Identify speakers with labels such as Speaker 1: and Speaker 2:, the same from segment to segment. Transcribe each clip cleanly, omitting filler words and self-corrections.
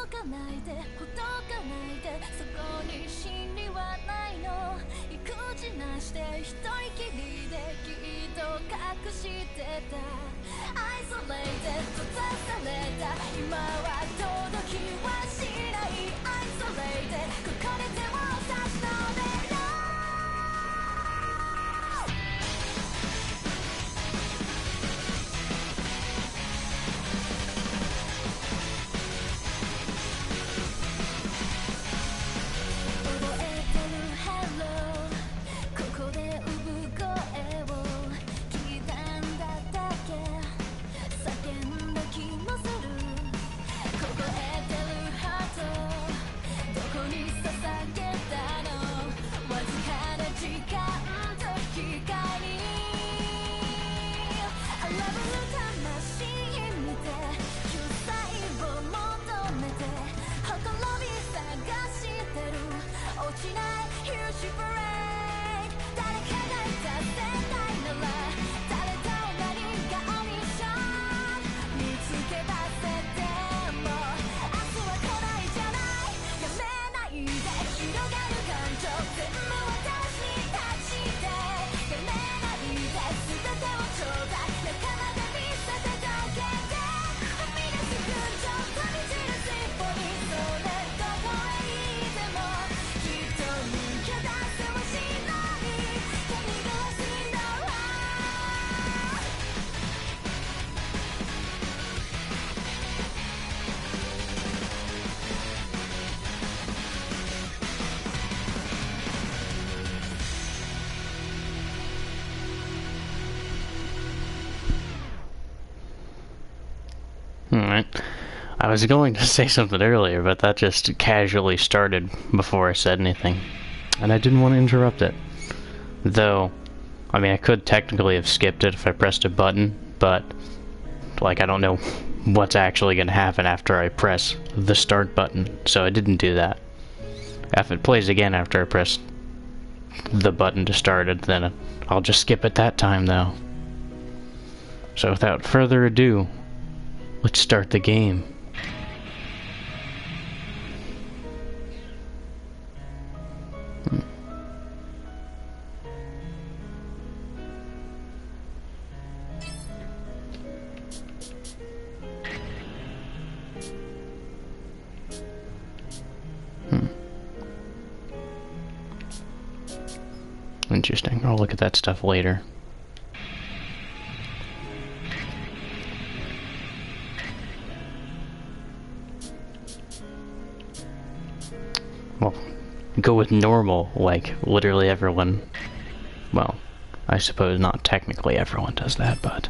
Speaker 1: かないでほどかないでそこに真理はないの育児なしで一人きりできっと隠してた愛されて閉ざされた今は届きはしない愛されてここで手を差し伸べろ
Speaker 2: Alright. I was going to say something earlier, but that just casually started before I said anything. And I didn't want to interrupt it. Though, I mean, I could technically have skipped it if I pressed a button, but, like, I don't know what's actually going to happen after I press the start button, so I didn't do that. If it plays again after I press the button to start it, then I'll just skip it that time, though. So without further ado, let's start the game. Interesting. I'll look at that stuff later. Well, go with normal, like literally everyone. Well, I suppose not technically everyone does that, but...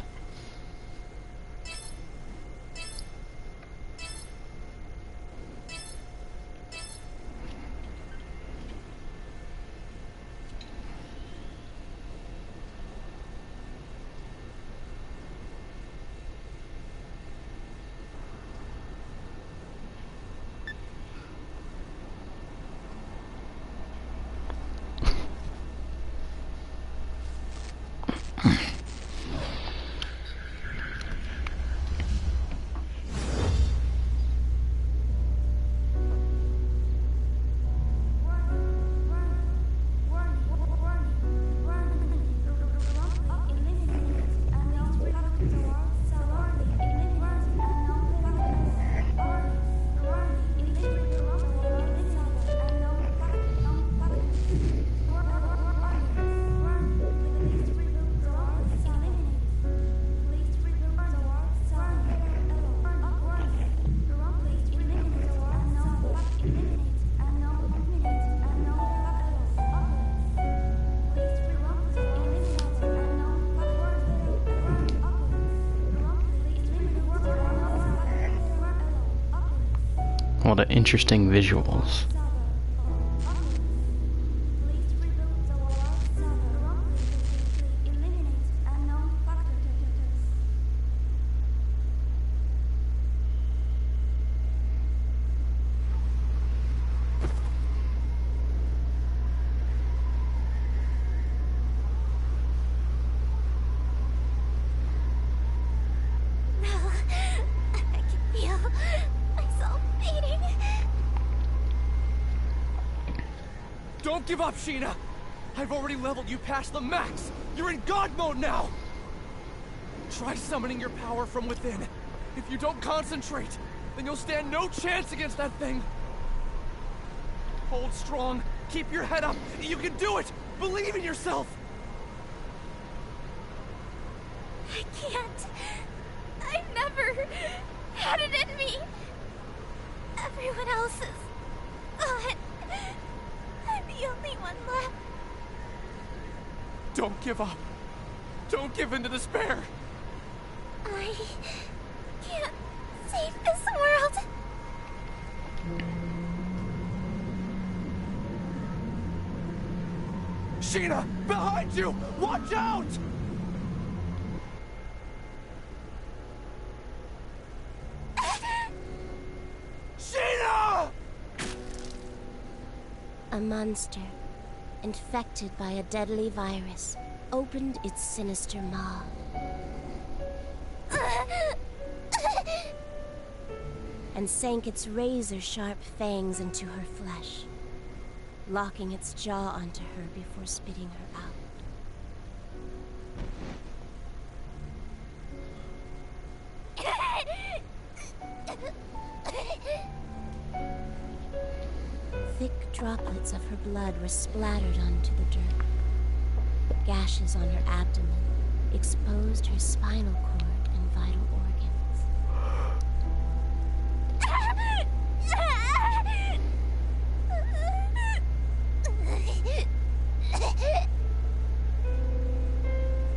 Speaker 2: What interesting visuals.
Speaker 1: I can feel myself fading.
Speaker 3: Don't give up, Sheena! I've already leveled you past the max! You're in God mode now! Try summoning your power from within. If you don't concentrate, then you'll stand no chance against that thing. Hold strong. Keep your head up. You can do it! Believe in yourself!
Speaker 1: I can't. I've never had it in me. Everyone else is gone. I'm the only one left.
Speaker 3: Don't give up. Don't give in to despair.
Speaker 1: I can't save this world.
Speaker 3: Sheena! Behind you! Watch out! Sheena!
Speaker 1: A monster, infected by a deadly virus, opened its sinister maw. And sank its razor-sharp fangs into her flesh, locking its jaw onto her before spitting her out. Thick droplets of her blood were splattered onto the dirt. Gashes on her abdomen exposed her spinal cord and vital organs.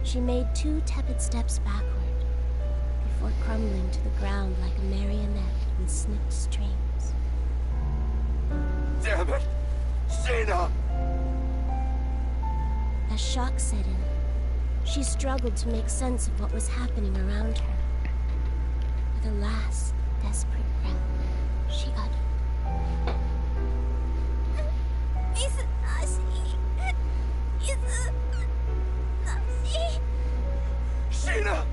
Speaker 1: She made 2 tepid steps backward before crumbling to the ground like a marionette with snipped strings.
Speaker 3: Damn it! Sheena!
Speaker 1: As shock set in, she struggled to make sense of what was happening around her. With a last, desperate breath, she uttered,
Speaker 3: Sheena!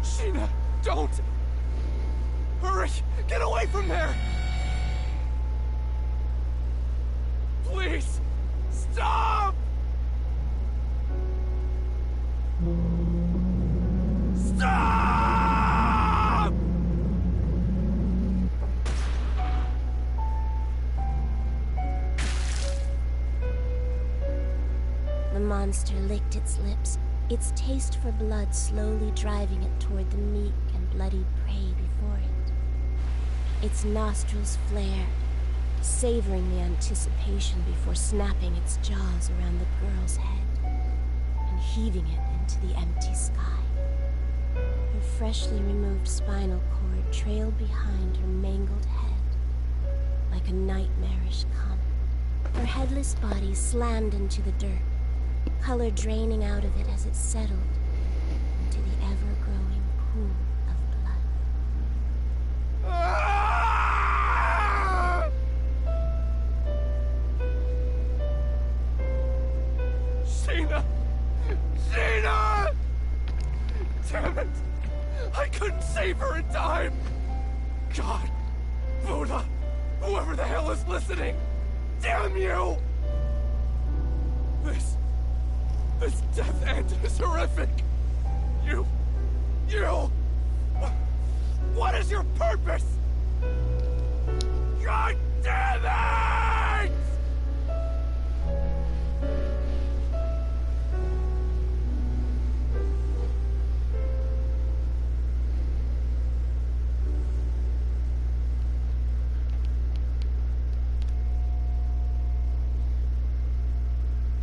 Speaker 3: Sheena, don't! Hurry! Get away from there! Please! Stop! Stop!
Speaker 1: The monster licked its lips, its taste for blood slowly driving it toward the meek and bloodied prey before it. Its nostrils flared, savoring the anticipation before snapping its jaws around the girl's head and heaving it into the empty sky. Her freshly removed spinal cord trailed behind her mangled head like a nightmarish comet. Her headless body slammed into the dirt, color draining out of it as it settled into the ever-growing pool of blood.
Speaker 3: Sheena! Sheena! Damn it! I couldn't save her in time! God! Buddha! Whoever the hell is listening! Damn you! This death end is horrific! You... What is your purpose? God damn it!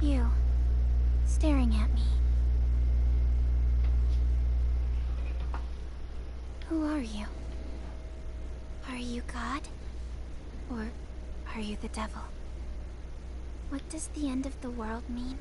Speaker 1: You, staring at me. Who are you? Are you God? Or are you the devil? What does the end of the world mean?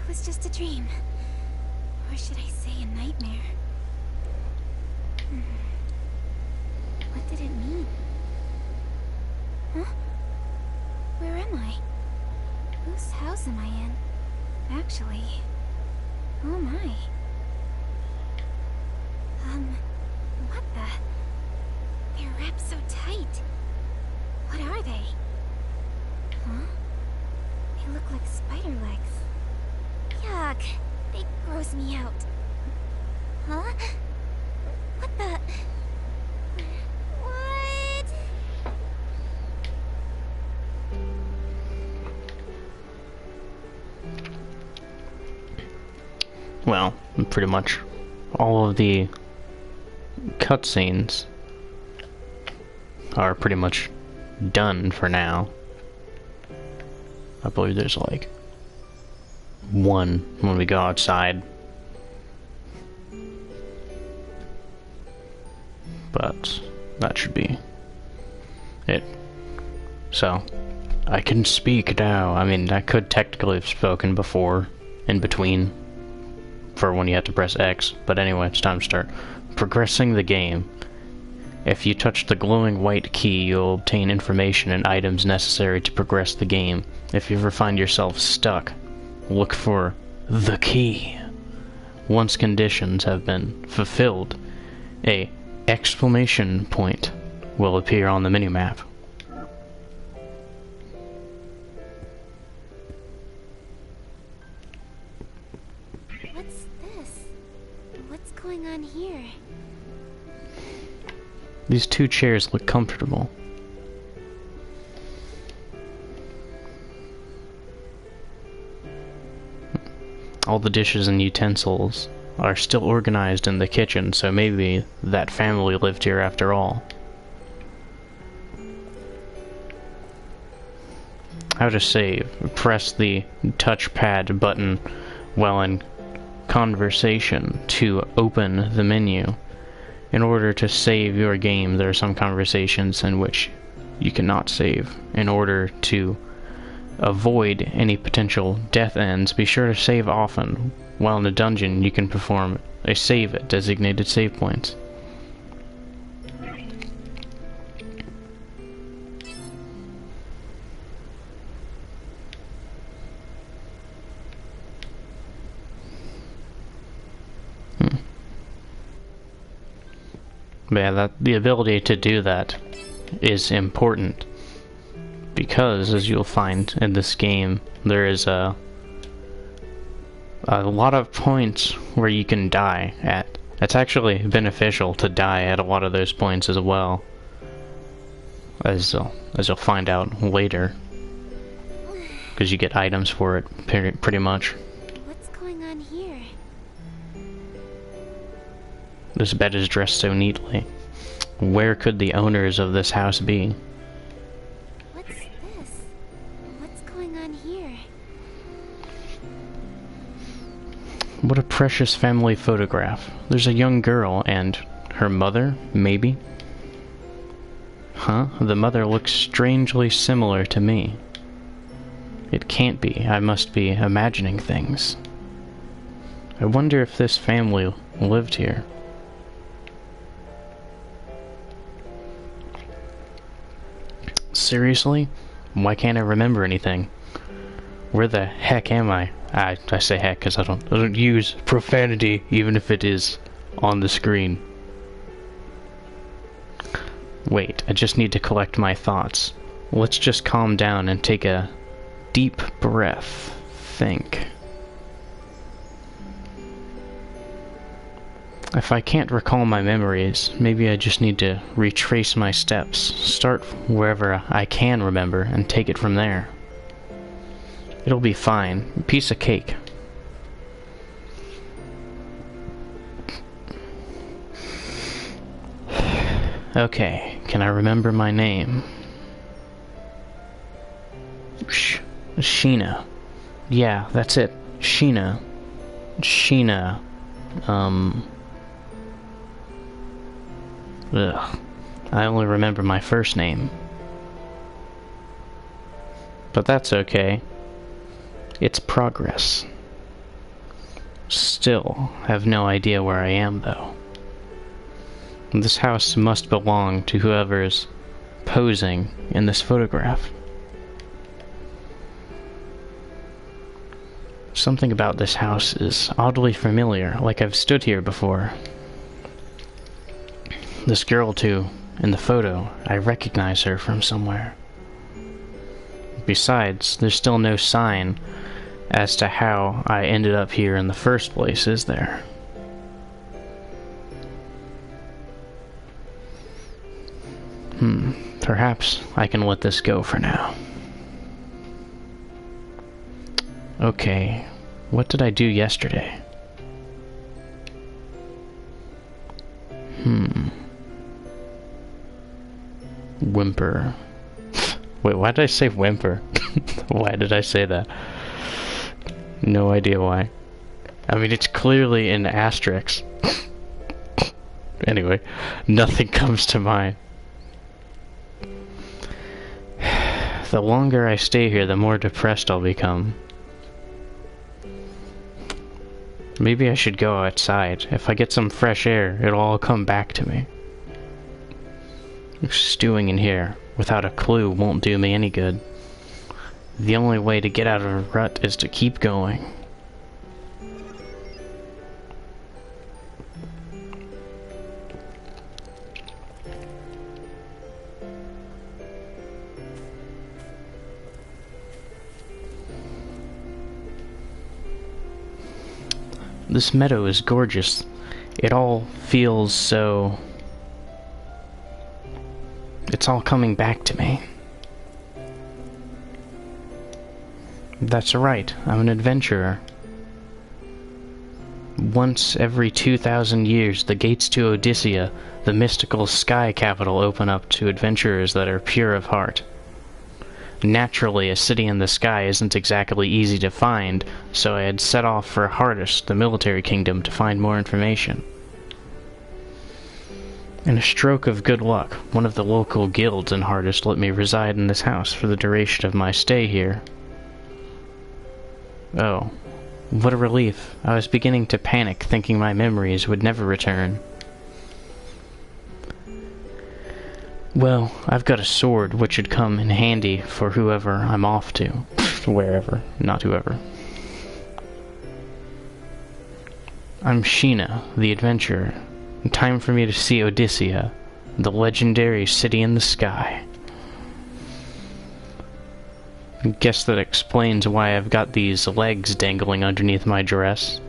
Speaker 1: was just a dream. Or should I say a nightmare? What did it mean? Huh? Where am I? Whose house am I in? Actually, who am I? What the? They're wrapped so tight. What are they? Huh? They look like spider legs. Yuck! They gross me out. Huh? What the? What?
Speaker 2: Well, pretty much all of the cutscenes are pretty much done for now. I believe there's like one when we go outside. But that should be it. So, I can speak now. I mean, I could technically have spoken before, in between, for when you have to press X. But anyway, it's time to start progressing the game. If you touch the glowing white key, you'll obtain information and items necessary to progress the game. If you ever find yourself stuck, look for the key. Once conditions have been fulfilled, a exclamation point will appear on the minimap.
Speaker 1: What's this? What's going on here?
Speaker 2: These two chairs look comfortable. All the dishes and utensils are still organized in the kitchen, so maybe that family lived here after all. How to save? Press the touchpad button while in conversation to open the menu. In order to save your game, there are some conversations in which you cannot save. In order to avoid any potential death ends, be sure to save often. While in a dungeon, you can perform a save at designated save points. But yeah, the ability to do that is important, because as you'll find in this game, there is a lot of points where you can die at. It's actually beneficial to die at a lot of those points as well, as you'll find out later, because you get items for it pretty much.
Speaker 1: What's going on here?
Speaker 2: This bed is dressed so neatly. Where could the owners of this house be?
Speaker 1: What's this? What's going on here?
Speaker 2: What a precious family photograph. There's a young girl and her mother, maybe? Huh? The mother looks strangely similar to me. It can't be. I must be imagining things. I wonder if this family lived here. Seriously? Why can't I remember anything? Where the heck am I? I say heck because I don't use profanity even if it is on the screen. Wait, I just need to collect my thoughts. Let's just calm down and take a deep breath. Think. If I can't recall my memories, maybe I just need to retrace my steps, start wherever I can remember, and take it from there. It'll be fine. Piece of cake. Okay, can I remember my name? Sheena. Yeah, that's it. Sheena. Sheena. Ugh. I only remember my first name. But that's okay. It's progress. Still have no idea where I am, though. This house must belong to whoever's posing in this photograph. Something about this house is oddly familiar, like I've stood here before. This girl, too, in the photo, I recognize her from somewhere. Besides, there's still no sign as to how I ended up here in the first place, is there? Perhaps I can let this go for now. Okay, what did I do yesterday? Whimper. Wait, why did I say whimper? Why did I say that? No idea why. I mean, it's clearly in asterisks. Anyway, nothing comes to mind. The longer I stay here, the more depressed I'll become. Maybe I should go outside. If I get some fresh air, it'll all come back to me. Stewing in here without a clue won't do me any good. The only way to get out of a rut is to keep going. This meadow is gorgeous. It all feels so... It's all coming back to me. That's right, I'm an adventurer. Once every 2,000 years, the gates to Odyssea, the mystical sky capital, open up to adventurers that are pure of heart. Naturally, a city in the sky isn't exactly easy to find, so I had set off for Hardest, the military kingdom, to find more information. In a stroke of good luck, one of the local guilds in Hardest let me reside in this house for the duration of my stay here. Oh, what a relief. I was beginning to panic, thinking my memories would never return. Well, I've got a sword which should come in handy for whoever I'm off to. Wherever, not whoever. I'm Sheena, the adventurer. Time for me to see Odyssea, the legendary city in the sky. Guess that explains why I've got these legs dangling underneath my dress.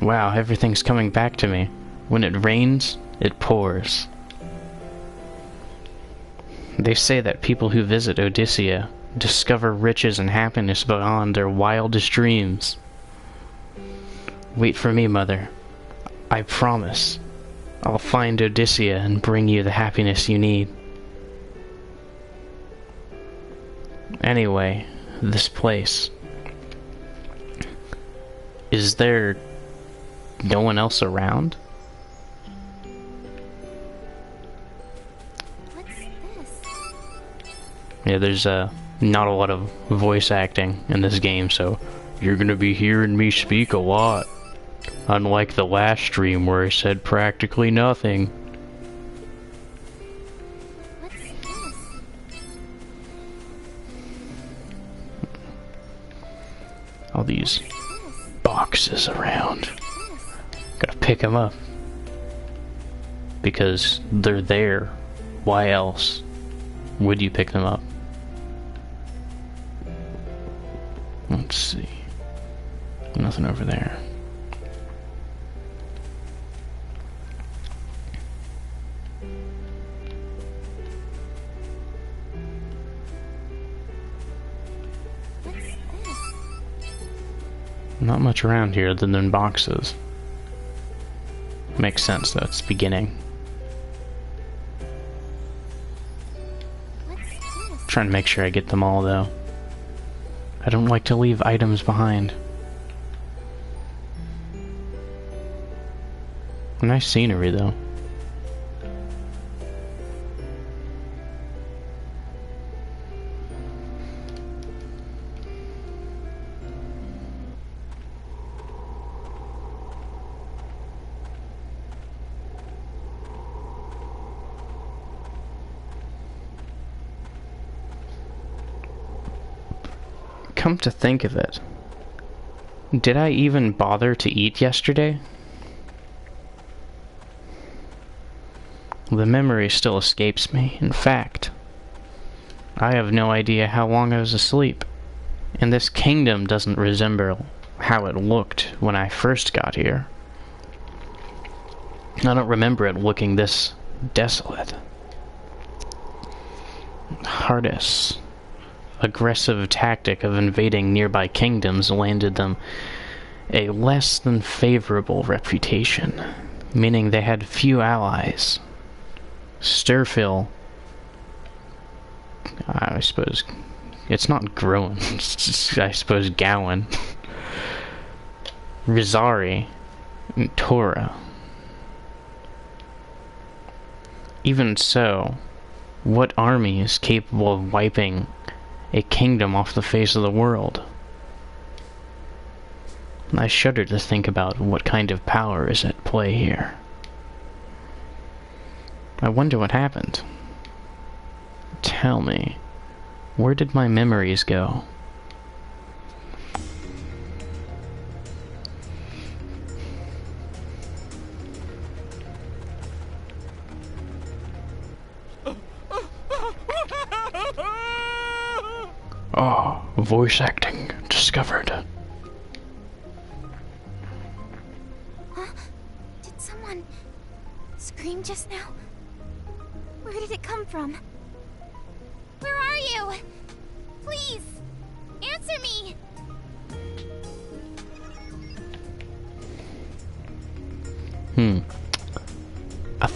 Speaker 2: Wow, everything's coming back to me. When it rains, it pours. They say that people who visit Odyssea discover riches and happiness beyond their wildest dreams. Wait for me, Mother. I promise. I'll find Odyssea and bring you the happiness you need. Anyway, this place. Is there no one else around?
Speaker 1: What's this?
Speaker 2: Yeah, there's not a lot of voice acting in this game, so you're gonna be hearing me speak a lot. Unlike the last stream where I said practically nothing.
Speaker 1: What's this?
Speaker 2: All these boxes around. Gotta pick them up. Because they're there. Why else would you pick them up? Let's see. Nothing over there. Not much around here other than boxes. Makes sense, though. It's beginning. Trying to make sure I get them all, though. I don't like to leave items behind. Nice scenery, though. Come to think of it, did I even bother to eat yesterday? The memory still escapes me. In fact, I have no idea how long I was asleep, and this kingdom doesn't resemble how it looked when I first got here. I don't remember it looking this desolate. Hardis' aggressive tactic of invading nearby kingdoms landed them a less than favorable reputation, meaning they had few allies. Sturfill, I suppose, it's not Groen, it's, I suppose, Gowan, Rizari, and Tora. Even so, what army is capable of wiping a kingdom off the face of the world? I shudder to think about what kind of power is at play here. I wonder what happened. Tell me, where did my memories go? Oh, voice acting discovered.
Speaker 1: Huh? Did someone scream just now? Where did it come from? Where are you? Please, answer me!
Speaker 2: I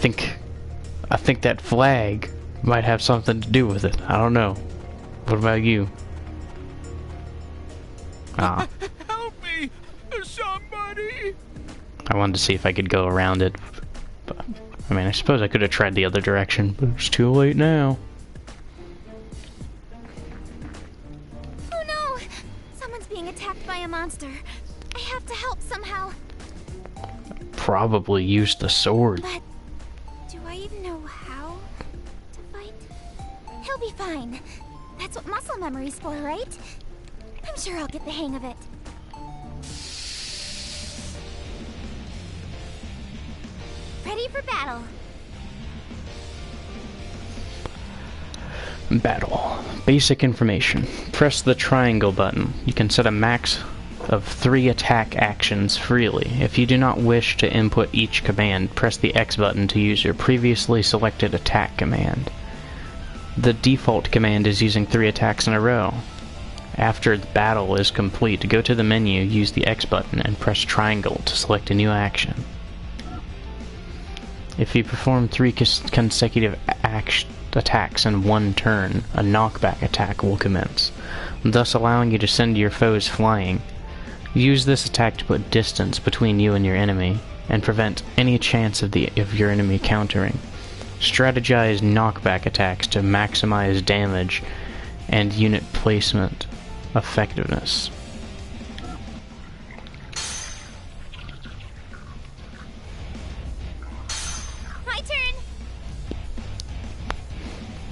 Speaker 2: think that flag might have something to do with it. I don't know. What about you? Ah.
Speaker 3: Help me! Somebody!
Speaker 2: I wanted to see if I could go around it. But, I mean, I suppose I could have tried the other direction, but it's too late now.
Speaker 1: Oh no! Someone's being attacked by a monster. I have to help somehow.
Speaker 2: Probably use the sword.
Speaker 1: But do I even know how to fight? He'll be fine. That's what muscle memory's for, right? I'm sure I'll get the hang of it. Ready for battle.
Speaker 2: Battle. Basic information. Press the triangle button. You can set a max of 3 attack actions freely. If you do not wish to input each command, press the X button to use your previously selected attack command. The default command is using 3 attacks in a row. After the battle is complete, go to the menu, use the X button, and press triangle to select a new action. If you perform 3 consecutive attacks in one turn, a knockback attack will commence, thus allowing you to send your foes flying. Use this attack to put distance between you and your enemy, and prevent any chance of your enemy countering. Strategize knockback attacks to maximize damage and unit placement effectiveness.
Speaker 1: My turn.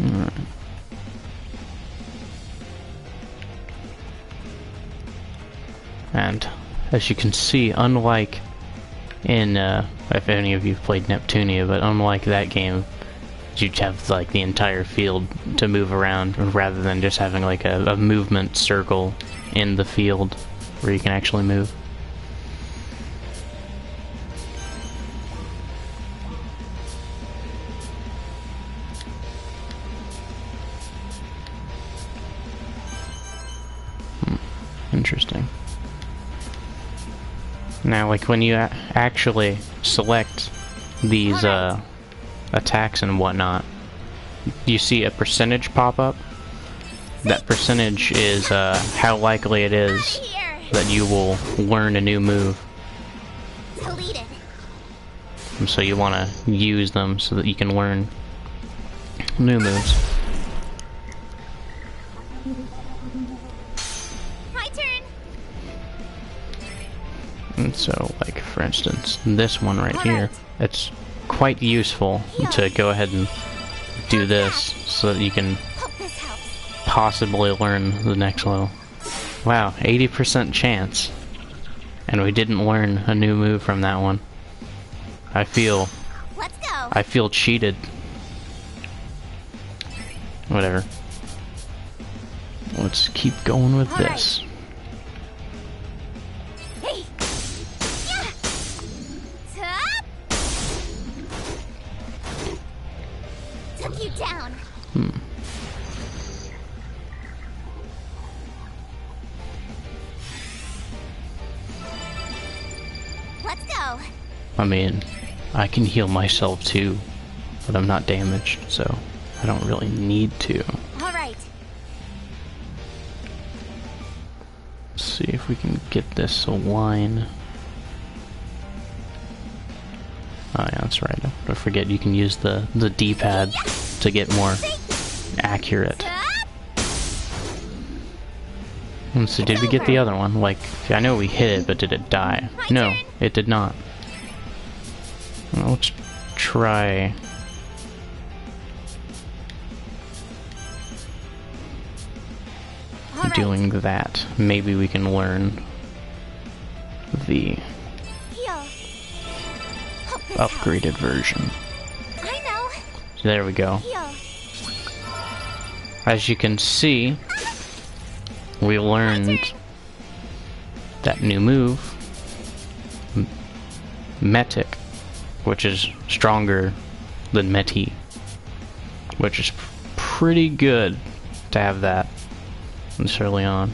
Speaker 2: Alright. And as you can see, unlike in if any of you have played Neptunia, but unlike that game, you have like the entire field to move around rather than just having like a movement circle in the field where you can actually move. Interesting. Now, like when you actually select these attacks and whatnot, you see a percentage pop up. That percentage is how likely it is that you will learn a new move.
Speaker 1: Deleted.
Speaker 2: And so you want to use them so that you can learn new moves.
Speaker 1: My turn.
Speaker 2: And so, like, for instance, this one right here, it's quite useful to go ahead and do this so that you can
Speaker 1: Hope this helps.
Speaker 2: possibly learn the next level. Wow, 80% chance. And we didn't learn a new move from that one. I feel cheated. Whatever. Let's keep going with this.
Speaker 1: Hey. Yeah. Top. Took you down. Let's go.
Speaker 2: I mean, I can heal myself too, but I'm not damaged, so I don't really need to.
Speaker 1: All right.
Speaker 2: Let's see if we can get this a line. Oh yeah, that's right. I forget you can use the D-pad to get more accurate. Let's see, did we get the other one? Like, I know we hit it, but did it die? No, it did not. Well, let's try... doing that. Maybe we can learn the upgraded version.
Speaker 1: I know.
Speaker 2: There we go. As you can see, we learned that new move, Metic, which is stronger than Meti, which is pretty good to have that this early on.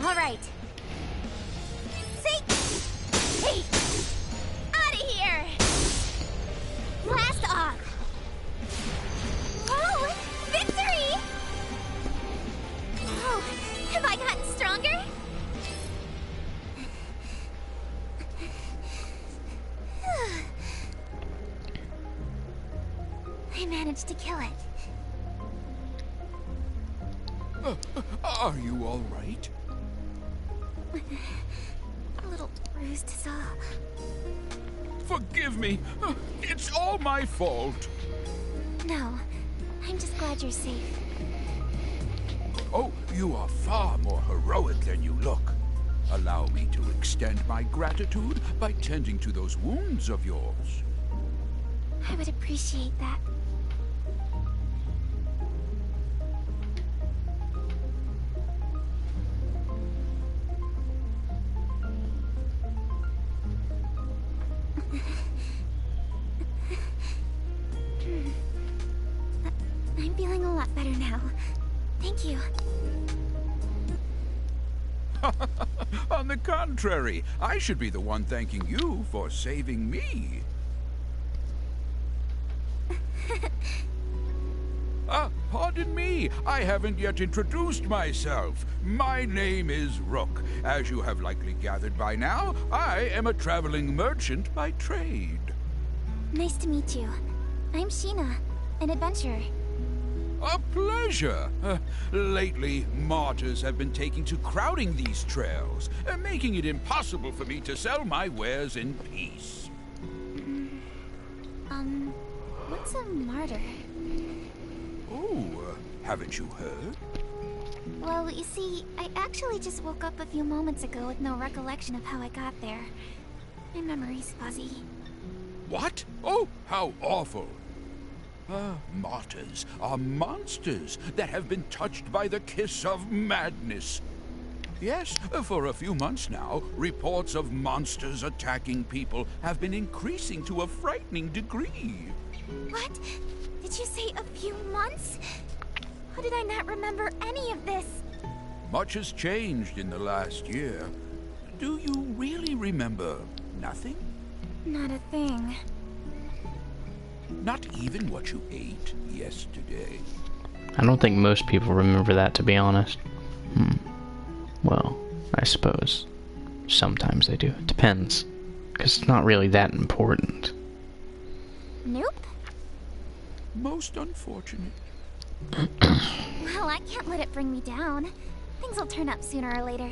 Speaker 1: All right. Hey, out of here! Blast off! Oh, victory! Oh, have I gotten stronger? I managed to kill it.
Speaker 4: Are you all right?
Speaker 1: A little bruised is all.
Speaker 4: Forgive me. It's all my fault.
Speaker 1: No, I'm just glad you're safe.
Speaker 4: Oh, you are far more heroic than you look. Allow me to extend my gratitude by tending to those wounds of yours.
Speaker 1: I would appreciate that. I'm feeling a lot better now. Thank you.
Speaker 4: On the contrary, I should be the one thanking you for saving me. Pardon me, I haven't yet introduced myself. My name is Rook. As you have likely gathered by now, I am a traveling merchant by trade.
Speaker 1: Nice to meet you. I'm Sheena, an adventurer.
Speaker 4: A pleasure. Lately, martyrs have been taking to crowding these trails, making it impossible for me to sell my wares in peace.
Speaker 1: What's a martyr?
Speaker 4: Oh, haven't you heard?
Speaker 1: Well, you see, I actually just woke up a few moments ago with no recollection of how I got there. My memory's fuzzy.
Speaker 4: What? Oh, how awful. Martyrs are monsters that have been touched by the kiss of madness. Yes, for a few months now, reports of monsters attacking people have been increasing to a frightening degree.
Speaker 1: What? Did you say a few months? How did I not remember any of this?
Speaker 4: Much has changed in the last year. Do you really remember nothing?
Speaker 1: Not a thing.
Speaker 4: Not even what you ate yesterday?
Speaker 2: I don't think most people remember that, to be honest. Well, I suppose sometimes they do. It depends, because it's not really that important.
Speaker 1: Nope.
Speaker 4: Most unfortunate.
Speaker 1: Well, I can't let it bring me down. Things will turn up sooner or later.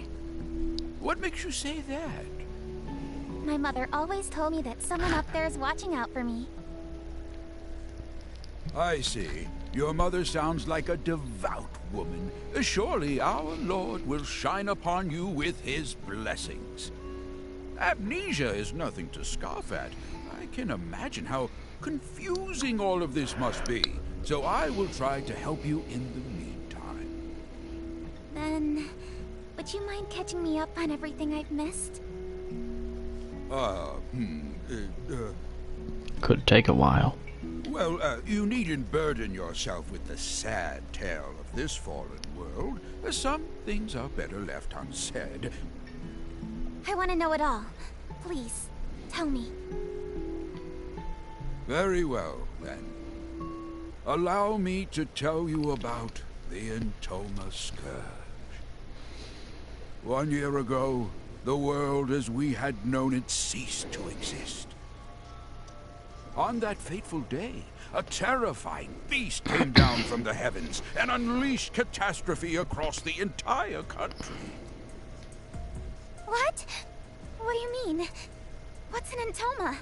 Speaker 4: What makes you say that?
Speaker 1: My mother always told me that someone up there is watching out for me.
Speaker 4: I see. Your mother sounds like a devout woman. Surely our Lord will shine upon you with his blessings. Amnesia is nothing to scoff at. I can imagine how confusing all of this must be. So I will try to help you in the meantime.
Speaker 1: Then, would you mind catching me up on everything I've missed?
Speaker 2: Could take a while.
Speaker 4: Well, you needn't burden yourself with the sad tale of this fallen world. Some things are better left unsaid.
Speaker 1: I want to know it all. Please, tell me.
Speaker 4: Very well, then. Allow me to tell you about the Entoma Scourge. 1 year ago, the world as we had known it ceased to exist. On that fateful day, a terrifying beast came down from the heavens and unleashed catastrophe across the entire country.
Speaker 1: What? What do you mean? What's an Entoma?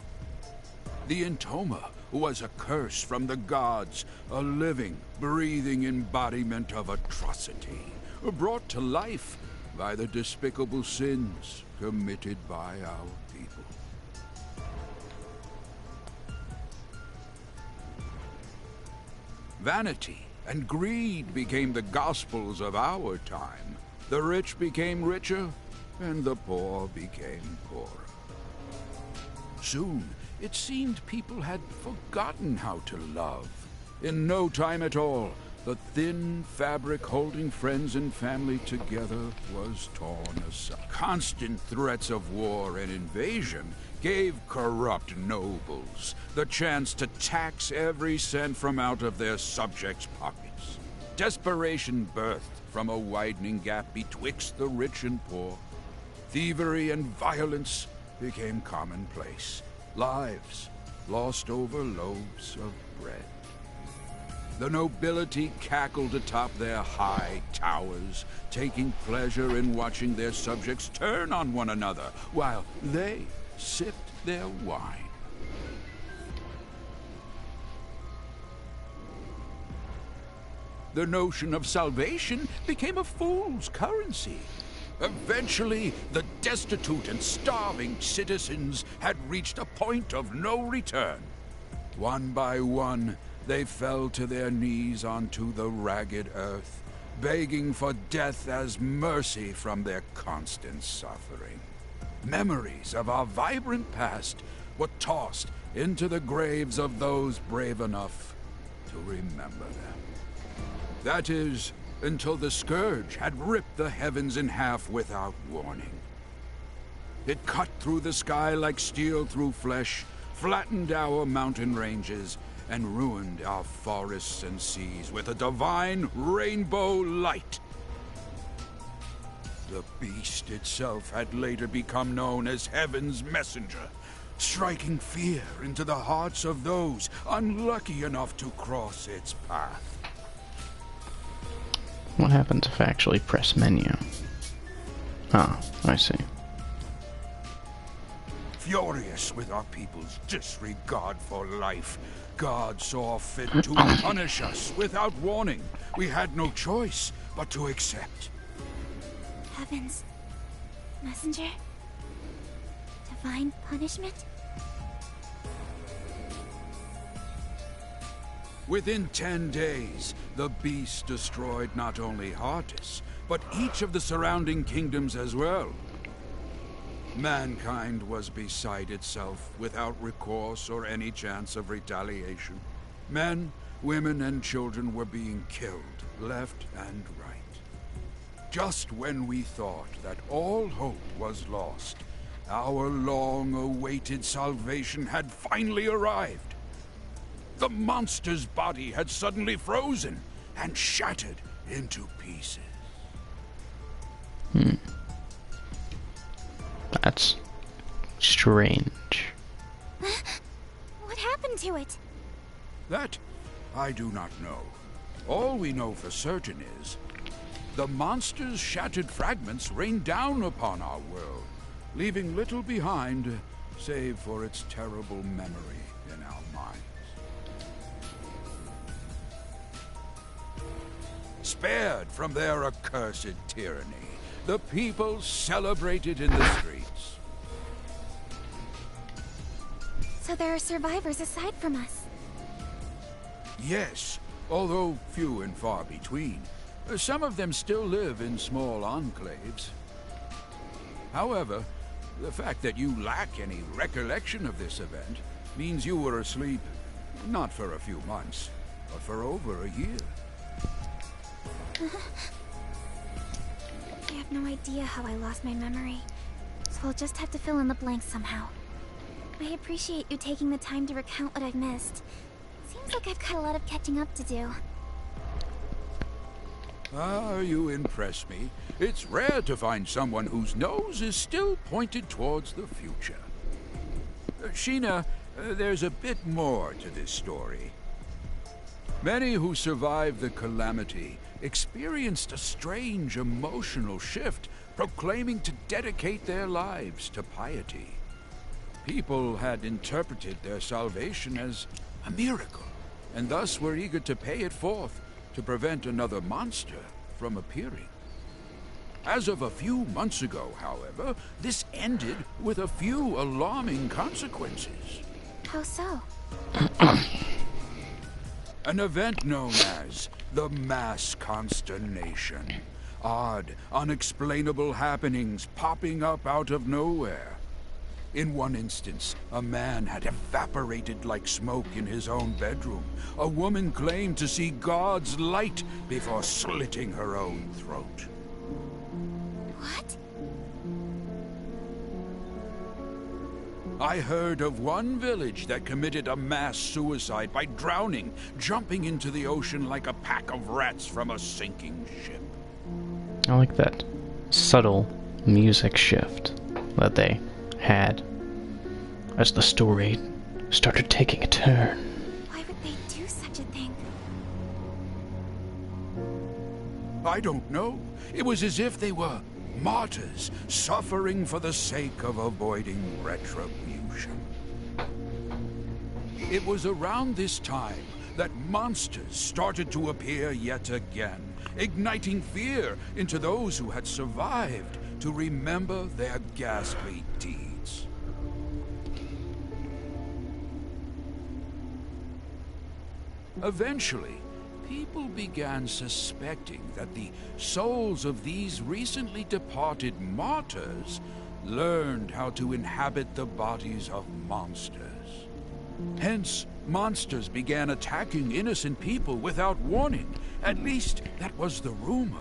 Speaker 4: The Entoma was a curse from the gods, a living, breathing embodiment of atrocity, brought to life by the despicable sins committed by our people. Vanity and greed became the gospels of our time. The rich became richer, and the poor became poorer. Soon, it seemed people had forgotten how to love. In no time at all, the thin fabric holding friends and family together was torn aside. Constant threats of war and invasion gave corrupt nobles the chance to tax every cent from out of their subjects' pockets. Desperation birthed from a widening gap betwixt the rich and poor. Thievery and violence became commonplace. Lives lost over loaves of bread. The nobility cackled atop their high towers, taking pleasure in watching their subjects turn on one another, while they sipped their wine. The notion of salvation became a fool's currency. Eventually, the destitute and starving citizens had reached a point of no return. One by one, they fell to their knees onto the ragged earth, begging for death as mercy from their constant suffering. Memories of our vibrant past were tossed into the graves of those brave enough to remember them. That is, until the Scourge had ripped the heavens in half without warning. It cut through the sky like steel through flesh, flattened our mountain ranges, and ruined our forests and seas with a divine rainbow light. The beast itself had later become known as Heaven's Messenger, striking fear into the hearts of those unlucky enough to cross its path.
Speaker 2: What happens if I actually press menu? Ah, I see.
Speaker 4: Furious with our people's disregard for life, God saw fit to punish us without warning. We had no choice but to accept.
Speaker 1: Heavens. Messenger? Divine punishment?
Speaker 4: Within 10 days, the beast destroyed not only Heartis, but each of the surrounding kingdoms as well. Mankind was beside itself, without recourse or any chance of retaliation. Men, women, and children were being killed, left and right. Just when we thought that all hope was lost, our long-awaited salvation had finally arrived. The monster's body had suddenly frozen and shattered into pieces.
Speaker 2: That's strange.
Speaker 1: What happened to it?
Speaker 4: That I do not know. All we know for certain is the monster's shattered fragments rained down upon our world, leaving little behind save for its terrible memory in our minds. spared from their accursed tyranny. The people celebrated in the streets.
Speaker 1: So there are survivors aside from us.
Speaker 4: Yes, although few and far between. Some of them still live in small enclaves. However, the fact that you lack any recollection of this event means you were asleep, not for a few months, but for over a year.
Speaker 1: I have no idea how I lost my memory, so I'll just have to fill in the blanks somehow. I appreciate you taking the time to recount what I've missed. Seems like I've got a lot of catching up to do.
Speaker 4: Ah, you impress me. It's rare to find someone whose nose is still pointed towards the future. Sheena, there's a bit more to this story. Many who survived the calamity experienced a strange emotional shift, proclaiming to dedicate their lives to piety. People had interpreted their salvation as a miracle, and thus were eager to pay it forth to prevent another monster from appearing. As of a few months ago, however, this ended with a few alarming consequences.
Speaker 1: How so?
Speaker 4: An event known as the Mass Consternation. Odd, unexplainable happenings popping up out of nowhere. In one instance, a man had evaporated like smoke in his own bedroom. A woman claimed to see God's light before slitting her own throat.
Speaker 1: What?
Speaker 4: I heard of one village that committed a mass suicide by drowning, jumping into the ocean like a pack of rats from a sinking ship.
Speaker 2: I like that subtle music shift that they had as the story started taking a turn.
Speaker 1: Why would they do such a thing?
Speaker 4: I don't know. It was as if they were martyrs, suffering for the sake of avoiding retribution. It was around this time that monsters started to appear yet again, igniting fear into those who had survived to remember their ghastly deeds. Eventually, people began suspecting that the souls of these recently departed martyrs learned how to inhabit the bodies of monsters. Hence, monsters began attacking innocent people without warning. At least, that was the rumor.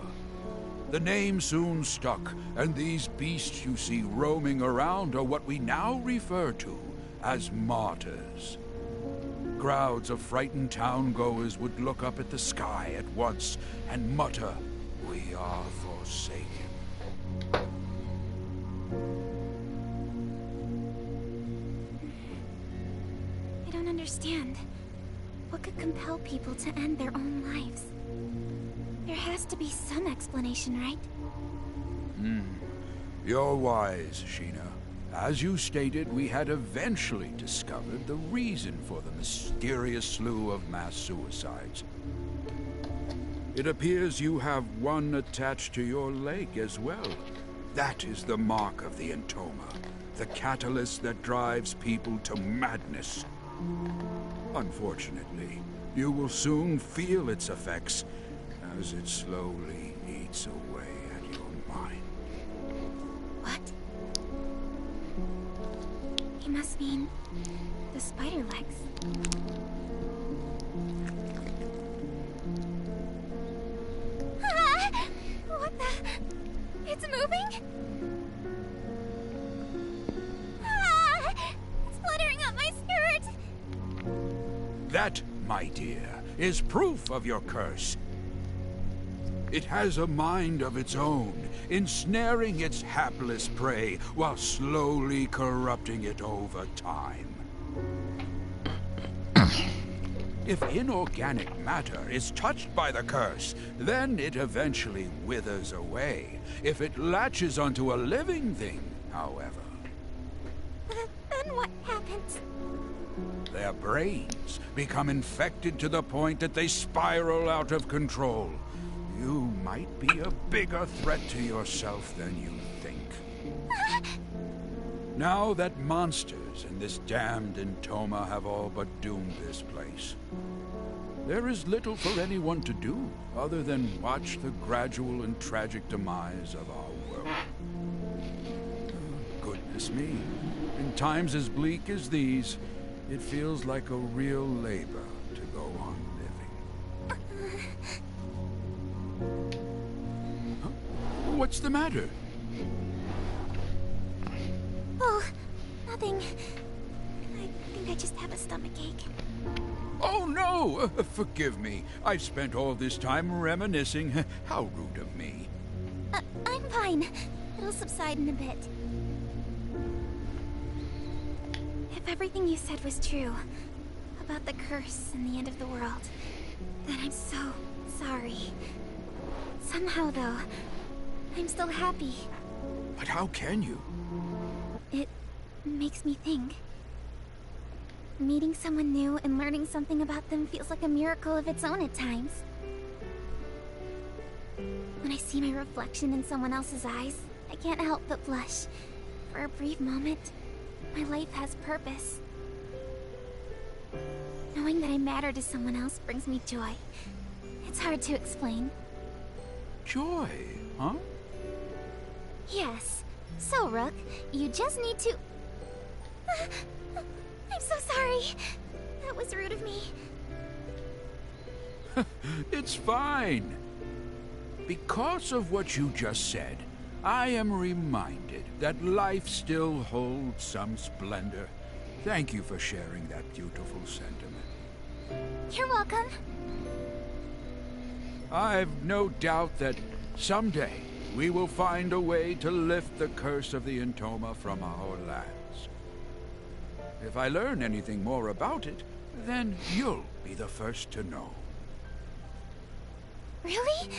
Speaker 4: The name soon stuck, and these beasts you see roaming around are what we now refer to as martyrs. Crowds of frightened town-goers would look up at the sky at once and mutter, "We are forsaken."
Speaker 1: I don't understand. What could compel people to end their own lives? There has to be some explanation, right?
Speaker 4: You're wise, Sheena. As you stated, we had eventually discovered the reason for the mysterious slew of mass suicides. It appears you have one attached to your leg as well. That is the mark of the Entoma, the catalyst that drives people to madness. Unfortunately, you will soon feel its effects as it slowly eats away at your mind.
Speaker 1: What? He must mean the spider legs. Ah! What the? It's moving? Ah! It's fluttering up my skirt!
Speaker 4: That, my dear, is proof of your curse. It has a mind of its own, ensnaring its hapless prey while slowly corrupting it over time. If inorganic matter is touched by the curse, then it eventually withers away. If it latches onto a living thing, however,
Speaker 1: Then what happens?
Speaker 4: their brains become infected to the point that they spiral out of control. You might be a bigger threat to yourself than you think. Now that monsters and this damned Intoma have all but doomed this place, there is little for anyone to do other than watch the gradual and tragic demise of our world. Goodness me, in times as bleak as these, it feels like a real labor to go on living. Huh? What's the matter?
Speaker 1: Oh, nothing. I think I just have a stomachache.
Speaker 4: Oh no! Forgive me. I've spent all this time reminiscing. How rude of me.
Speaker 1: I'm fine. It'll subside in a bit. If everything you said was true, about the curse and the end of the world, then I'm so sorry. Somehow, though, I'm still happy.
Speaker 4: But how can you?
Speaker 1: It makes me think. Meeting someone new and learning something about them feels like a miracle of its own at times. When I see my reflection in someone else's eyes, I can't help but blush. For a brief moment, my life has purpose. Knowing that I matter to someone else brings me joy. It's hard to explain.
Speaker 4: Joy, huh?
Speaker 1: Yes. So, Rook, you just need to... I'm so sorry. That was rude of me.
Speaker 4: It's fine. Because of what you just said, I am reminded that life still holds some splendor. Thank you for sharing that beautiful sentiment.
Speaker 1: You're welcome.
Speaker 4: I've no doubt that someday we will find a way to lift the curse of the Intoma from our lands. If I learn anything more about it, then you'll be the first to know.
Speaker 1: Really?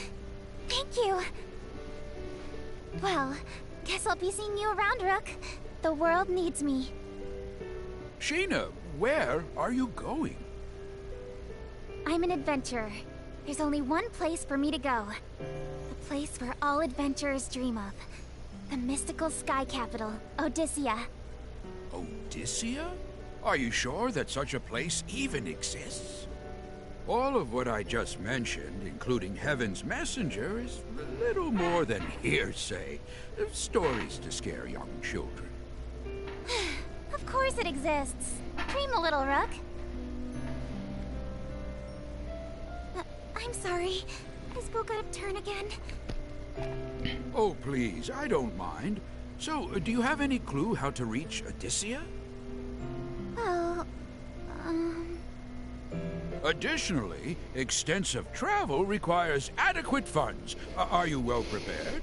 Speaker 1: Thank you. Well, guess I'll be seeing you around, Rook. The world needs me.
Speaker 4: Sheena, where are you going?
Speaker 1: I'm an adventurer. There's only one place for me to go. The place where all adventurers dream of. The mystical sky capital, Odyssea.
Speaker 4: Odyssea? Are you sure that such a place even exists? All of what I just mentioned, including Heaven's Messenger, is little more than hearsay. Stories to scare young children.
Speaker 1: Of course it exists. Dream a little, Rook. I'm sorry. I spoke out of turn again.
Speaker 4: Oh, please, I don't mind. So, do you have any clue how to reach Odyssea?
Speaker 1: Well,
Speaker 4: Additionally, extensive travel requires adequate funds. Are you well prepared?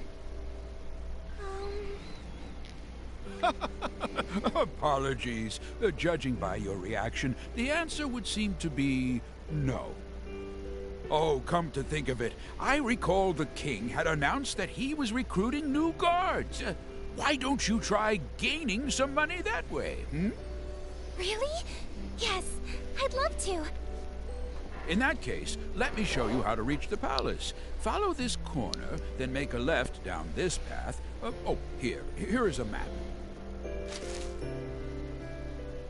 Speaker 4: Apologies. Judging by your reaction, the answer would seem to be no. Oh, come to think of it, I recall the king had announced that he was recruiting new guards. Why don't you try gaining some money that way,
Speaker 1: Really? Yes, I'd love to.
Speaker 4: In that case, let me show you how to reach the palace. Follow this corner, then make a left down this path. Here is a map.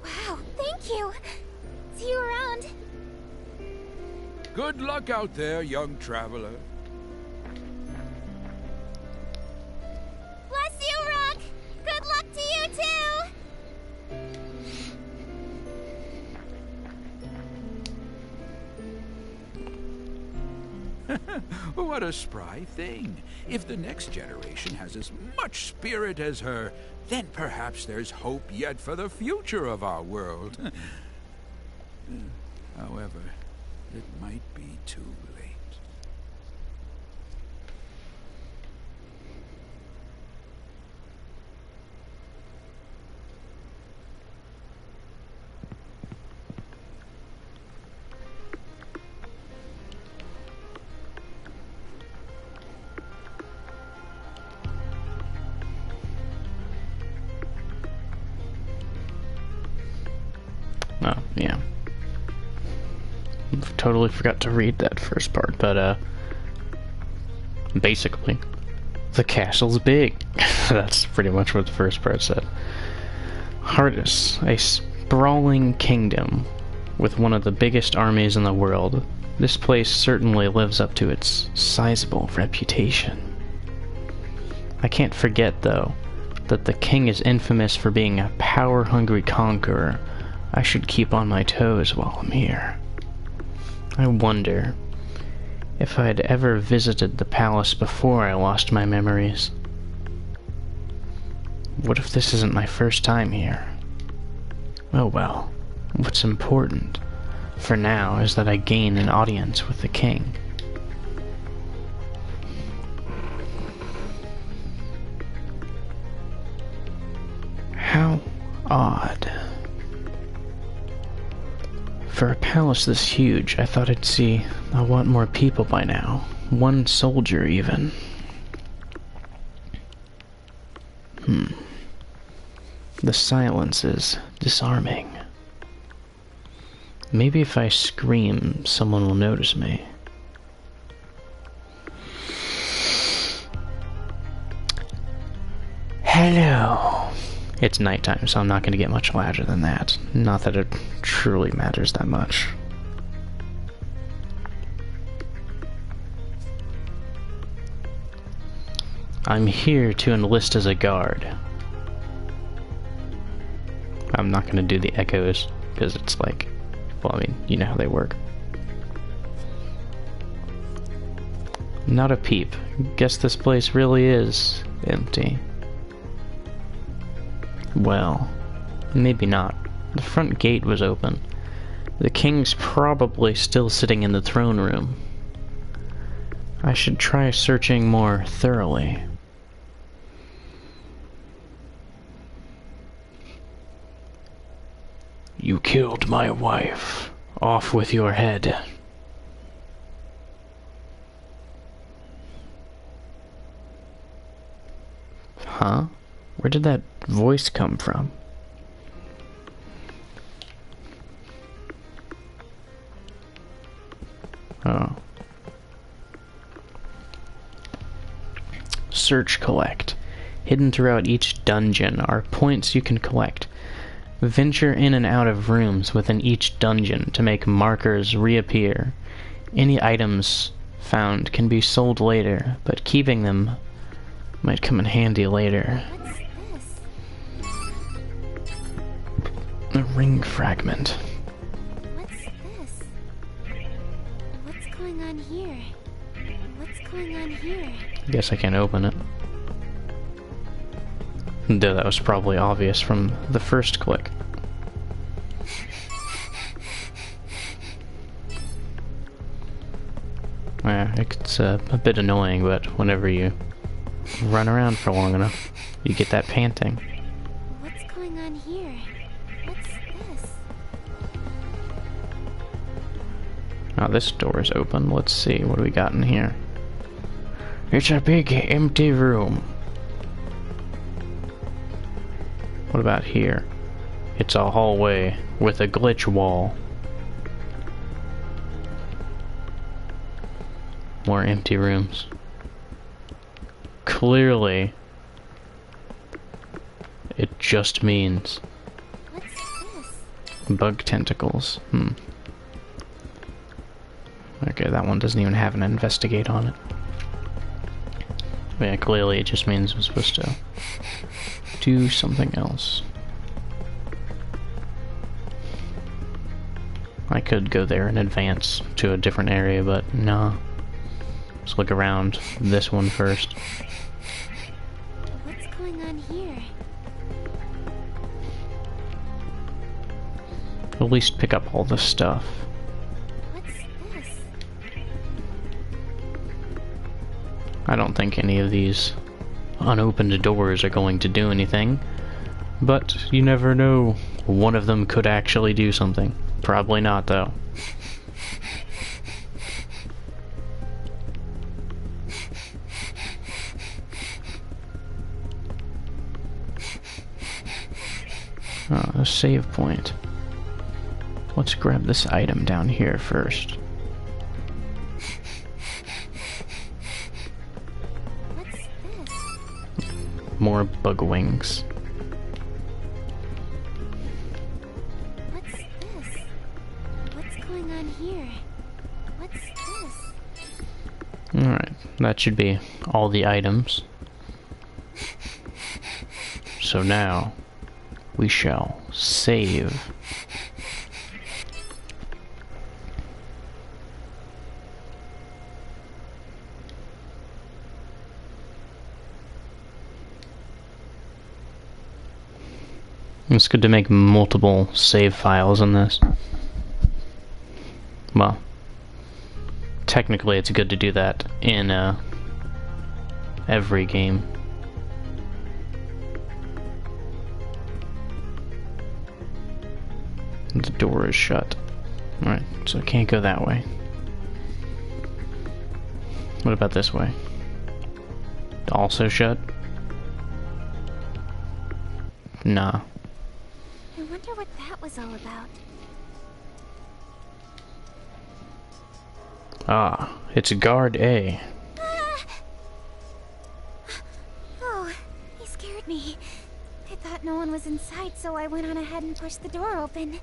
Speaker 1: Wow, thank you. See you around.
Speaker 4: Good luck out there, young traveler.
Speaker 1: Bless you, Rook. Good luck to you, too.
Speaker 4: What a spry thing. If the next generation has as much spirit as her, then perhaps there's hope yet for the future of our world. However, it might be too late.
Speaker 2: Oh, yeah. Totally forgot to read that first part, but Basically, the castle's big. That's pretty much what the first part said. Hardus, a sprawling kingdom with one of the biggest armies in the world. This place certainly lives up to its sizable reputation. I can't forget, though, that the king is infamous for being a power-hungry conqueror. I should keep on my toes while I'm here. I wonder if I'd ever visited the palace before I lost my memories. What if this isn't my first time here? Oh well, what's important for now is that I gain an audience with the king. How odd. For a palace this huge, I thought I'd see a lot more people by now. One soldier, even. The silence is disarming. Maybe if I scream, someone will notice me. Hello. It's nighttime, so I'm not going to get much louder than that. Not that it truly matters that much. I'm here to enlist as a guard. I'm not going to do the echoes, because it's like, well, I mean, you know how they work. Not a peep. Guess this place really is empty. Well, maybe not. The front gate was open. The king's probably still sitting in the throne room. I should try searching more thoroughly. You killed my wife. Off with your head. Huh? Where did that voice come from? Oh. Search collect. Hidden throughout each dungeon are points you can collect. Venture in and out of rooms within each dungeon to make markers reappear. Any items found can be sold later, but keeping them might come in handy later. A ring fragment.
Speaker 1: What's this? What's going on here? What's going on here?
Speaker 2: Guess I can't open it. Though that was probably obvious from the first click. Yeah, it's a bit annoying, but whenever you run around for long enough, you get that panting.
Speaker 1: What's going on here? What's this?
Speaker 2: Now this door is open. Let's see, what do we got in here? It's a big empty room. What about here? It's a hallway with a glitch wall. More empty rooms. Clearly, it just means
Speaker 1: What's this?
Speaker 2: bug tentacles. Okay, that one doesn't even have an investigate on it. Yeah, clearly it just means I'm supposed to do something else. I could go there in advance to a different area, but no. Let's look around this one first.
Speaker 1: What's going on here?
Speaker 2: At least pick up all the stuff.
Speaker 1: What's this?
Speaker 2: I don't think any of these unopened doors are going to do anything, but you never know. One of them could actually do something. Probably not, though. Oh, a save point. Let's grab this item down here first. more bug wings.
Speaker 1: What's this? What's going on here? What's this?
Speaker 2: Alright, that should be all the items. So now, we shall save. It's good to make multiple save files in this. Well, technically it's good to do that in every game. The door is shut. Alright, so I can't go that way. What about this way? Also shut? Nah.
Speaker 1: I wonder what that was all about.
Speaker 2: Ah, it's guard A.
Speaker 1: Oh, he scared me. I thought no one was inside, so I went on ahead and pushed the door open.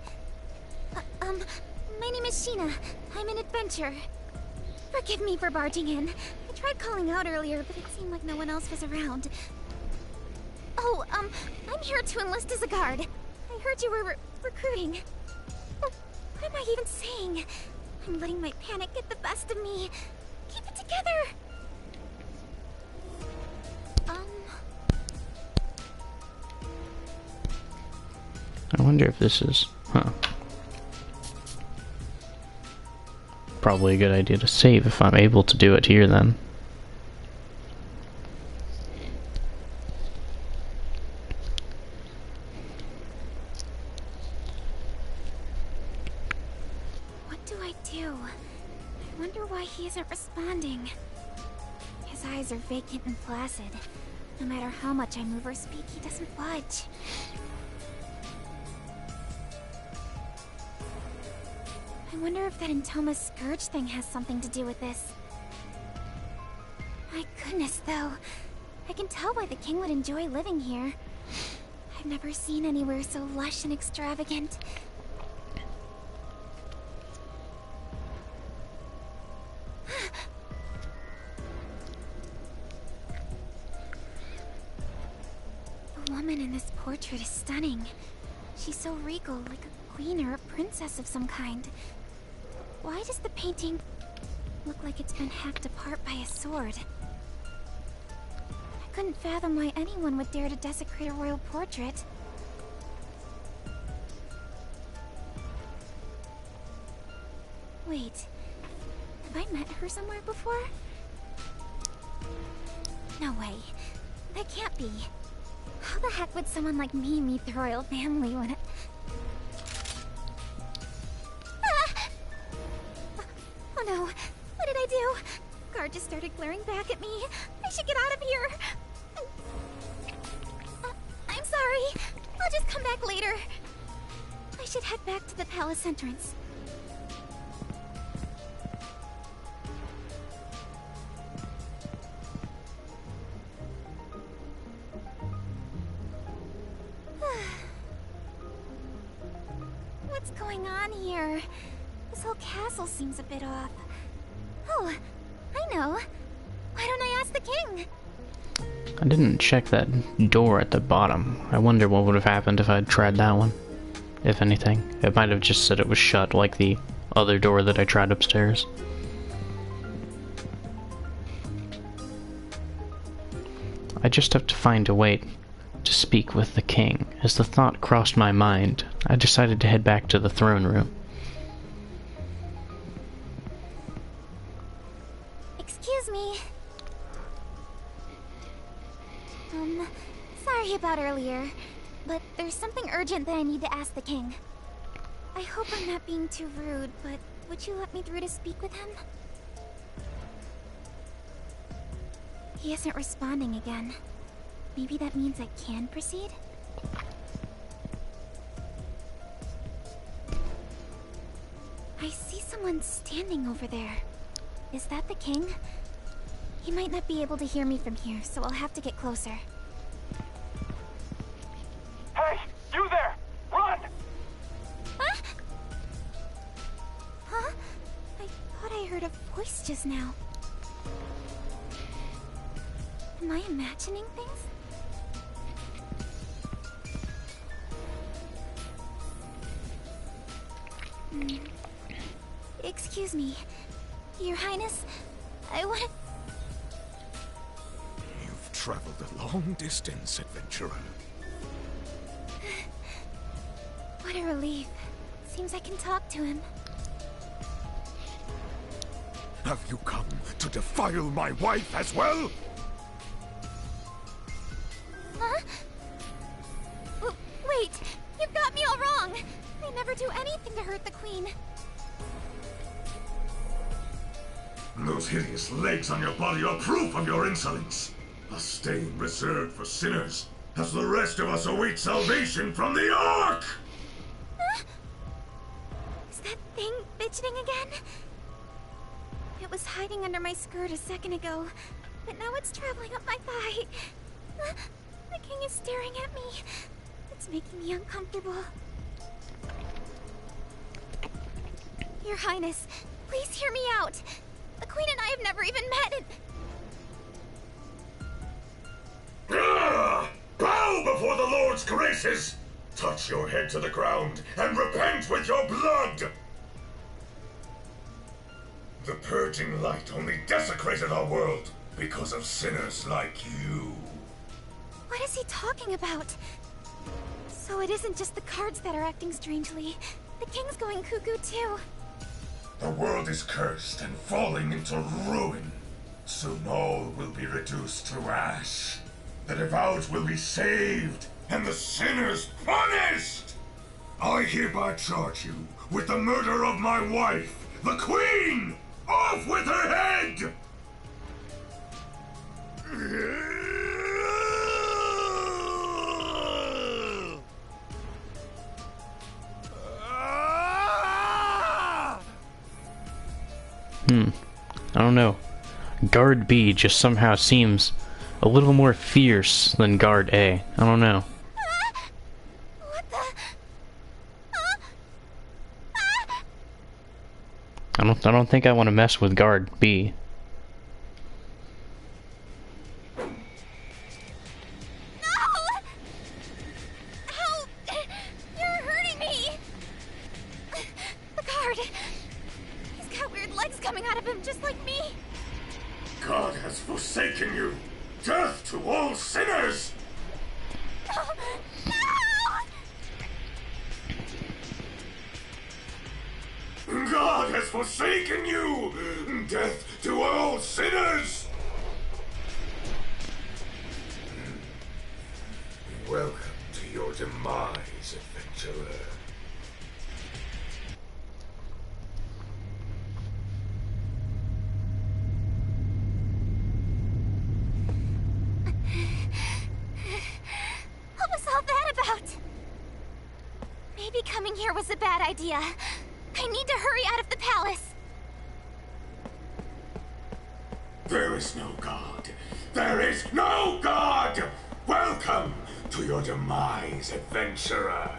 Speaker 1: My name is Sheena. I'm an adventurer. Forgive me for barging in. I tried calling out earlier, but it seemed like no one else was around. Oh, I'm here to enlist as a guard. I heard you were recruiting. What am I even saying? I'm letting my panic get the best of me. Keep it together.
Speaker 2: I wonder if this is... Huh. Probably a good idea to save if I'm able to do it here then.
Speaker 1: What do I do? I wonder why he isn't responding. His eyes are vacant and placid. No matter how much I move or speak, he doesn't budge. I wonder if that Entoma's Scourge thing has something to do with this. My goodness, though. I can tell why the king would enjoy living here. I've never seen anywhere so lush and extravagant. The woman in this portrait is stunning. She's so regal, like a queen or a princess of some kind. Why does the painting look like it's been hacked apart by a sword? I couldn't fathom why anyone would dare to desecrate a royal portrait. Wait, have I met her somewhere before? No way. That can't be. How the heck would someone like me meet the royal family when it... Oh no, what did I do? Guard just started glaring back at me. I should get out of here. I'm sorry. I'll just come back later. I should head back to the palace entrance. What's going on here? This whole castle seems a bit off. Oh, I know. Why don't I ask the king?
Speaker 2: I didn't check that door at the bottom. I wonder what would have happened if I'd tried that one. If anything. It might have just said it was shut like the other door that I tried upstairs. I just have to find a way to speak with the king. As the thought crossed my mind, I decided to head back to the throne room.
Speaker 1: Excuse me. Sorry about earlier, but there's something urgent that I need to ask the king. I hope I'm not being too rude, but would you let me through to speak with him? He isn't responding again. Maybe that means I can proceed? I see someone standing over there. Is that the king? He might not be able to hear me from here, so I'll have to get closer. heard a voice just now. Am I imagining things? Excuse me, Your Highness. I want...
Speaker 5: You've traveled a long distance, adventurer.
Speaker 1: What a relief. Seems I can talk to him.
Speaker 5: Have you come to defile my wife as well?
Speaker 1: Huh? Wait, you've got me all wrong. I never do anything to hurt the Queen.
Speaker 6: Those hideous legs on your body are proof of your insolence. A stain reserved for sinners, as the rest of us await salvation from the Ark!
Speaker 1: Huh? Is that thing fidgeting again? It was hiding under my skirt a second ago, but now it's traveling up my thigh. The king is staring at me. It's making me uncomfortable. Your Highness, please hear me out. The Queen and I have never even met and...
Speaker 6: Bow before the Lord's graces! Touch your head to the ground and repent with your blood! The purging light only desecrated our world because of sinners like you.
Speaker 1: What is he talking about? So it isn't just the cards that are acting strangely. The king's going cuckoo too.
Speaker 6: The world is cursed and falling into ruin. Soon all will be reduced to ash. The devout will be saved, and the sinners punished! I hereby charge you with the murder of my wife, the Queen! Off with her head!
Speaker 2: I don't know. Guard B just somehow seems a little more fierce than Guard A. I don't know.
Speaker 1: What the...
Speaker 2: I don't think I want to mess with Guard B.
Speaker 1: No! Ow! You're hurting me! The guard... He's got weird legs coming out of him, just like me.
Speaker 6: God has forsaken you! Death to all sinners!
Speaker 1: No!
Speaker 6: God has forsaken you! Death to all sinners! Welcome to your demise, adventurer.
Speaker 1: What was all that about? Maybe coming here was a bad idea. I need to hurry out of the palace.
Speaker 6: There is no God. There is no God! Welcome to your demise, adventurer.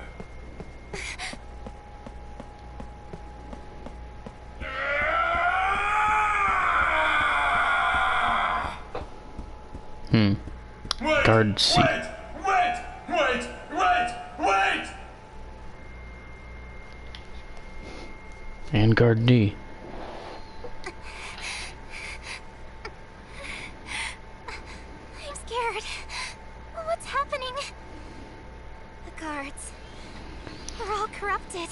Speaker 2: Guard C.
Speaker 6: Wait!
Speaker 2: And Guard D.
Speaker 1: I'm scared. What's happening? The guards. They're all corrupted.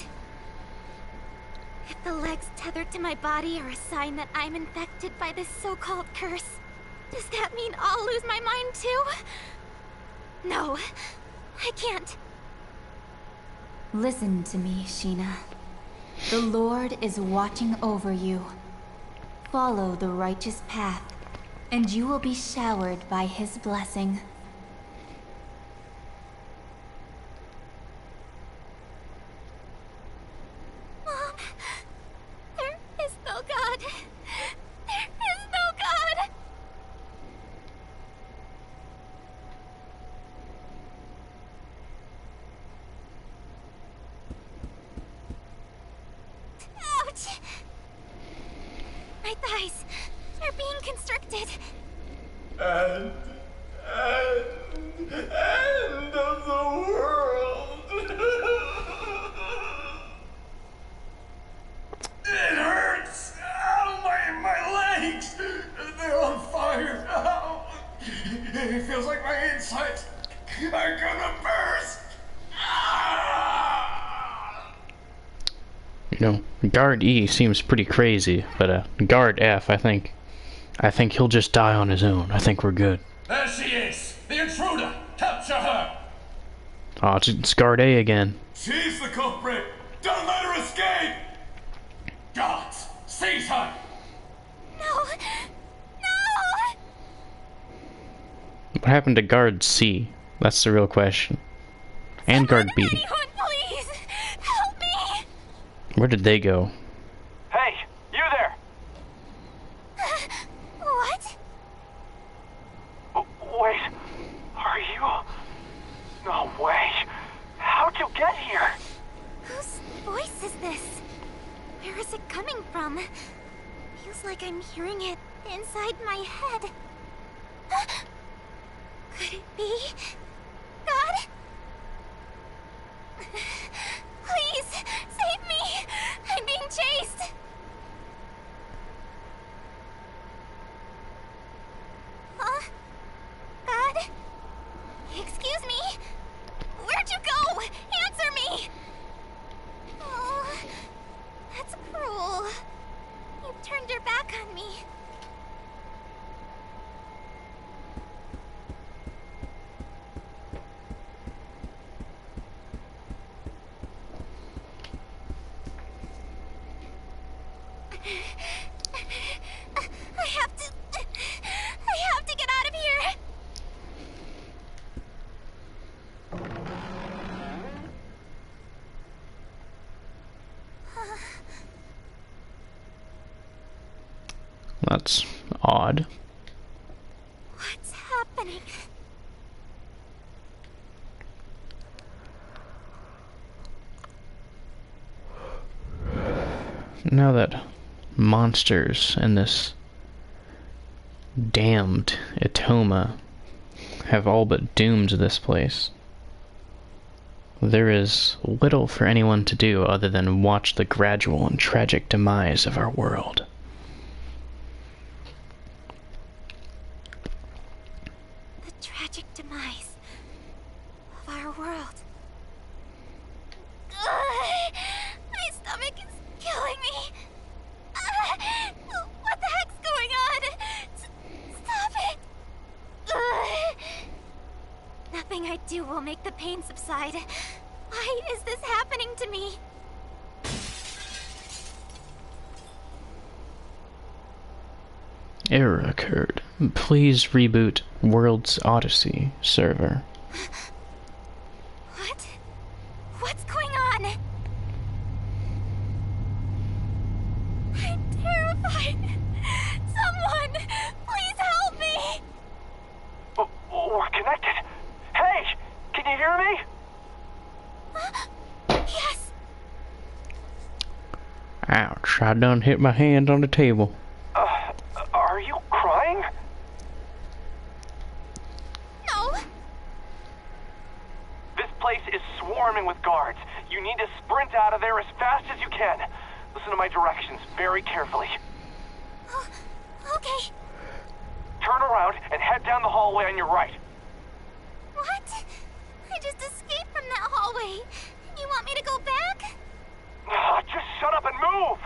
Speaker 1: If the legs tethered to my body are a sign that I'm infected by this so-called curse, does that mean I'll lose my mind too? No, I can't.
Speaker 7: Listen to me, Sheena. The Lord is watching over you. Follow the righteous path, and you will be showered by his blessing.
Speaker 1: Mom, there is no God. There is no God. Ouch! My thighs are being constricted.
Speaker 6: End of the world. It hurts. Ow, my legs. They're on fire. Ow. It feels like my insides are gonna burst.
Speaker 2: You know, Guard E seems pretty crazy, but Guard F, I think he'll just die on his own. I think we're good.
Speaker 6: There she is. The intruder. Capture her.
Speaker 2: Oh, it's Guard A again.
Speaker 6: She's the culprit. Don't let her escape. Guards, seize her.
Speaker 1: No! No!
Speaker 2: What happened to Guard C? That's the real question. And Guard B.
Speaker 1: Anyone, please! Help me!
Speaker 2: Where did they go?
Speaker 3: Hey, you there!
Speaker 1: What?
Speaker 3: Wait, are you? No way. How'd you get here?
Speaker 1: Whose voice is this? Where is it coming from? Feels like I'm hearing it inside my head. Could it be? God? Please, save me! I'm being chased! Huh? God? Excuse me? Where'd you go? Answer me! Oh, that's cruel. You turned your back on me. I have to get out of here.
Speaker 2: That's odd.
Speaker 1: What's happening?
Speaker 2: Now that monsters in this damned Itoma have all but doomed this place, there is little for anyone to do other than watch the gradual and tragic demise of our world.
Speaker 1: The tragic demise of our world. My stomach is killing me. What the heck's going on? Stop it! Nothing I do will make the pain subside. Why is this happening to me?
Speaker 2: Error occurred. Please reboot World's Odyssey server.
Speaker 1: What? What's going on? I'm terrified. Someone, please help me.
Speaker 3: We're connected. Hey, can you hear me?
Speaker 1: Yes.
Speaker 2: Ouch, I done hit my hand on the table.
Speaker 3: Are you crying?
Speaker 1: No.
Speaker 3: This place is swarming with guards. You need to sprint out of there as fast as you can. Listen to my directions very carefully.
Speaker 1: Okay.
Speaker 3: Turn around and head down the hallway on your right.
Speaker 1: What? I just escaped from that hallway. You want me to go back?
Speaker 3: Just shut up and move!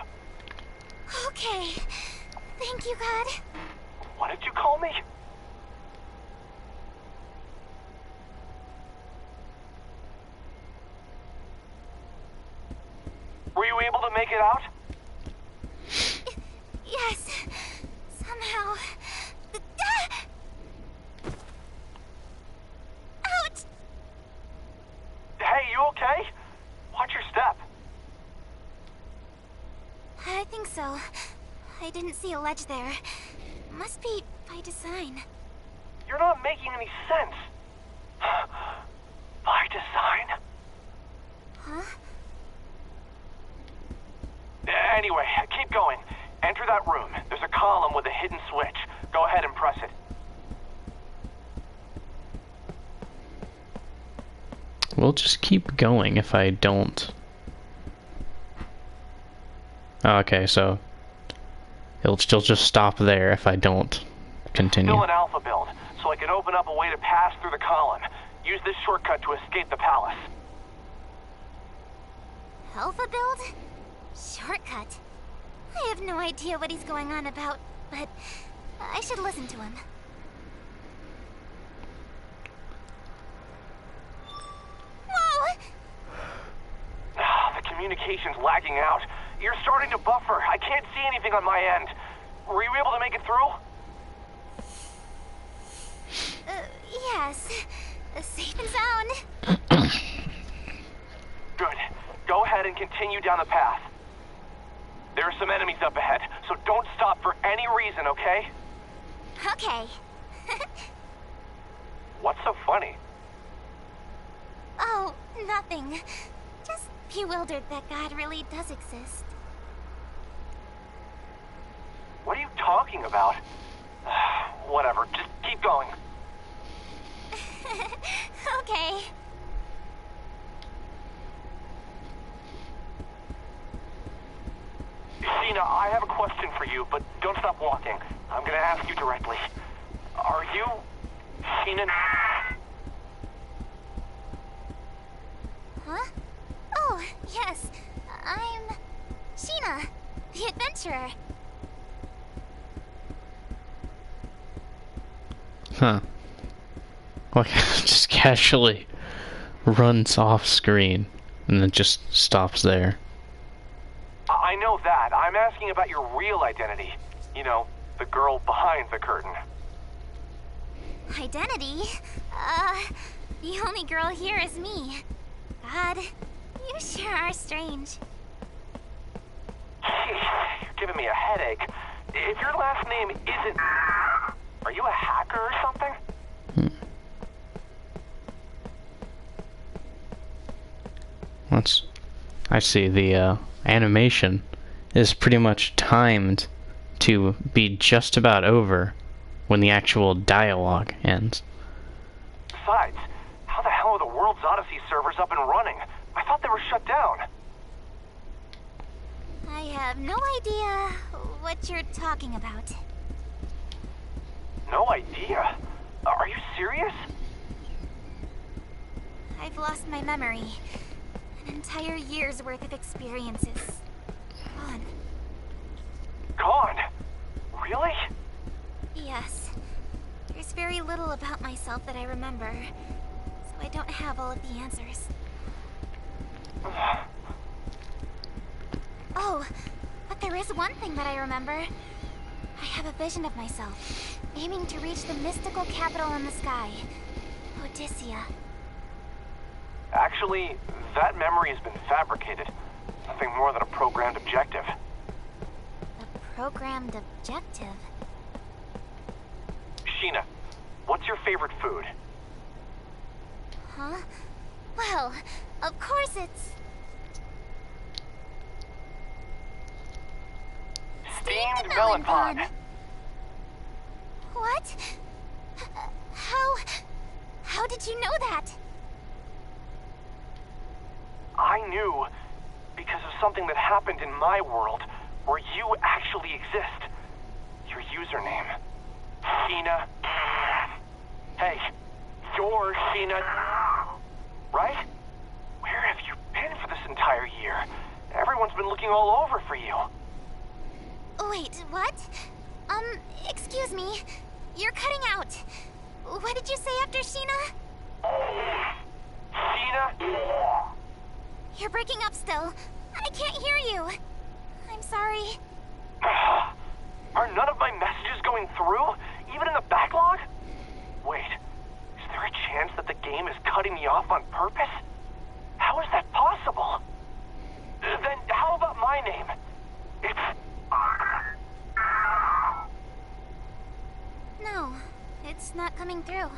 Speaker 1: Okay. Thank you, God.
Speaker 3: What did you call me? Were you able to make it out?
Speaker 1: Yes. Somehow. Ouch!
Speaker 3: Hey, you okay? Watch your step.
Speaker 1: I think so. I didn't see a ledge there. Must be by design.
Speaker 3: You're not making any sense. By design?
Speaker 1: Huh?
Speaker 3: Anyway, keep going. Enter enter that room. There's a column with a hidden switch. Go ahead and press it.
Speaker 2: We'll just keep going if I don't. Oh, okay, so it'll still just stop there if I don't continue.
Speaker 3: Still an alpha build, so I can open up a way to pass through the column. Use this shortcut to escape the palace.
Speaker 1: Alpha build? Shortcut. I have no idea what he's going on about, but I should listen to him. Whoa!
Speaker 3: The communication's lagging out. You're starting to buffer. I can't see anything on my end. Were you able to make it through?
Speaker 1: Yes. Safe and sound.
Speaker 3: Good. Go ahead and continue down the path. There are some enemies up ahead, so don't stop for any reason, okay?
Speaker 1: Okay.
Speaker 3: What's so funny?
Speaker 1: Oh, nothing. Just bewildered that God really does exist.
Speaker 3: What are you talking about? Whatever, just keep going.
Speaker 1: Okay.
Speaker 3: Sheena, I have a question for you, but don't stop walking. I'm gonna ask you directly. Are you... Sheena?
Speaker 1: Huh? Oh, yes. I'm... Sheena, the adventurer.
Speaker 2: Huh. Like, just casually runs off screen and then just stops there.
Speaker 3: I know that. I'm asking about your real identity. You know, the girl behind the curtain.
Speaker 1: Identity? The only girl here is me. God, you sure are strange.
Speaker 3: Jeez, you're giving me a headache. If your last name isn't... Are you a hacker or something?
Speaker 2: I see the animation is pretty much timed to be just about over when the actual dialogue ends.
Speaker 3: Besides, how the hell are the World's Odyssey servers up and running? I thought they were shut down.
Speaker 1: I have no idea what you're talking about.
Speaker 3: No idea? Are you serious?
Speaker 1: I've lost my memory. An entire year's worth of experiences. Gone.
Speaker 3: Gone? Really?
Speaker 1: Yes. There's very little about myself that I remember, so I don't have all of the answers. Oh, but there is one thing that I remember. I have a vision of myself, aiming to reach the mystical capital in the sky, Odyssea.
Speaker 3: Actually, that memory has been fabricated. Nothing more than a programmed objective.
Speaker 1: A programmed objective?
Speaker 3: Sheena, what's your favorite food?
Speaker 1: Huh? Well, of course it's...
Speaker 3: Steamed melon pod.
Speaker 1: What? How did you know that?
Speaker 3: I knew because of something that happened in my world where you actually exist. Your username. Sheena. Hey, you're Sheena. Right? Where have you been for this entire year? Everyone's been looking all over for you.
Speaker 1: Wait, what? Excuse me. You're cutting out. What did you say after Sheena?
Speaker 3: Sheena?
Speaker 1: You're breaking up still. I can't hear you. I'm sorry.
Speaker 3: Are none of my messages going through? Even in the backlog? Wait, is there a chance that the game is cutting me off on purpose? How is that possible? Then how about my name? It's...
Speaker 1: No, it's not coming through.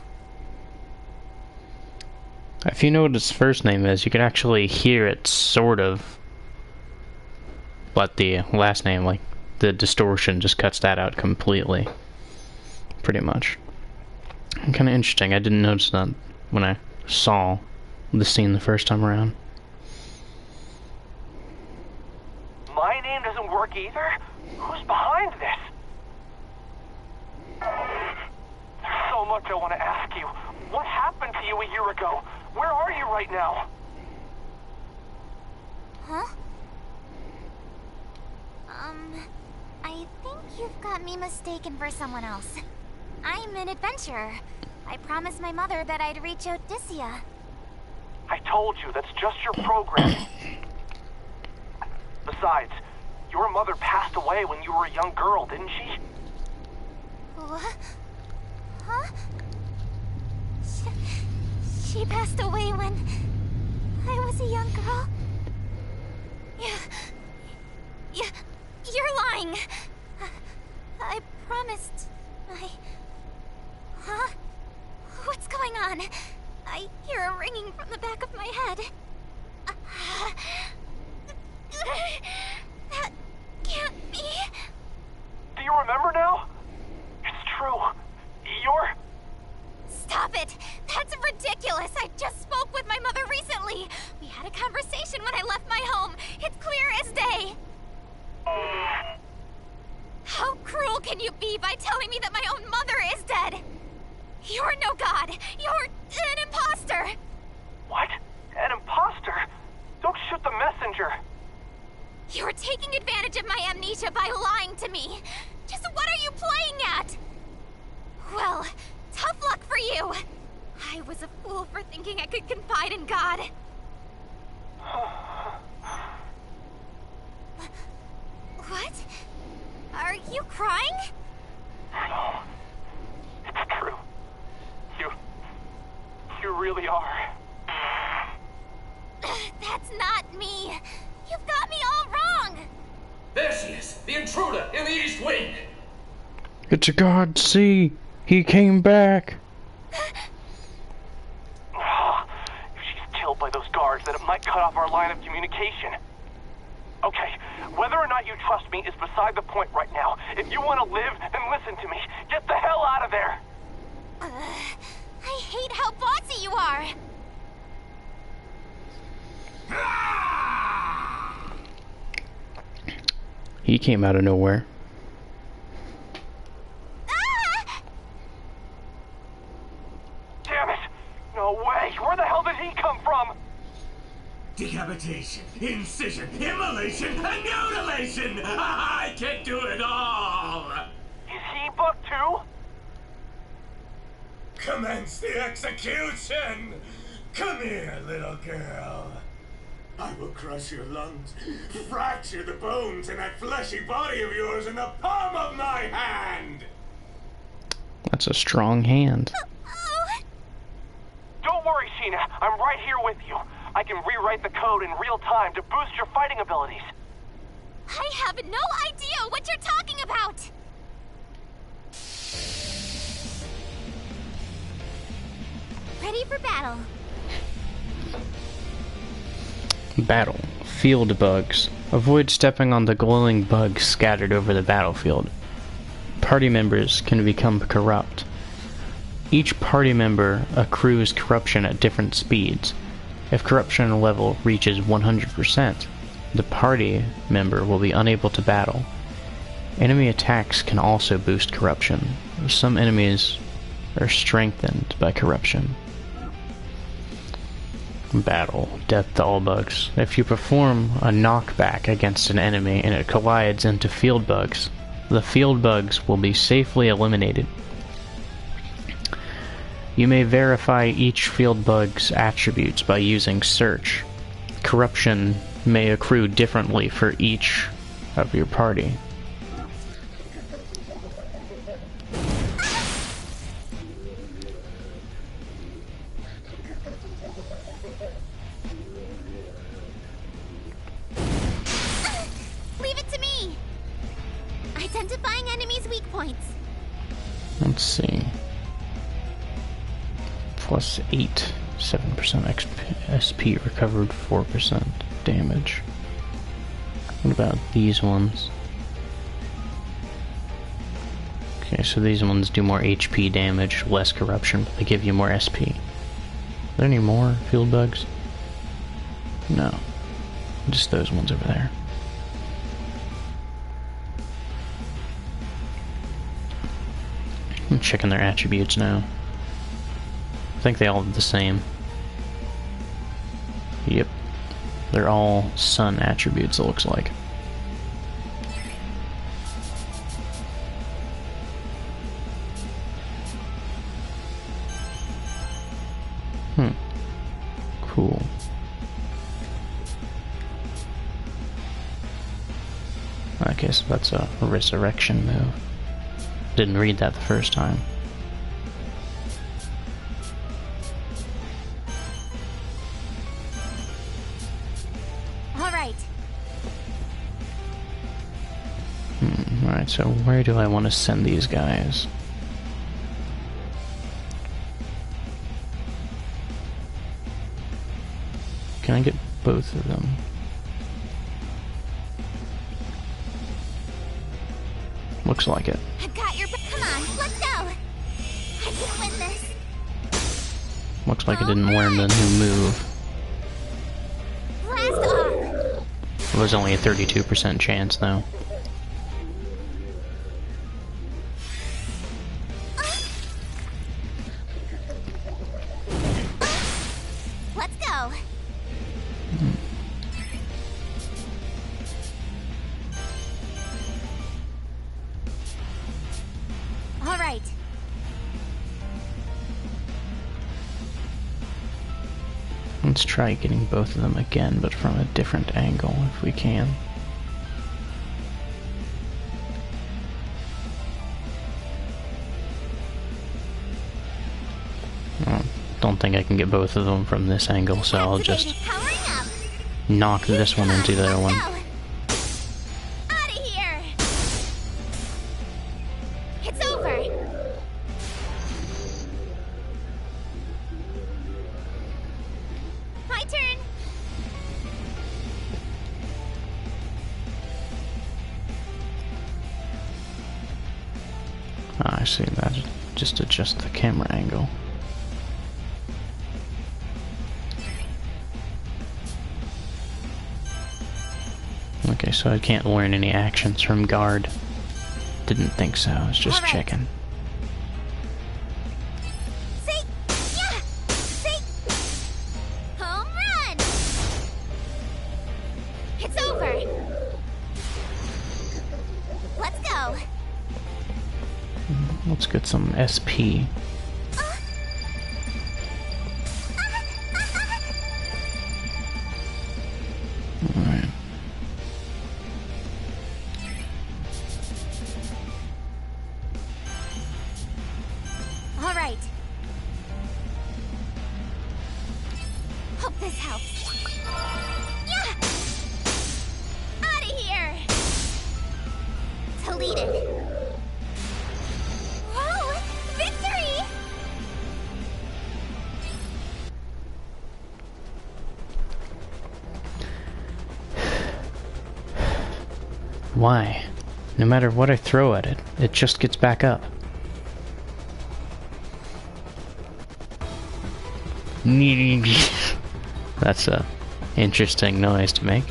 Speaker 2: If you know what his first name is, you can actually hear it, sort of. But the last name, like, the distortion just cuts that out completely. Pretty much. Kind of interesting. I didn't notice that when I saw the scene the first time around.
Speaker 3: My name doesn't work either? Who's behind this? There's so much I want to ask you. What happened to you a year ago? Where are you right now?
Speaker 1: Huh? I think you've got me mistaken for someone else. I'm an adventurer. I promised my mother that I'd reach Odysseia.
Speaker 3: I told you, that's just your program. Besides, your mother passed away when you were a young girl, didn't she?
Speaker 1: What? Huh? She passed away when I was a young girl? You're lying. I promised Huh? What's going on? I hear a ringing from the back of my head. That can't be.
Speaker 3: Do you remember now? It's true. You're...
Speaker 1: Stop it! That's ridiculous! I just spoke with my mother recently! We had a conversation when I left my home. It's clear as day! How cruel can you be by telling me that my own mother is dead? You're no god! You're an imposter!
Speaker 3: What? An imposter? Don't shoot the messenger!
Speaker 1: You're taking advantage of my amnesia by lying to me! Just what are you playing at? Well, tough luck for you! I was a fool for thinking I could confide in God. What? Are you crying?
Speaker 3: No. It's true. You really are.
Speaker 1: That's not me. You've got me all wrong.
Speaker 8: There she is, the intruder in the East Wing.
Speaker 2: It's a god, see? He came back.
Speaker 3: If she's killed by those guards, then it might cut off our line of communication. Okay, whether or not you trust me is beside the point right now. If you want to live, then listen to me. Get the hell out of there!
Speaker 1: I hate how bossy you are.
Speaker 2: He came out of nowhere.
Speaker 3: Damn it! No way! Where the hell did he come from?
Speaker 5: Decapitation, incision, immolation, and mutilation! I can do it all!
Speaker 3: Is he buck too?
Speaker 6: Commence the execution! Come here, little girl. I will crush your lungs, fracture the bones in that fleshy body of yours in the palm of my hand!
Speaker 2: That's a strong hand.
Speaker 3: Don't worry, Sheena. I'm right here with you. I can rewrite the code in real time to boost your fighting abilities.
Speaker 1: I have no idea what you're talking about! Ready for battle.
Speaker 2: Battle. Field bugs. Avoid stepping on the glowing bugs scattered over the battlefield. Party members can become corrupt. Each party member accrues corruption at different speeds. If corruption level reaches 100%, the party member will be unable to battle. Enemy attacks can also boost corruption. Some enemies are strengthened by corruption. Battle. Death to all bugs. If you perform a knockback against an enemy and it collides into field bugs, the field bugs will be safely eliminated. You may verify each field bug's attributes by using search. Corruption may accrue differently for each of your party.
Speaker 1: Leave it to me! Identifying enemies' weak points.
Speaker 2: Let's see. Plus 8, 7% SP recovered, 4% damage. What about these ones? Okay, so these ones do more HP damage, less corruption, but they give you more SP. Are there any more field bugs? No. Just those ones over there. I'm checking their attributes now. I think they all have the same. Yep. They're all sun attributes, it looks like. Cool. Okay, so that's a resurrection move. Didn't read that the first time.
Speaker 1: Alright.
Speaker 2: Alright, so where do I want to send these guys? Can I get both of them? Looks like it.
Speaker 1: I've got your. Come on, let's go. I can win this.
Speaker 2: Looks like it didn't learn the new move.
Speaker 1: Blast off.
Speaker 2: It was only a 32% chance, though.
Speaker 1: Let's go. All right.
Speaker 2: Let's try getting both of them again, but from a different angle, if we can. Don't think I can get both of them from this angle, so I'll just knock this one into the other one.
Speaker 1: Out of here. It's over. My turn.
Speaker 2: I see that. Just adjust the camera angle. Okay, so I can't learn any actions from guard. Didn't think so, I was just checking.
Speaker 1: See? Yeah! See? Home run! It's over. Let's go.
Speaker 2: Let's get some SP. Alright.
Speaker 1: All right. Hope this helps. Yeah! Out of here! Deleted. Whoa! Victory!
Speaker 2: Why? No matter what I throw at it, it just gets back up. That's a interesting noise to make.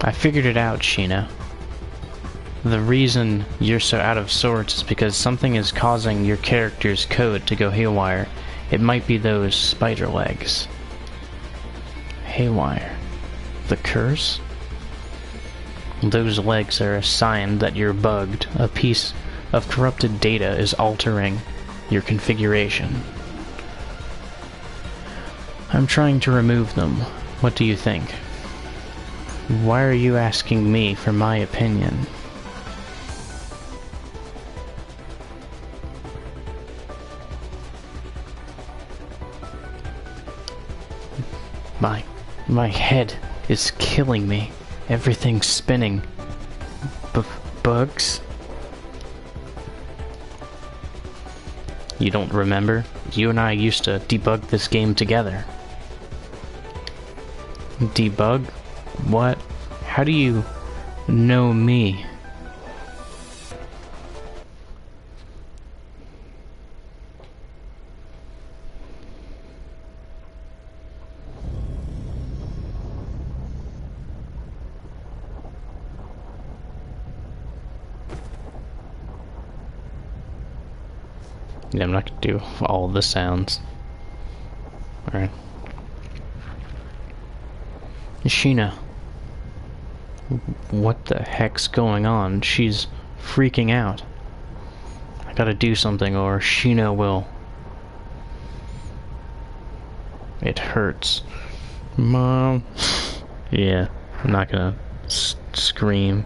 Speaker 2: I figured it out, Sheena. The reason you're so out of sorts is because something is causing your character's code to go haywire. It might be those spider legs. Haywire. The curse? Those legs are a sign that you're bugged. A piece of corrupted data is altering your configuration. I'm trying to remove them. What do you think? Why are you asking me for my opinion? My head is killing me. Everything's spinning. Bugs? You don't remember? You and I used to debug this game together. Debug? What? How do you know me? Yeah, I'm not gonna do all the sounds. Alright. Sheena. What the heck's going on? She's freaking out. I gotta do something or Sheena will. It hurts. Mom. Yeah, I'm not gonna scream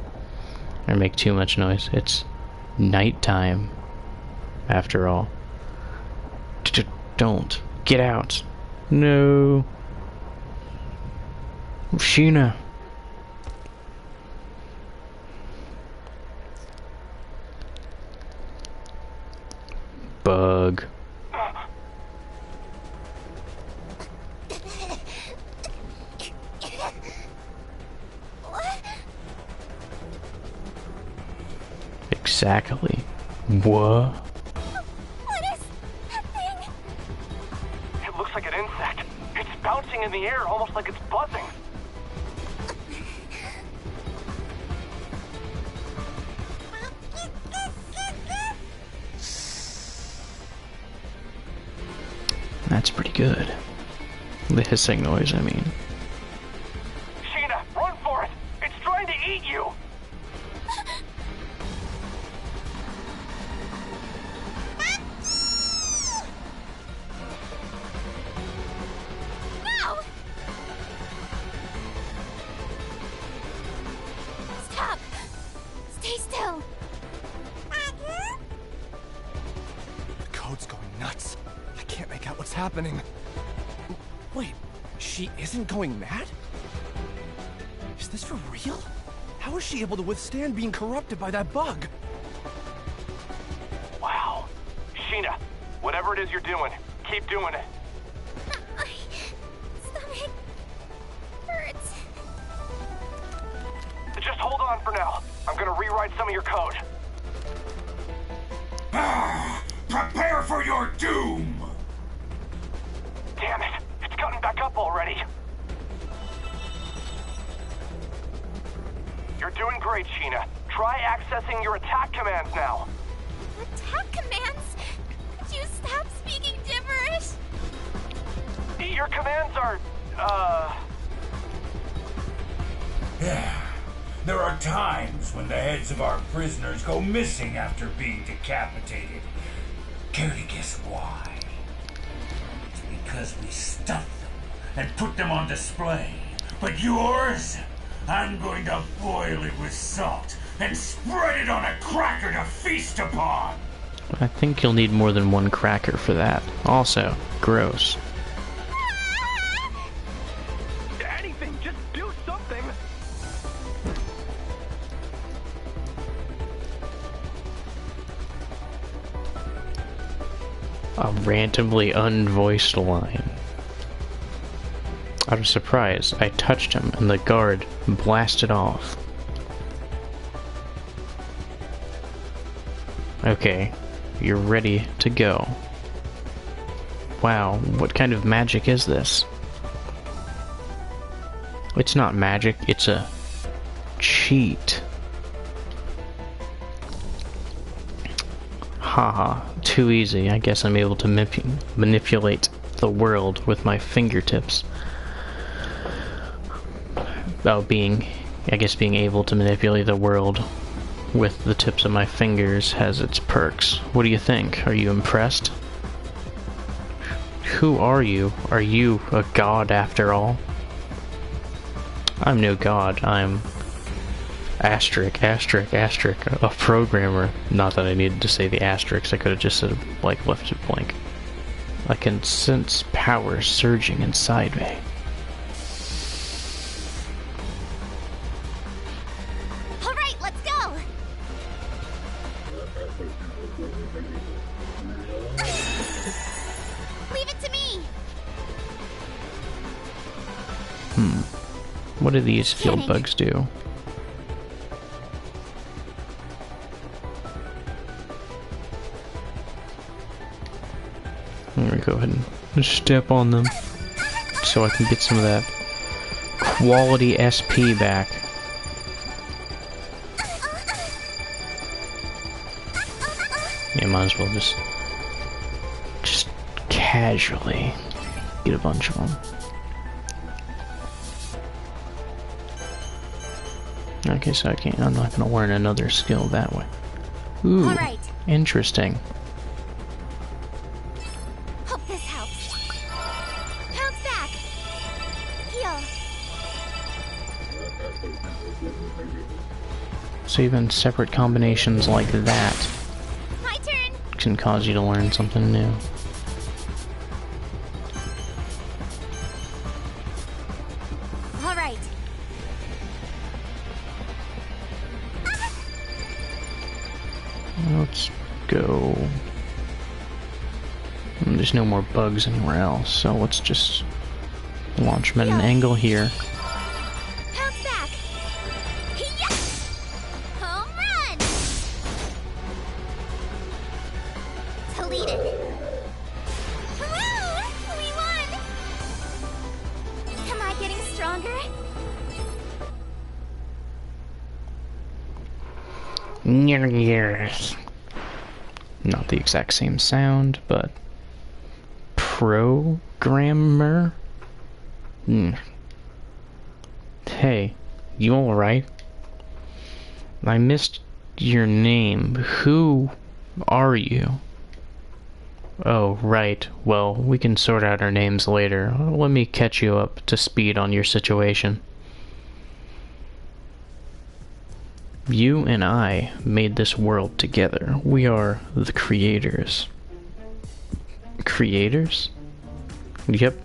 Speaker 2: or make too much noise. It's nighttime, after all. Don't. Get out. No. Sheena. Bug. Exactly. What?
Speaker 1: What is that thing?
Speaker 8: It looks like an insect. It's bouncing in the air, almost like it's buzzing.
Speaker 2: That's pretty good. The hissing noise, I mean.
Speaker 8: Sheena, run for it! It's trying to eat you!
Speaker 1: No! Stop! Stay still!
Speaker 3: The code's going nuts. I can't make out what's happening. Wait, she isn't going mad? Is this for real? How is she able to withstand being corrupted by that bug?
Speaker 8: Wow. Sheena, whatever it is you're doing, keep doing it.
Speaker 1: My stomach hurts.
Speaker 8: Just hold on for now. I'm gonna rewrite some of your code.
Speaker 6: Prepare for your doom!
Speaker 8: Damn it! It's gotten back up already. You're doing great, Sheena. Try accessing your attack commands now.
Speaker 1: Attack commands? Could you stop speaking gibberish?
Speaker 8: Your commands are,
Speaker 6: There are times when the heads of our prisoners go missing after being decapitated. Care to guess why? It's because we stuff them and put them on display. But yours? I'm going to boil it with salt and spread it on a cracker to feast upon.
Speaker 2: I think you'll need more than one cracker for that. Also, gross.
Speaker 8: anything, just do something.
Speaker 2: A randomly unvoiced line. Out of surprise, I touched him and the guard blasted off. Okay, you're ready to go. Wow, what kind of magic is this? It's not magic, it's a cheat. Haha, too easy. I guess I'm able to manipulate the world with my fingertips. I guess being able to manipulate the world with the tips of my fingers has its perks. What do you think? Are you impressed? Who are you? Are you a god after all? I'm no god. I'm asterisk, a programmer. Not that I needed to say the asterisk. I could have just said, like, left it blank. I can sense power surging inside me.
Speaker 1: All right, let's go. Leave it to me.
Speaker 2: What do these field bugs do? I'm gonna go ahead and step on them so I can get some of that quality SP back. Yeah, might as well just casually get a bunch of them. Okay, so I'm not gonna learn another skill that way. Ooh,
Speaker 1: All right.
Speaker 2: interesting.
Speaker 1: Hope this helps. Bounce back. Heal.
Speaker 2: So even separate combinations like that
Speaker 1: My turn.
Speaker 2: can cause you to learn something new.
Speaker 1: All right.
Speaker 2: Let's go. There's no more bugs anywhere else, so let's just launch them at an angle here.
Speaker 1: Bounce back. Hiya! Home run. Deleted. Hooray! We won. Am I getting stronger?
Speaker 2: Yes. Not the exact same sound, but programmer? Hey, you alright? I missed your name. Who are you? Oh, right. Well, we can sort out our names later. Let me catch you up to speed on your situation. You and I made this world together. We are the creators. Creators? Yep.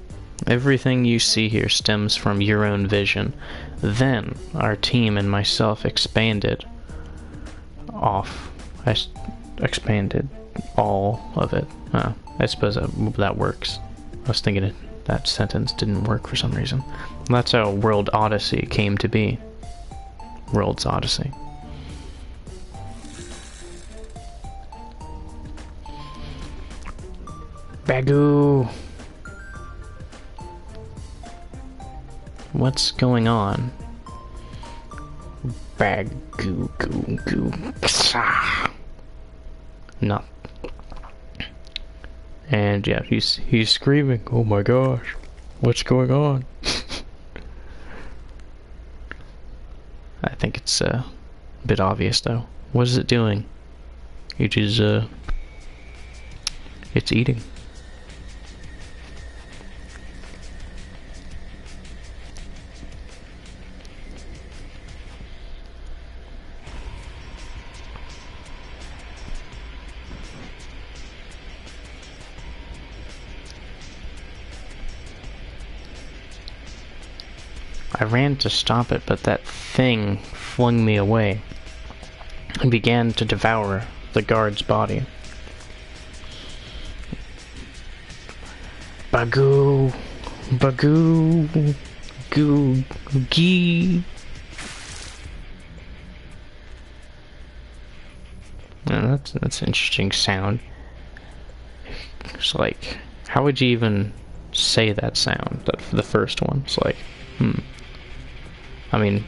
Speaker 2: Everything you see here stems from your own vision. Then, our team and myself expanded off. I expanded all of it. I suppose that works. I was thinking that sentence didn't work for some reason. That's how World Odyssey came to be. World's Odyssey. Bagoo! What's going on? Bagoo goo goo ksa. No. And yeah, he's screaming, oh my gosh, what's going on? I think it's a bit obvious though. What is it doing? It is it's eating. I ran to stop it, but that thing flung me away and began to devour the guard's body. Bagoo! Bagoo! Goo! Gee! That's an interesting sound. It's like, how would you even say that sound? The first one. It's like, I mean,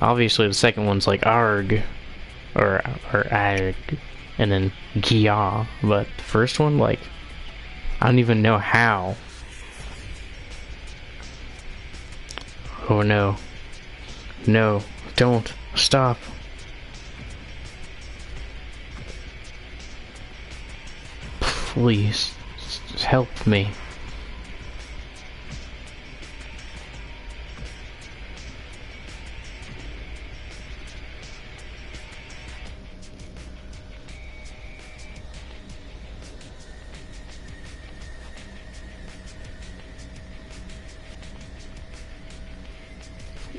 Speaker 2: obviously the second one's like arg, or arg, and then gia, but the first one, like, I don't even know how. Oh no. No, don't. Stop. Please, help me.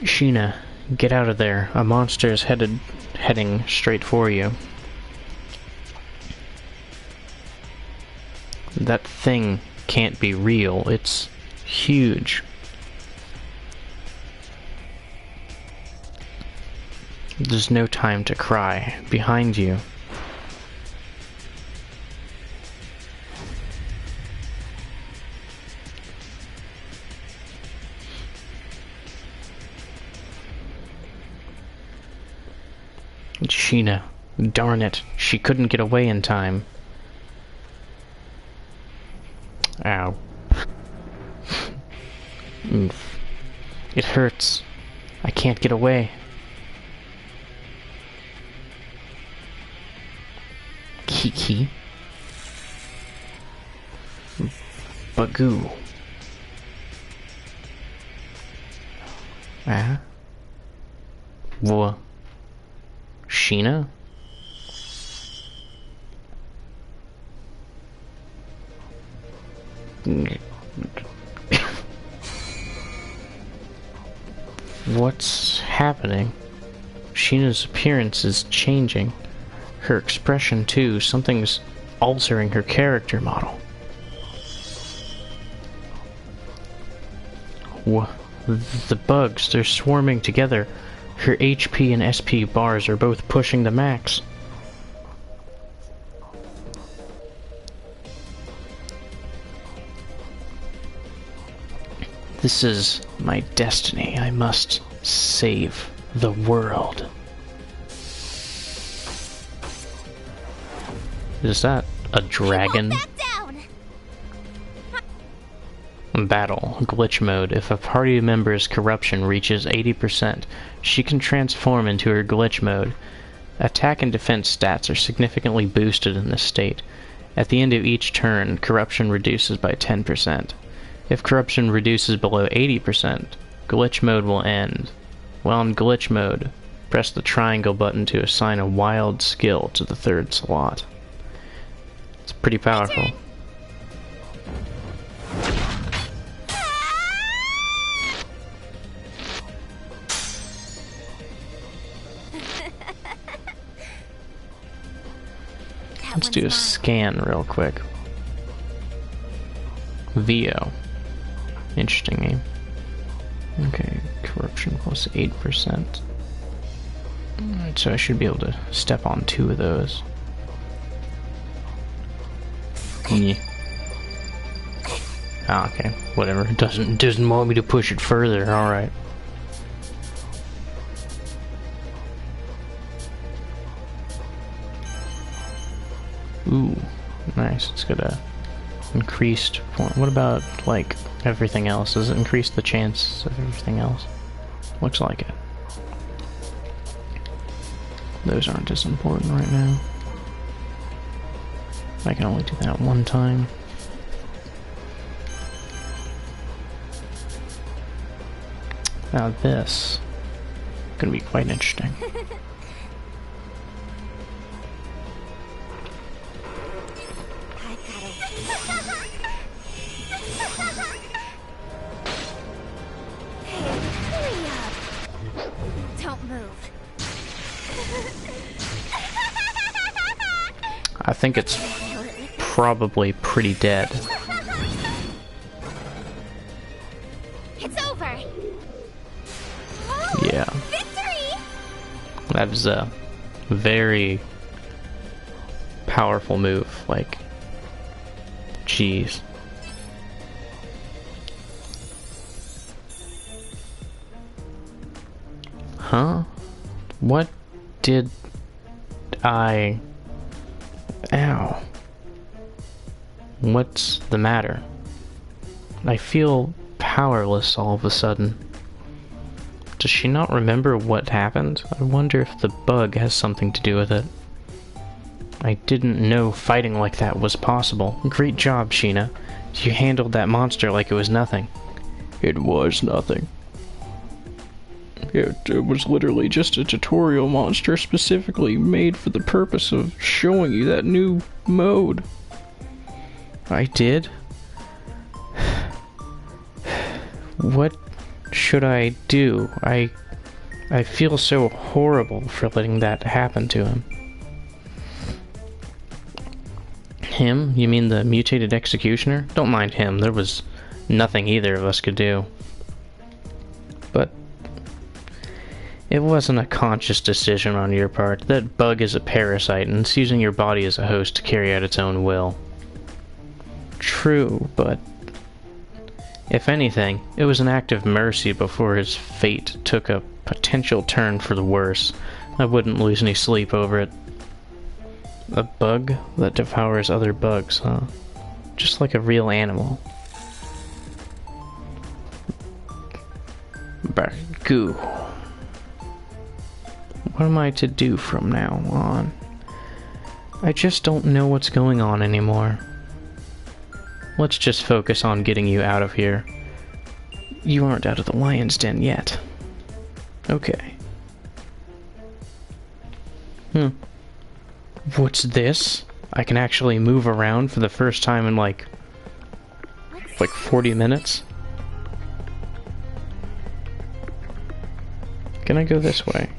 Speaker 2: Sheena, get out of there. A monster is heading straight for you. That thing can't be real. It's huge. There's no time to cry. Behind you. Sheena. Darn it. She couldn't get away in time. Ow. It hurts. I can't get away. Kiki. Bagoo. Ah. Sheena? What's happening? Sheena's appearance is changing. Her expression too. Something's altering her character model. The bugs, they're swarming together. Her HP and SP bars are both pushing the max. This is my destiny. I must save the world. Is that a dragon? Battle. Glitch mode. If a party member's corruption reaches 80%, she can transform into her glitch mode. Attack and defense stats are significantly boosted in this state. At the end of each turn, corruption reduces by 10%. If corruption reduces below 80%, glitch mode will end. While in glitch mode, press the triangle button to assign a wild skill to the third slot. It's pretty powerful. Let's do a scan real quick. VO. Interesting name. Okay, corruption plus 8%. Alright, so I should be able to step on 2 of those. Yeah. Ah, okay, whatever. It doesn't want me to push it further. Alright. Ooh, nice. It's got a increased point. What about, like, everything else? Does it increase the chance of everything else? Looks like it. Those aren't as important right now. I can only do that one time. Now this is gonna be quite interesting. I think it's probably pretty dead.
Speaker 1: It's over.
Speaker 2: Yeah.
Speaker 1: Victory!
Speaker 2: That is a very powerful move. Like, jeez. Huh? What did I... Ow. What's the matter? I feel powerless all of a sudden. Does she not remember what happened? I wonder if the bug has something to do with it. I didn't know fighting like that was possible. Great job, Sheena. You handled that monster like it was nothing. It was nothing. It was literally just a tutorial monster specifically made for the purpose of showing you that new mode. I did? What should I do? I feel so horrible for letting that happen to him. Him? You mean the mutated executioner? Don't mind him. There was nothing either of us could do. But it wasn't a conscious decision on your part. That bug is a parasite, and it's using your body as a host to carry out its own will. True, but if anything, it was an act of mercy before his fate took a potential turn for the worse. I wouldn't lose any sleep over it. A bug that devours other bugs, huh? Just like a real animal. Bagu. What am I to do from now on? I just don't know what's going on anymore. Let's just focus on getting you out of here. You aren't out of the lion's den yet. Okay. What's this? I can actually move around for the first time in like 40 minutes? Can I go this way?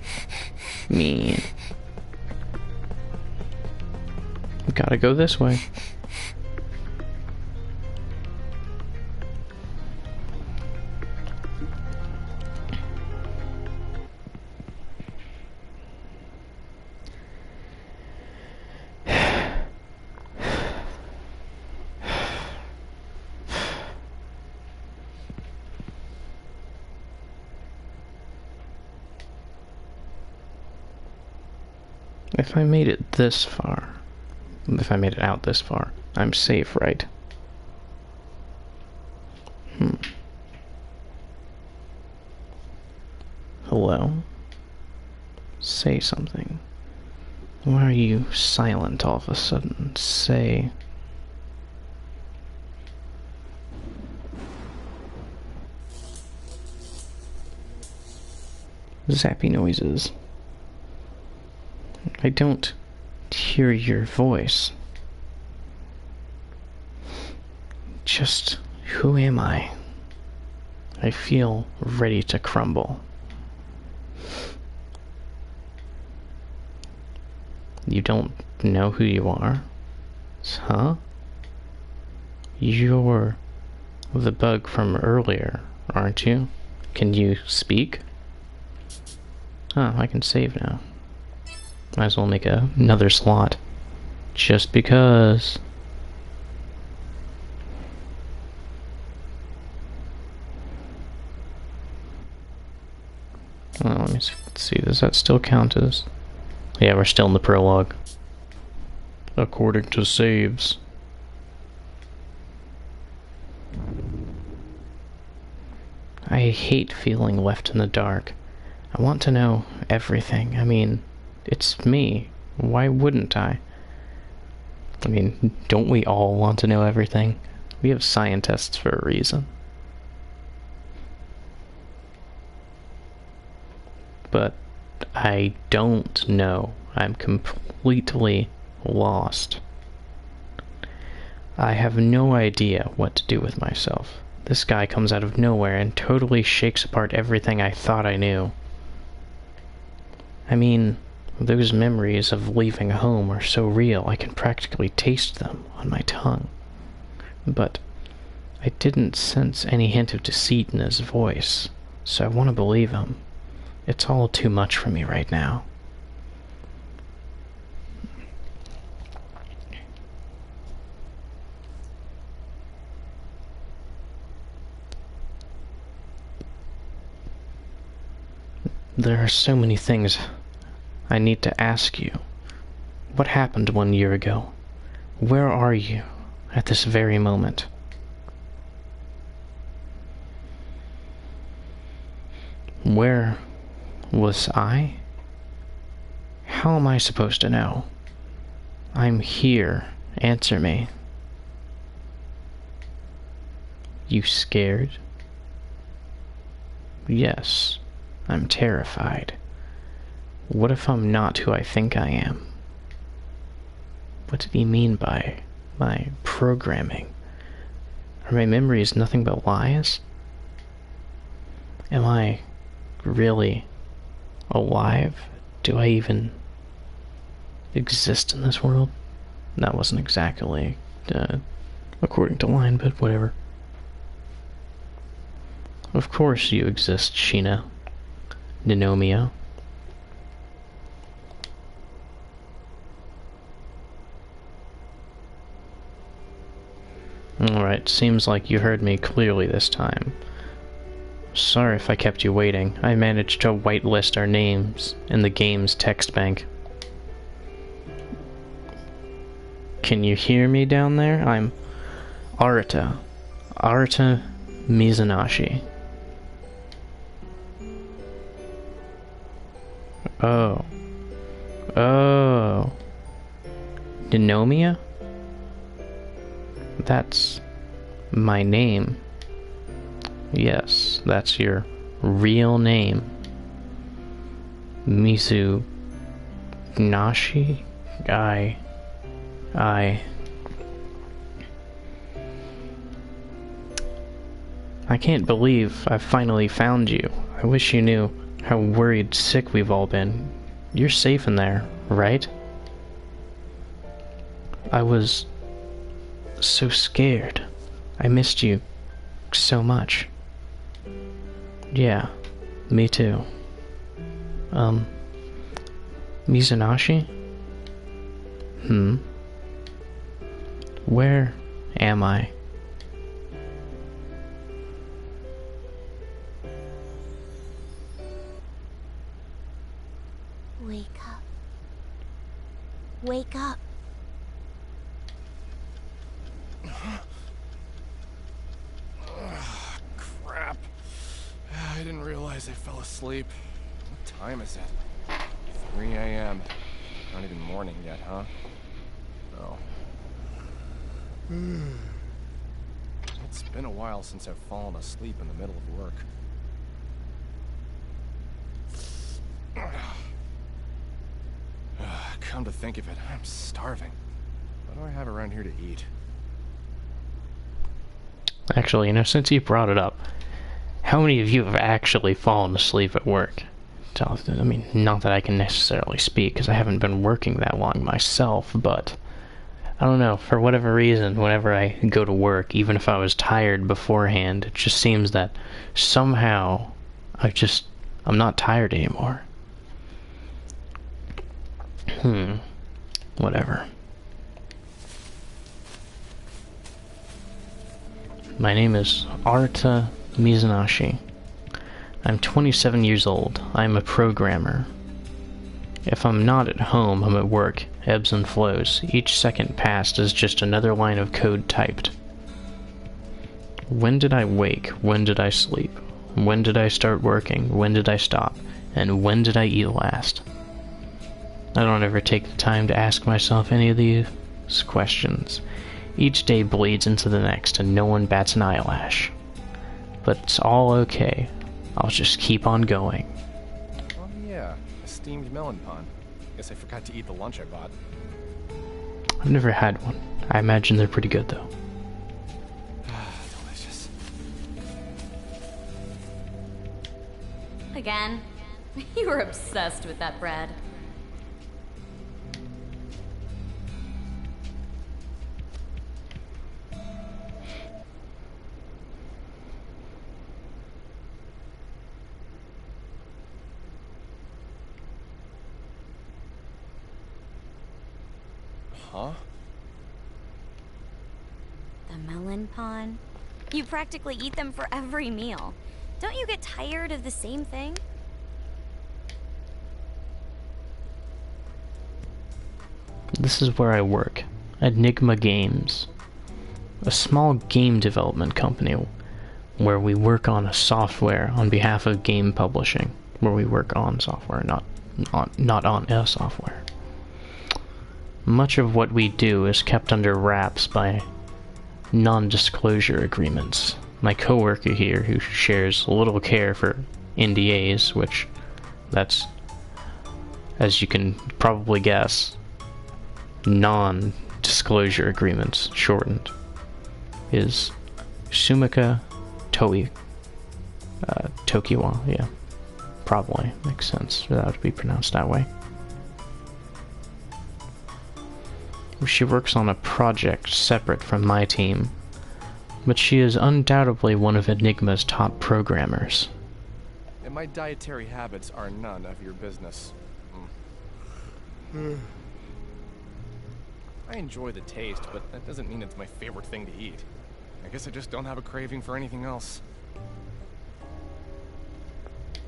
Speaker 2: Mean. Gotta go this way. If I made it this far, if I made it out this far, I'm safe, right? Hello? Say something. Why are you silent all of a sudden? Say... Zappy noises. I don't hear your voice. Just who am I? I feel ready to crumble. You don't know who you are? Huh? You're the bug from earlier, aren't you? Can you speak? Oh, I can save now. Might as well make another slot. Just because. Oh, let me see. Does that still count as... Yeah, we're still in the prologue. According to saves. I hate feeling left in the dark. I want to know everything. I mean, it's me. Why wouldn't I? I mean, don't we all want to know everything? We have scientists for a reason. But I don't know. I'm completely lost. I have no idea what to do with myself. This guy comes out of nowhere and totally shakes apart everything I thought I knew. I mean, those memories of leaving home are so real I can practically taste them on my tongue. But I didn't sense any hint of deceit in his voice, so I want to believe him. It's all too much for me right now. There are so many things I need to ask you. What happened 1 year ago? Where are you at this very moment? Where was I? How am I supposed to know? I'm here. Answer me. You scared? Yes, I'm terrified. What if I'm not who I think I am? What did he mean by my programming? Are my memories nothing but lies? Am I really alive? Do I even exist in this world? That wasn't exactly according to line, but whatever. Of course you exist, Sheena. Ninomiya. Alright, seems like you heard me clearly this time. Sorry if I kept you waiting. I managed to whitelist our names in the game's text bank. Can you hear me down there? Arata Mizunashii. Oh. Denomia? That's my name. Yes, that's your real name. Mizunashii? I can't believe I've finally found you. I wish you knew how worried sick we've all been. You're safe in there, right? I was so scared. I missed you so much. Yeah, me too. Mizunashii? Where am I?
Speaker 7: Wake up. Wake up.
Speaker 3: Crap. I didn't realize I fell asleep. What time is it? 3 a.m. Not even morning yet, huh? Oh. It's been a while since I've fallen asleep in the middle of work. Come to think of it, I'm starving. What do I have around here to eat?
Speaker 2: Actually, since you brought it up, how many of you have actually fallen asleep at work? I mean, not that I can necessarily speak, because I haven't been working that long myself, but I don't know, for whatever reason, whenever I go to work, even if I was tired beforehand, it just seems that somehow I'm not tired anymore. Whatever. My name is Arata Mizunashii. I'm 27 years old. I'm a programmer. If I'm not at home, I'm at work. Ebbs and flows. Each second passed is just another line of code typed. When did I wake? When did I sleep? When did I start working? When did I stop? And when did I eat last? I don't ever take the time to ask myself any of these questions. Each day bleeds into the next and no one bats an eyelash. But it's all okay. I'll just keep on going.
Speaker 3: Oh yeah, a steamed melon pond. Guess I forgot to eat the lunch I bought.
Speaker 2: I've never had one. I imagine they're pretty good though.
Speaker 3: Delicious.
Speaker 9: Again? You were obsessed with that bread.
Speaker 3: Huh?
Speaker 9: The melon pond? You practically eat them for every meal. Don't you get tired of the same thing?
Speaker 2: This is where I work. Enigma Games. A small game development company where we work on a software on behalf of game publishing. Where we work on software, not on a software. Much of what we do is kept under wraps by non-disclosure agreements. My coworker here, who shares little care for NDAs, which that's, as you can probably guess, non-disclosure agreements shortened, is Sumika Tokiwa. Yeah, probably makes sense for that to be pronounced that way. She works on a project separate from my team, but she is undoubtedly one of Enigma's top programmers.
Speaker 3: And my dietary habits are none of your business. I enjoy the taste, but that doesn't mean it's my favorite thing to eat. I guess I just don't have a craving for anything else.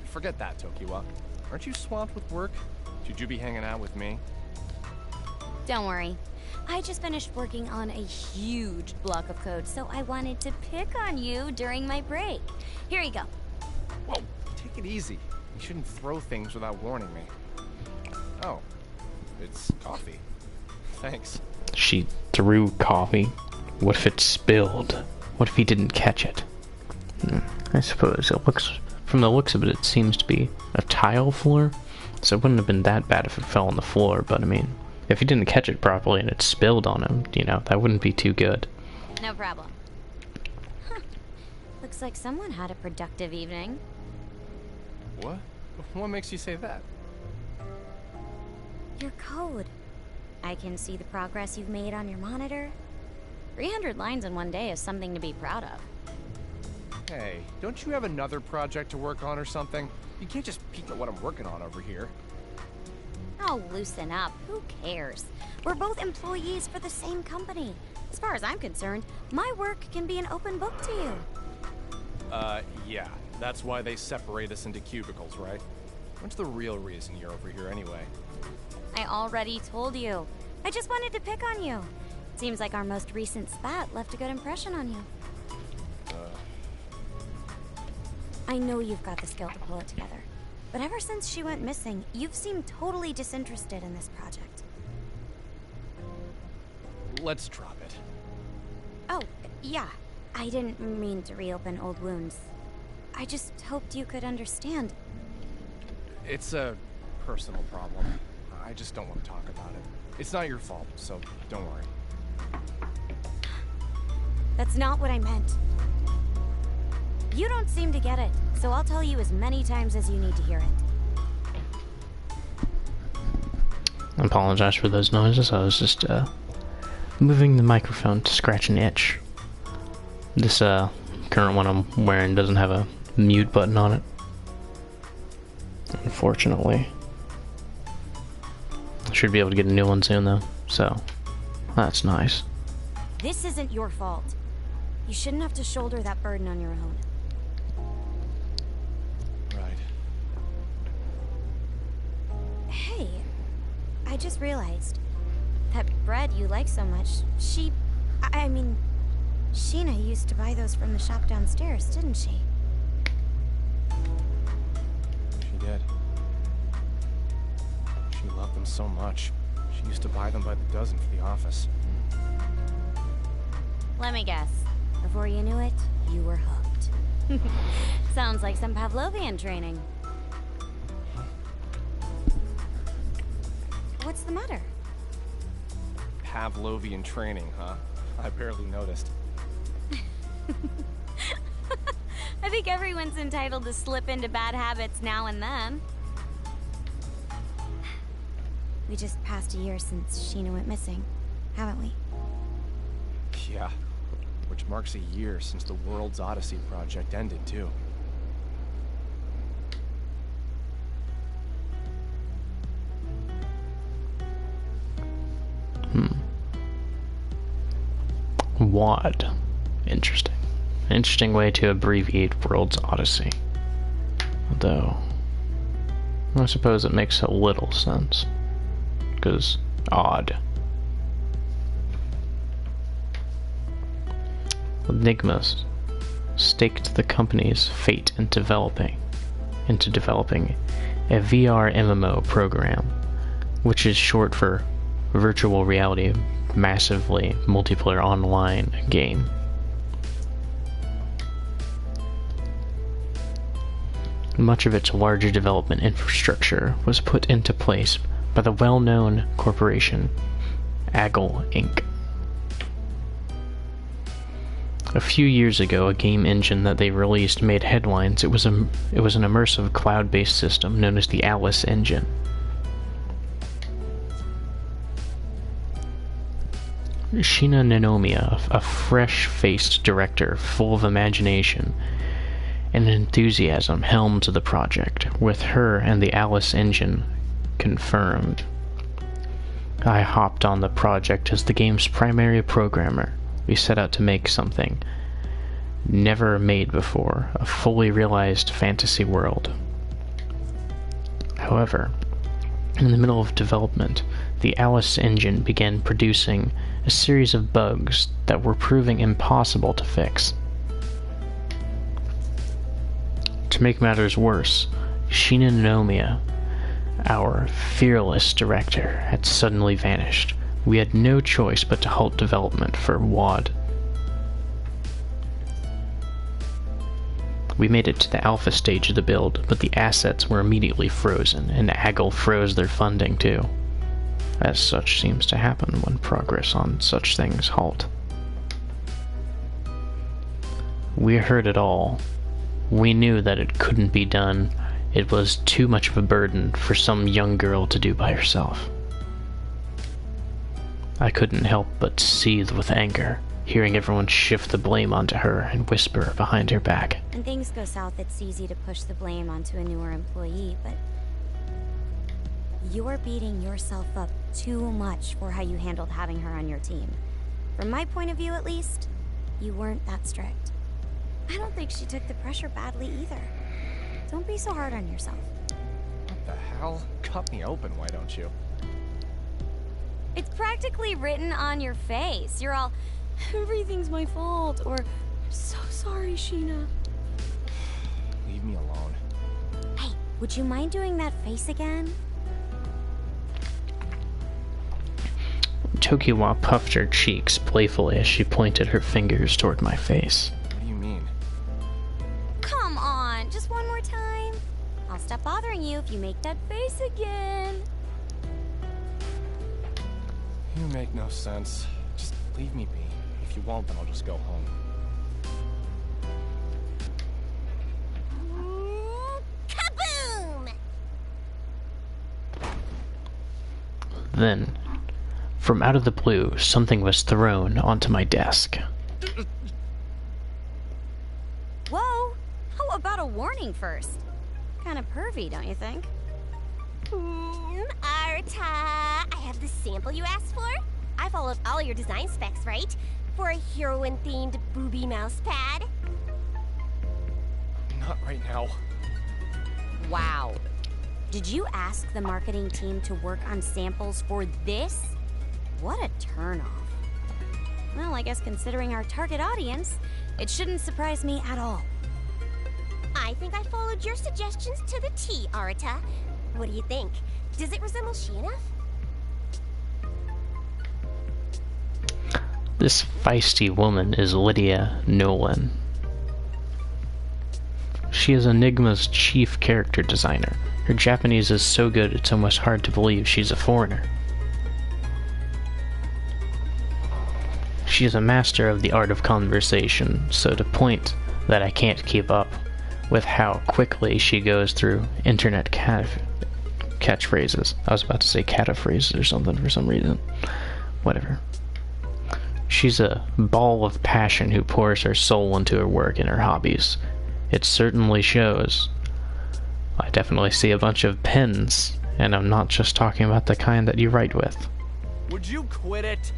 Speaker 3: Forget that, Tokiwa. Aren't you swamped with work? Should you be hanging out with me?
Speaker 9: Don't worry. I just finished working on a huge block of code, so I wanted to pick on you during my break. Here you go.
Speaker 8: Whoa, take it easy. You shouldn't throw things without warning me. Oh, it's coffee. Thanks.
Speaker 2: She threw coffee. What if it spilled? What if he didn't catch it? I suppose it looks, from the looks of it, it seems to be a tile floor. So it wouldn't have been that bad if it fell on the floor, but I mean, if he didn't catch it properly and it spilled on him, you know, that wouldn't be too good.
Speaker 9: No problem. Huh. Looks like someone had a productive evening.
Speaker 8: What? What makes you say that?
Speaker 9: Your code. I can see the progress you've made on your monitor. 300 lines in one day is something to be proud of.
Speaker 8: Hey, don't you have another project to work on or something? You can't just peek at what I'm working on over here.
Speaker 9: Oh, loosen up. Who cares? We're both employees for the same company. As far as I'm concerned, my work can be an open book to you.
Speaker 8: Yeah. That's why they separate us into cubicles, right? What's the real reason you're over here anyway?
Speaker 9: I already told you. I just wanted to pick on you. Seems like our most recent spat left a good impression on you. I know you've got the skill to pull it together, but ever since she went missing, you've seemed totally disinterested in this project.
Speaker 8: Let's drop it.
Speaker 9: Oh, yeah. I didn't mean to reopen old wounds. I just hoped you could understand.
Speaker 8: It's a personal problem. I just don't want to talk about it. It's not your fault, so don't worry.
Speaker 9: That's not what I meant. You don't seem to get it, so I'll tell you as many times as you need to hear it.
Speaker 2: I apologize for those noises. I was just moving the microphone to scratch an itch. This current one I'm wearing doesn't have a mute button on it, unfortunately. I should be able to get a new one soon though, so that's nice.
Speaker 9: This isn't your fault. You shouldn't have to shoulder that burden on your own.
Speaker 8: Right.
Speaker 9: Hey, I just realized that bread you like so much, I mean, Sheena used to buy those from the shop downstairs, didn't she?
Speaker 8: She did. She loved them so much. She used to buy them by the dozen for the office.
Speaker 9: Let me guess. Before you knew it, you were hooked. Sounds like some Pavlovian training. What's the matter?
Speaker 8: Pavlovian training, huh? I barely noticed.
Speaker 9: I think everyone's entitled to slip into bad habits now and then. We just passed a year since Sheena went missing, haven't we?
Speaker 8: Yeah. Which marks a year since the World's Odyssey project ended, too.
Speaker 2: WOD. Interesting. Interesting way to abbreviate World's Odyssey. Though, I suppose it makes a little sense. Because, odd. Enigma staked the company's fate in developing a VR MMO program, which is short for virtual reality massively multiplayer online game. Much of its larger development infrastructure was put into place by the well-known corporation Aggle Inc. A few years ago, a game engine that they released made headlines. It was an immersive cloud-based system known as the Alice Engine. Sheena Nanomiya, a fresh-faced director full of imagination and enthusiasm, helmed the project, with her and the Alice Engine confirmed. I hopped on the project as the game's primary programmer. We set out to make something never made before, a fully realized fantasy world. However, in the middle of development, the Alice engine began producing a series of bugs that were proving impossible to fix. To make matters worse, Sheena Nomiya, our fearless director, had suddenly vanished. We had no choice but to halt development for WAD. We made it to the alpha stage of the build, but the assets were immediately frozen, and AGL froze their funding too. As such seems to happen when progress on such things halt. We heard it all. We knew that it couldn't be done. It was too much of a burden for some young girl to do by herself. I couldn't help but seethe with anger, hearing everyone shift the blame onto her and whisper behind her back.
Speaker 9: When things go south, it's easy to push the blame onto a newer employee, but you're beating yourself up too much for how you handled having her on your team. From my point of view, at least, you weren't that strict. I don't think she took the pressure badly either. Don't be so hard on yourself.
Speaker 8: What the hell? Cut me open, why don't you?
Speaker 9: It's practically written on your face. You're all, everything's my fault, or, so sorry, Sheena.
Speaker 8: Leave me alone.
Speaker 9: Hey, would you mind doing that face again?
Speaker 2: Tokiwa puffed her cheeks playfully as she pointed her fingers toward my face.
Speaker 8: What do you mean?
Speaker 9: Come on, just one more time. I'll stop bothering you if you make that face again.
Speaker 8: You make no sense. Just leave me be. If you won't, then I'll just go home.
Speaker 9: Kaboom!
Speaker 2: Then, from out of the blue, something was thrown onto my desk.
Speaker 9: Whoa! How about a warning first? Kinda pervy, don't you think?
Speaker 10: Arta, I have the sample you asked for. I followed all your design specs, right? For a heroine-themed booby mouse pad.
Speaker 8: Not right now.
Speaker 9: Wow. Did you ask the marketing team to work on samples for this? What a turnoff. Well, I guess considering our target audience, it shouldn't surprise me at all.
Speaker 10: I think I followed your suggestions to the T, Arta. What do you think? Does it resemble she enough?
Speaker 2: This feisty woman is Lydia Nolan. She is Enigma's chief character designer. Her Japanese is so good it's almost hard to believe she's a foreigner. She is a master of the art of conversation, so to point that I can't keep up with how quickly she goes through internet catchphrases. I was about to say cataphrases or something for some reason. Whatever. She's a ball of passion who pours her soul into her work and her hobbies. It certainly shows. I definitely see a bunch of pens, and I'm not just talking about the kind that you write with.
Speaker 3: Would you quit it?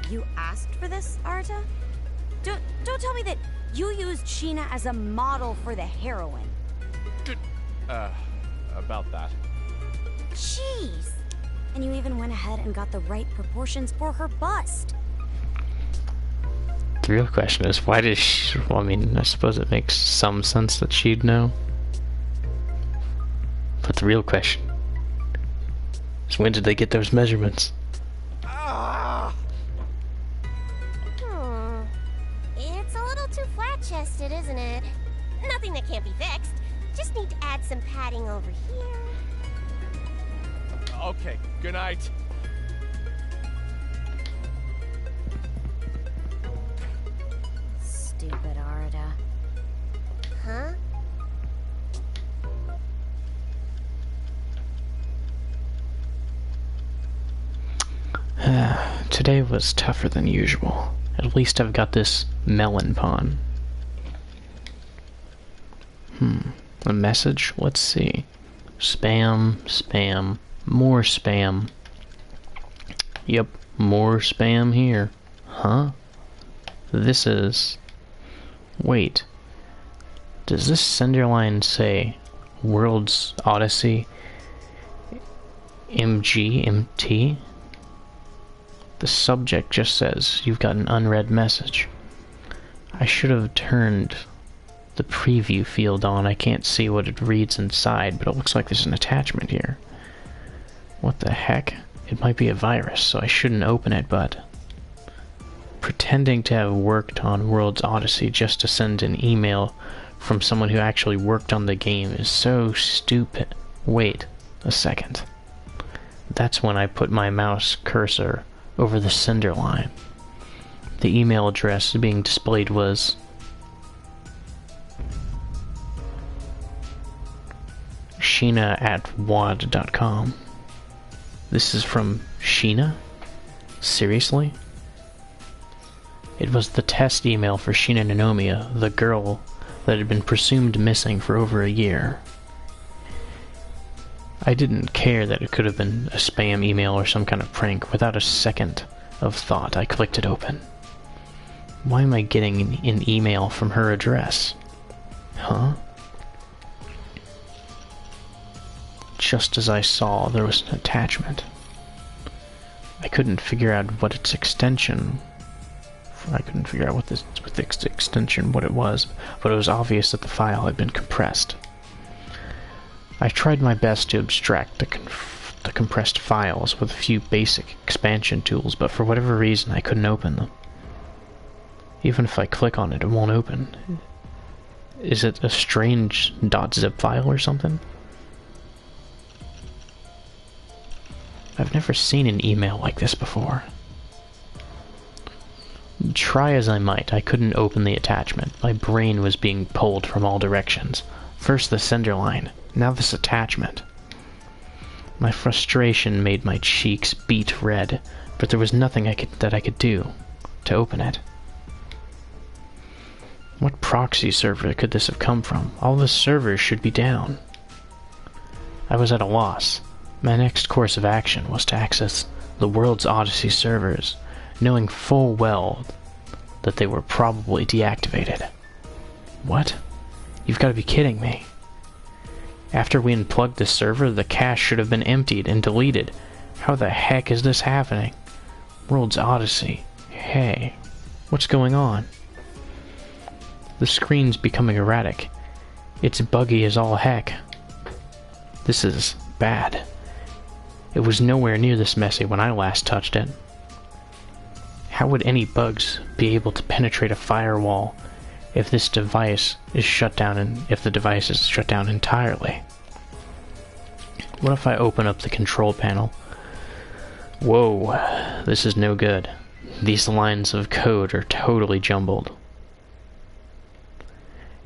Speaker 9: You asked for this, Arta? Don't tell me that you used Sheena as a model for the heroine.
Speaker 8: About that.
Speaker 9: Jeez! And you even went ahead and got the right proportions for her bust.
Speaker 2: The real question is, why does she... Well, I mean, I suppose it makes some sense that she'd know. But the real question is, when did they get those measurements?
Speaker 10: It's a little too flat-chested, isn't it? Nothing that can't be fixed. Just need to add some padding over here.
Speaker 8: Okay, good night.
Speaker 9: Stupid Arta.
Speaker 10: Huh?
Speaker 2: Today was tougher than usual. At least I've got this melon pawn. A message? Let's see. Spam, spam, more spam. Yep, more spam here. Huh? This is... Wait. Does this sender line say World's Odyssey MGMT. The subject just says, you've got an unread message. I should have turned the preview field on. I can't see what it reads inside, but it looks like there's an attachment here. What the heck? It might be a virus, so I shouldn't open it, but... Pretending to have worked on World's Odyssey just to send an email from someone who actually worked on the game is so stupid. Wait a second. That's when I put my mouse cursor over the sender line. The email address being displayed was Sheena@wad.com. This is from Sheena? Seriously? It was the test email for Sheena Nanomiya, the girl that had been presumed missing for over a year. I didn't care that it could have been a spam email or some kind of prank. Without a second of thought, I clicked it open. Why am I getting an email from her address? Huh? Just as I saw, there was an attachment. I couldn't figure out what its extension... I couldn't figure out what extension, what it was, but it was obvious that the file had been compressed. I tried my best to abstract the compressed files with a few basic expansion tools, but for whatever reason I couldn't open them. Even if I click on it, it won't open. Is it a strange .zip file or something? I've never seen an email like this before. Try as I might, I couldn't open the attachment. My brain was being pulled from all directions. First the sender line, now this attachment. My frustration made my cheeks beat red, but there was nothing that I could do to open it. What proxy server could this have come from? All the servers should be down. I was at a loss. My next course of action was to access the World's Odyssey servers, knowing full well that they were probably deactivated. What? You've got to be kidding me. After we unplugged the server, the cache should have been emptied and deleted. How the heck is this happening? World's Odyssey. Hey, what's going on? The screen's becoming erratic. It's buggy as all heck. This is bad. It was nowhere near this messy when I last touched it. How would any bugs be able to penetrate a firewall if this device is shut down and if the device is shut down entirely? What if I open up the control panel? Whoa, this is no good. These lines of code are totally jumbled.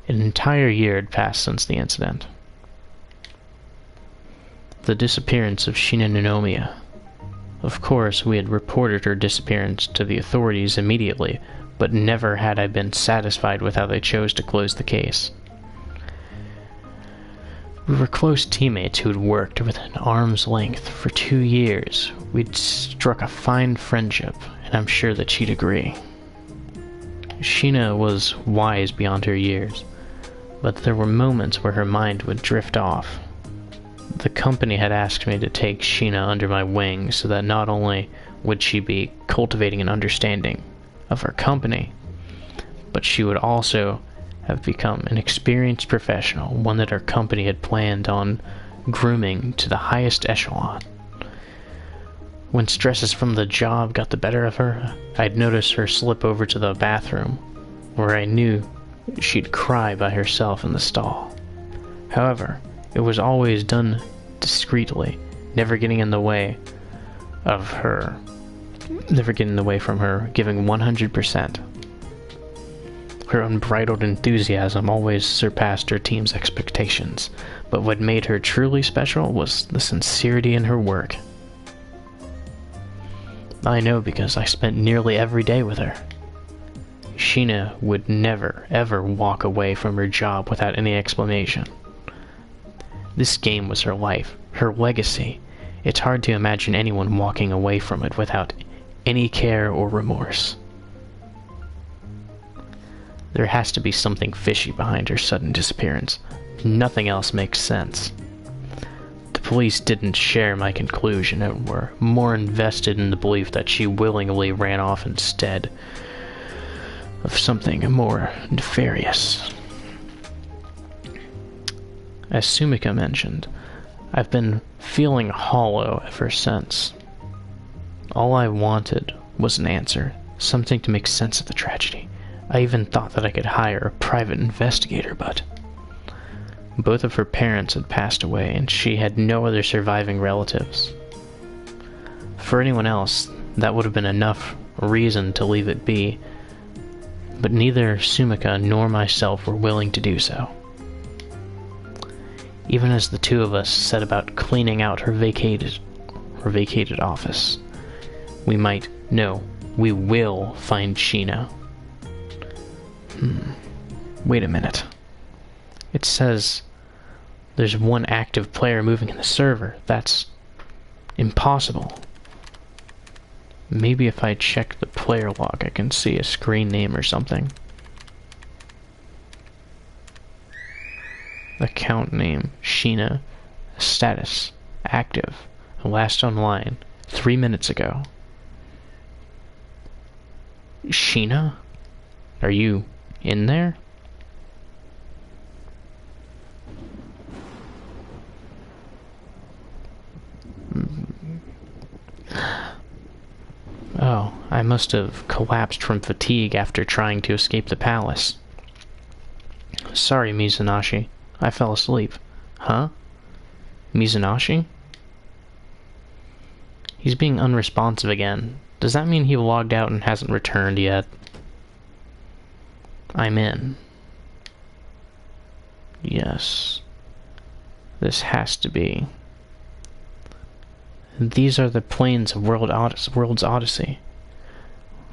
Speaker 2: An entire year had passed since the incident. The disappearance of Sheena Nanomiya. Of course, we had reported her disappearance to the authorities immediately, but never had I been satisfied with how they chose to close the case. We were close teammates who had worked within arm's length for 2 years. We'd struck a fine friendship, and I'm sure that she'd agree. Sheena was wise beyond her years, but there were moments where her mind would drift off. The company had asked me to take Sheena under my wing so that not only would she be cultivating an understanding of our company, but she would also have become an experienced professional, one that our company had planned on grooming to the highest echelon. When stresses from the job got the better of her, I'd notice her slip over to the bathroom, where I knew she'd cry by herself in the stall. However, it was always done discreetly, never getting in the way from her giving 100%. Her unbridled enthusiasm always surpassed her team's expectations, but what made her truly special was the sincerity in her work. I know because I spent nearly every day with her. Sheena would never, ever walk away from her job without any explanation. This game was her life, her legacy. It's hard to imagine anyone walking away from it without any care or remorse. There has to be something fishy behind her sudden disappearance. Nothing else makes sense. The police didn't share my conclusion and were more invested in the belief that she willingly ran off instead of something more nefarious. As Sumika mentioned, I've been feeling hollow ever since. All I wanted was an answer, something to make sense of the tragedy. I even thought that I could hire a private investigator, but both of her parents had passed away and she had no other surviving relatives. For anyone else, that would have been enough reason to leave it be, but neither Sumika nor myself were willing to do so. Even as the two of us set about cleaning out her vacated office, we will find Sheena. Wait a minute. It says there's one active player moving in the server. That's impossible. Maybe if I check the player log, I can see a screen name or something. Account name, Sheena. Status, active. Last online, 3 minutes ago. Sheena? Are you in there? Oh, I must have collapsed from fatigue after trying to escape the palace. Sorry, Mizunashii. I fell asleep. Huh? Mizunashii? He's being unresponsive again. Does that mean he logged out and hasn't returned yet? I'm in. Yes. This has to be. These are the plains of World's Odyssey.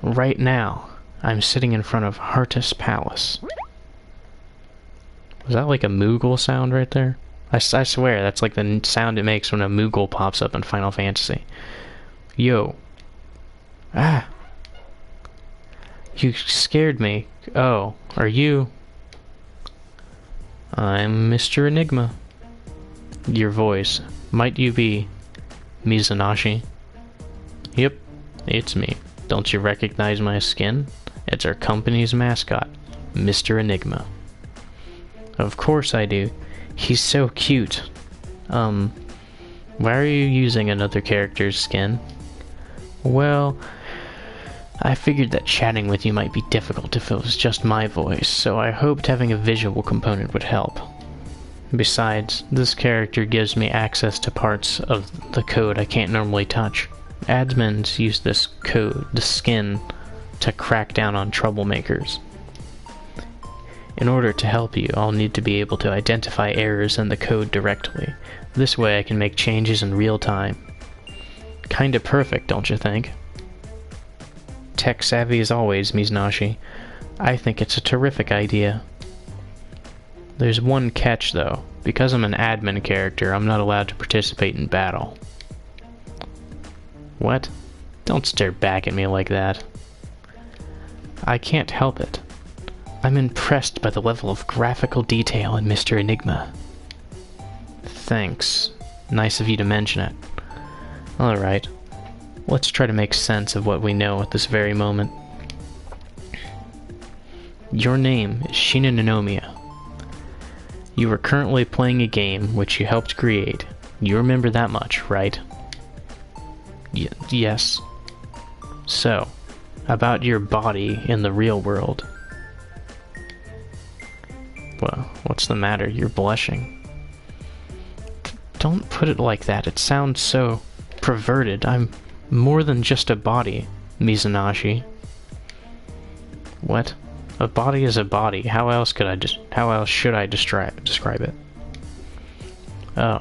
Speaker 2: Right now, I'm sitting in front of Hartus Palace. Was that like a Moogle sound right there? I swear, that's like the sound it makes when a Moogle pops up in Final Fantasy. Yo. Ah. You scared me. Oh, are you? I'm Mr. Enigma. Your voice. Might you be Mizunashii? Yep, it's me. Don't you recognize my skin? It's our company's mascot, Mr. Enigma. Of course I do. He's so cute. Why are you using another character's skin? Well, I figured that chatting with you might be difficult if it was just my voice, so I hoped having a visual component would help. Besides, this character gives me access to parts of the code I can't normally touch. Admins use this code, the skin, to crack down on troublemakers. In order to help you, I'll need to be able to identify errors in the code directly. This way I can make changes in real time. Kinda perfect, don't you think? Tech savvy as always, Mizunashii. I think it's a terrific idea. There's one catch though. Because I'm an admin character, I'm not allowed to participate in battle. What? Don't stare back at me like that. I can't help it. I'm impressed by the level of graphical detail in Mr. Enigma. Thanks. Nice of you to mention it. Alright. Let's try to make sense of what we know at this very moment. Your name is Sheena Nanomiya. You are currently playing a game which you helped create. You remember that much, right? Yes. So, about your body in the real world. Well, what's the matter? You're blushing. Don't put it like that. It sounds so perverted. I'm more than just a body, Mizunashii. What? A body is a body. How else should I describe it? Oh.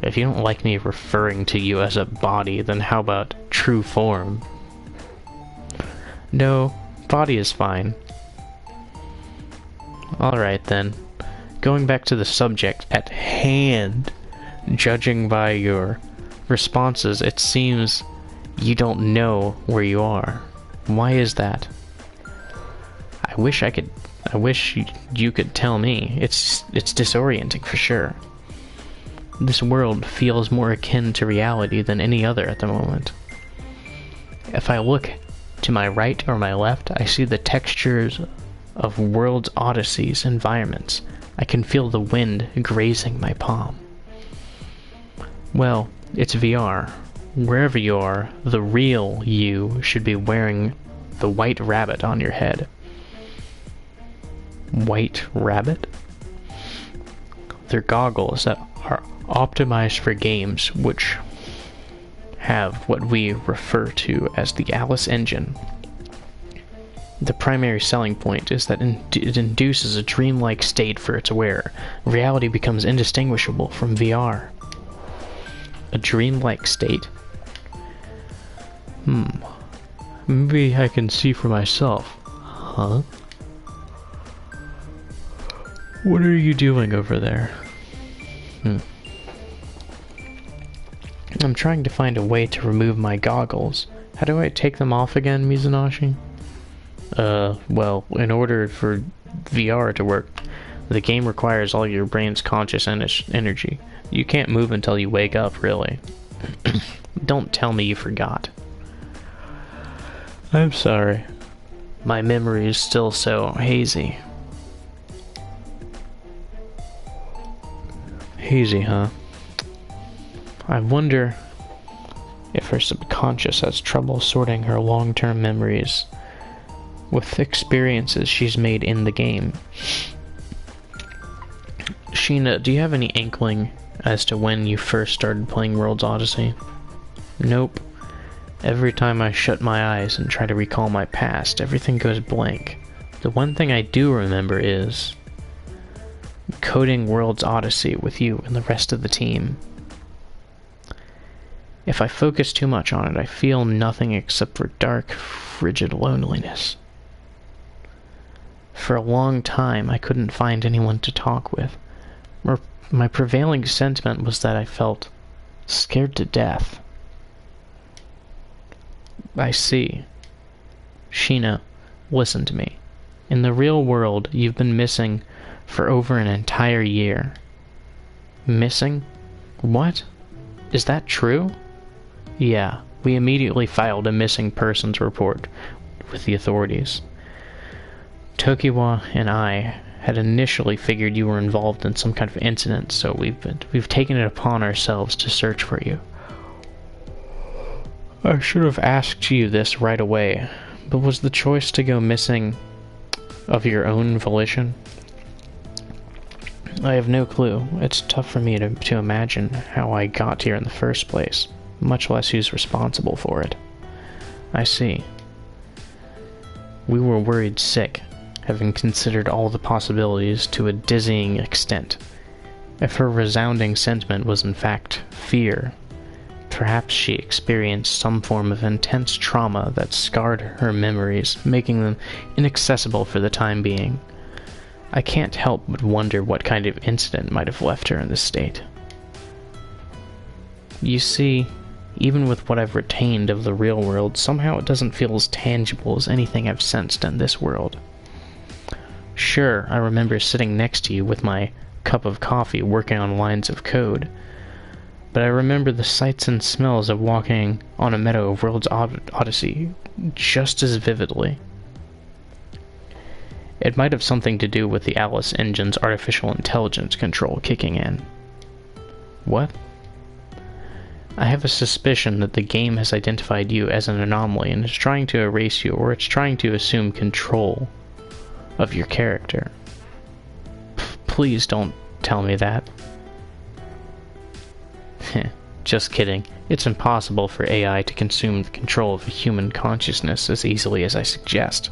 Speaker 2: If you don't like me referring to you as a body, then how about true form? No, body is fine. Alright then. Going back to the subject at hand, judging by your responses, it seems you don't know where you are. Why is that? I wish you could tell me. It's disorienting for sure. This world feels more akin to reality than any other at the moment. If I look to my right or my left, I see the textures of World's Odyssey's environments. I can feel the wind grazing my palm. Well, it's VR. Wherever you are, the real you should be wearing the white rabbit on your head. White rabbit? They're goggles that are optimized for games which have what we refer to as the Alice engine. The primary selling point is that it induces a dreamlike state for its wearer. Reality becomes indistinguishable from VR. A dreamlike state? Maybe I can see for myself. Huh? What are you doing over there? I'm trying to find a way to remove my goggles. How do I take them off again, Mizunaishi? Well, in order for VR to work, the game requires all your brain's conscious energy. You can't move until you wake up, really. Don't tell me you forgot. I'm sorry. My memory is still so hazy. Hazy, huh? I wonder if her subconscious has trouble sorting her long-term memories with experiences she's made in the game. Sheena, do you have any inkling as to when you first started playing World's Odyssey? Nope. Every time I shut my eyes and try to recall my past, everything goes blank. The one thing I do remember is coding World's Odyssey with you and the rest of the team. If I focus too much on it, I feel nothing except for dark, frigid loneliness. For a long time, I couldn't find anyone to talk with. My prevailing sentiment was that I felt scared to death. I see. Sheena, listen to me. In the real world, you've been missing for over an entire year. Missing? What? Is that true? Yeah, we immediately filed a missing persons report with the authorities. Tokiwa and I had initially figured you were involved in some kind of incident, so we've taken it upon ourselves to search for you. I should have asked you this right away, but was the choice to go missing of your own volition? I have no clue. It's tough for me to imagine how I got here in the first place, much less who's responsible for it. I see. We were worried sick, having considered all the possibilities to a dizzying extent. If her resounding sentiment was in fact fear, perhaps she experienced some form of intense trauma that scarred her memories, making them inaccessible for the time being. I can't help but wonder what kind of incident might have left her in this state. You see, even with what I've retained of the real world, somehow it doesn't feel as tangible as anything I've sensed in this world. Sure, I remember sitting next to you with my cup of coffee working on lines of code, but I remember the sights and smells of walking on a meadow of World's Odyssey just as vividly. It might have something to do with the Alice engine's artificial intelligence control kicking in. What? I have a suspicion that the game has identified you as an anomaly and is trying to erase you, or it's trying to assume control of your character. Please don't tell me that. Just kidding. It's impossible for AI to consume the control of a human consciousness as easily as I suggest.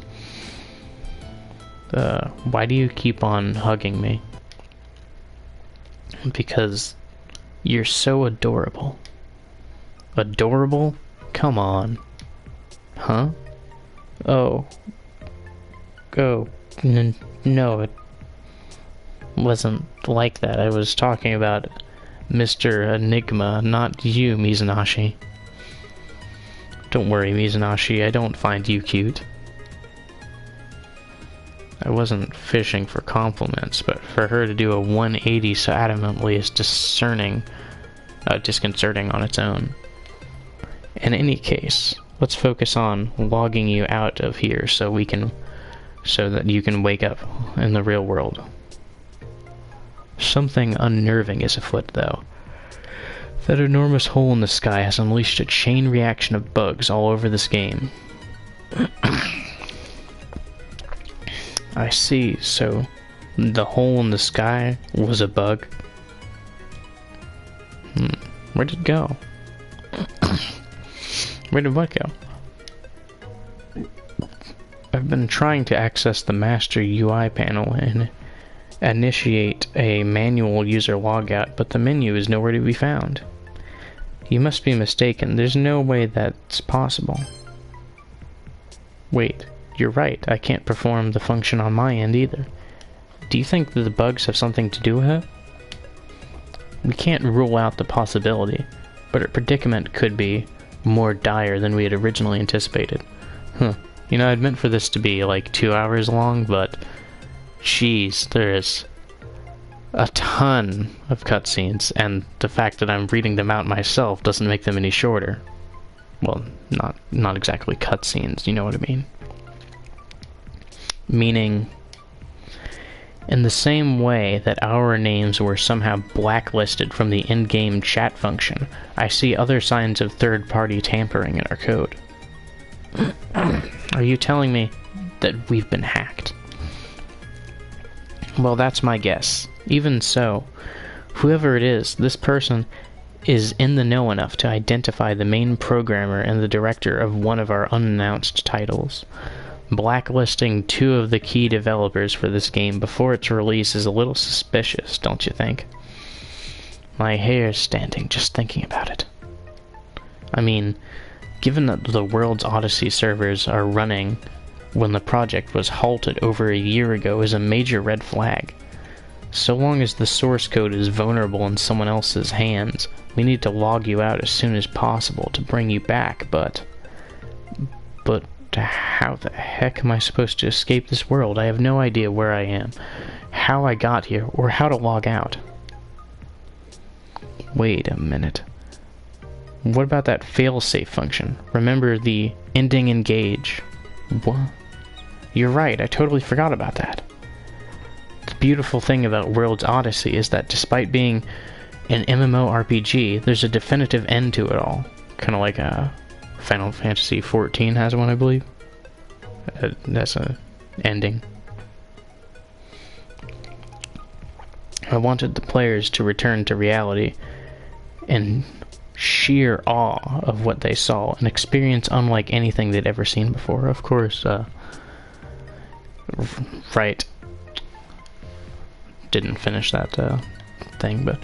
Speaker 2: Why do you keep on hugging me? Because you're so adorable. Adorable? Come on. Huh? Oh. No, it wasn't like that. I was talking about Mr. Enigma, not you, Mizunaishi. Don't worry, Mizunaishi, I don't find you cute. I wasn't fishing for compliments, but for her to do a 180 so adamantly is disconcerting on its own. In any case, let's focus on logging you out of here so that you can wake up in the real world. Something unnerving is afoot, though. That enormous hole in the sky has unleashed a chain reaction of bugs all over this game. I see, so the hole in the sky was a bug? Where did it go? Where did what go? I've been trying to access the master UI panel and initiate a manual user logout, but the menu is nowhere to be found. You must be mistaken. There's no way that's possible. Wait. You're right, I can't perform the function on my end either. Do you think that the bugs have something to do with it? We can't rule out the possibility, but our predicament could be more dire than we had originally anticipated. You know, I'd meant for this to be like 2 hours long, but jeez, there is a ton of cutscenes, and the fact that I'm reading them out myself doesn't make them any shorter. Well, not exactly cutscenes, you know what I mean. Meaning, in the same way that our names were somehow blacklisted from the in-game chat function, I see other signs of third-party tampering in our code. Are you telling me that we've been hacked? Well, that's my guess. Even so, whoever it is, this person is in the know enough to identify the main programmer and the director of one of our unannounced titles. Blacklisting 2 of the key developers for this game before its release is a little suspicious, don't you think? My hair's standing just thinking about it. I mean, given that the World's Odyssey servers are running when the project was halted over a year ago is a major red flag. So long as the source code is vulnerable in someone else's hands, we need to log you out as soon as possible to bring you back, but how the heck am I supposed to escape this world? I have no idea where I am, how I got here, or how to log out. Wait a minute. What about that failsafe function? Remember the ending engage? What? You're right, I totally forgot about that. The beautiful thing about World's Odyssey is that despite being an MMORPG, there's a definitive end to it all. Kind of like Final Fantasy XIV has one, I believe. That's an ending. I wanted the players to return to reality in sheer awe of what they saw, an experience unlike anything they'd ever seen before. Of course, right. Didn't finish that thing, but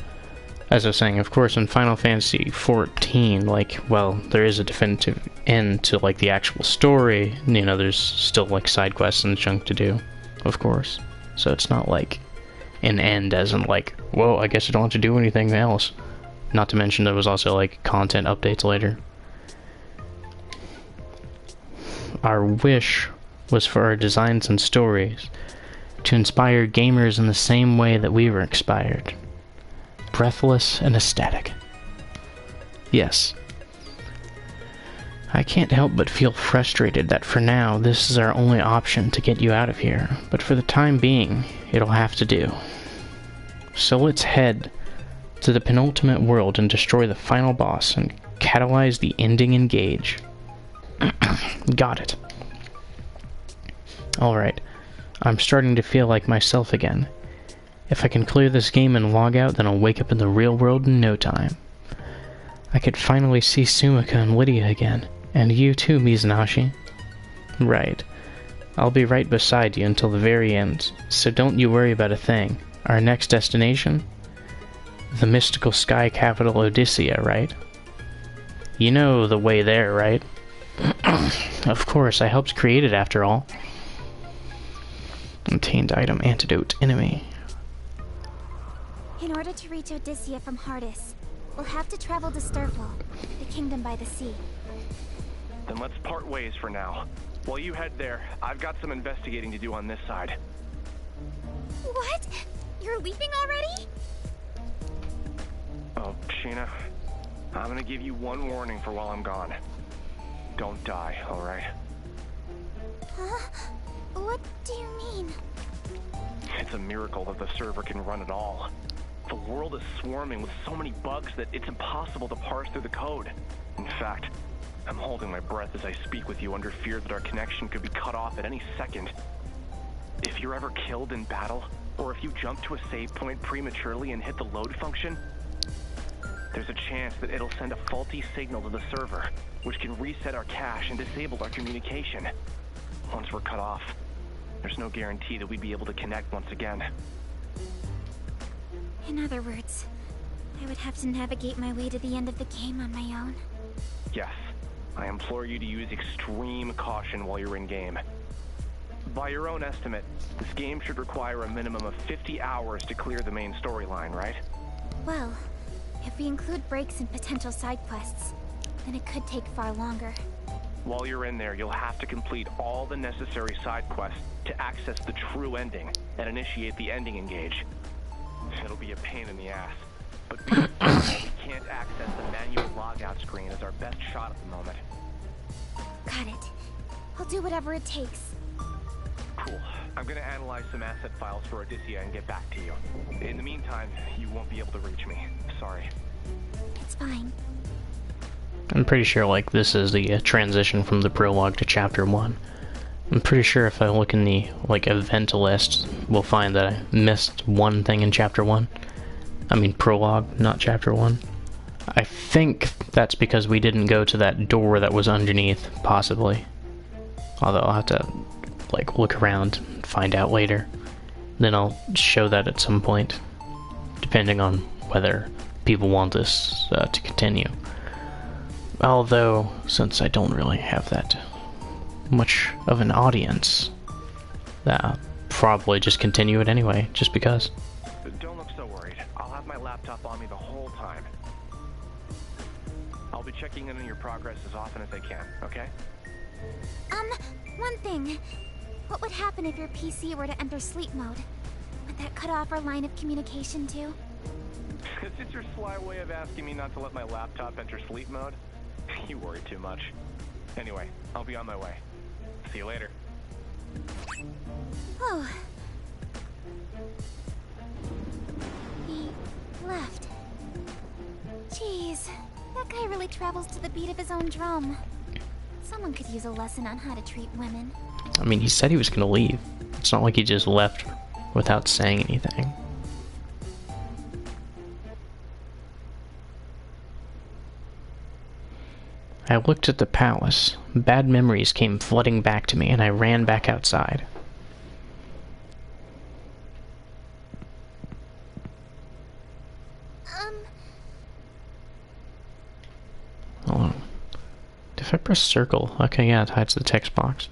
Speaker 2: as I was saying, of course, in Final Fantasy XIV, like, well, there is a definitive end to, like, the actual story. You know, there's still, like, side quests and junk to do, of course. So it's not, like, an end as in, like, whoa, I guess I don't have to do anything else. Not to mention there was also, like, content updates later. Our wish was for our designs and stories to inspire gamers in the same way that we were inspired. Breathless and ecstatic. Yes. I can't help but feel frustrated that for now, this is our only option to get you out of here, but for the time being, it'll have to do. So let's head to the penultimate world and destroy the final boss and catalyze the ending engage. Got it. Alright, I'm starting to feel like myself again. If I can clear this game and log out, then I'll wake up in the real world in no time. I could finally see Sumika and Lydia again. And you too, Mizunaishi. Right. I'll be right beside you until the very end, so don't you worry about a thing. Our next destination? The mystical sky capital Odyssea, right? You know the way there, right? Of course, I helped create it after all. Obtained item, antidote, enemy.
Speaker 10: In order to reach Odyssea from Hardis, we'll have to travel to Sturfall, the kingdom by the sea.
Speaker 8: Then let's part ways for now. While you head there, I've got some investigating to do on this side.
Speaker 10: What? You're leaving already?
Speaker 8: Oh, Sheena, I'm gonna give you one warning for while I'm gone. Don't die, alright?
Speaker 10: Huh? What do you mean?
Speaker 8: It's a miracle that the server can run at all. The world is swarming with so many bugs that it's impossible to parse through the code. In fact, I'm holding my breath as I speak with you under fear that our connection could be cut off at any second. If you're ever killed in battle, or if you jump to a save point prematurely and hit the load function, there's a chance that it'll send a faulty signal to the server, which can reset our cache and disable our communication. Once we're cut off, there's no guarantee that we'd be able to connect once again.
Speaker 7: In other words, I would have to navigate my way to the end of the game on my own.
Speaker 8: Yes, I implore you to use extreme caution while you're in-game. By your own estimate, this game should require a minimum of 50 hours to clear the main storyline, right?
Speaker 7: Well, if we include breaks and potential side quests, then it could take far longer.
Speaker 8: While you're in there, you'll have to complete all the necessary side quests to access the true ending and initiate the ending engage. It'll be a pain in the ass, but we can't access the manual logout screen as our best shot at the moment.
Speaker 7: Got it. I'll do whatever it takes.
Speaker 8: Cool. I'm gonna analyze some asset files for Odysseia and get back to you. In the meantime, you won't be able to reach me. Sorry.
Speaker 7: It's fine.
Speaker 2: I'm pretty sure, like, this is the transition from the prologue to Chapter 1. I'm pretty sure if I look in the, like, event list, we'll find that I missed one thing in Chapter 1. I mean, prologue, not Chapter 1. I think that's because we didn't go to that door that was underneath, possibly. Although I'll have to, like, look around and find out later. Then I'll show that at some point, depending on whether people want this to continue. Although, since I don't really have that much of an audience, I'll probably just continue it anyway, just because.
Speaker 8: Don't look so worried. I'll have my laptop on me the whole time. I'll be checking in on your progress as often as I can, okay?
Speaker 7: One thing. What would happen if your PC were to enter sleep mode? Would that cut off our line of communication too?
Speaker 8: Is this your sly way of asking me not to let my laptop enter sleep mode? You worry too much. Anyway, I'll be on my way. See you later.
Speaker 7: Oh. He left. Jeez, that guy really travels to the beat of his own drum. Someone could use a lesson on how to treat women.
Speaker 2: I mean, he said he was gonna leave. It's not like he just left without saying anything. I looked at the palace. Bad memories came flooding back to me, and I ran back outside. Hold on. If I press circle, okay, yeah, it hides the text box.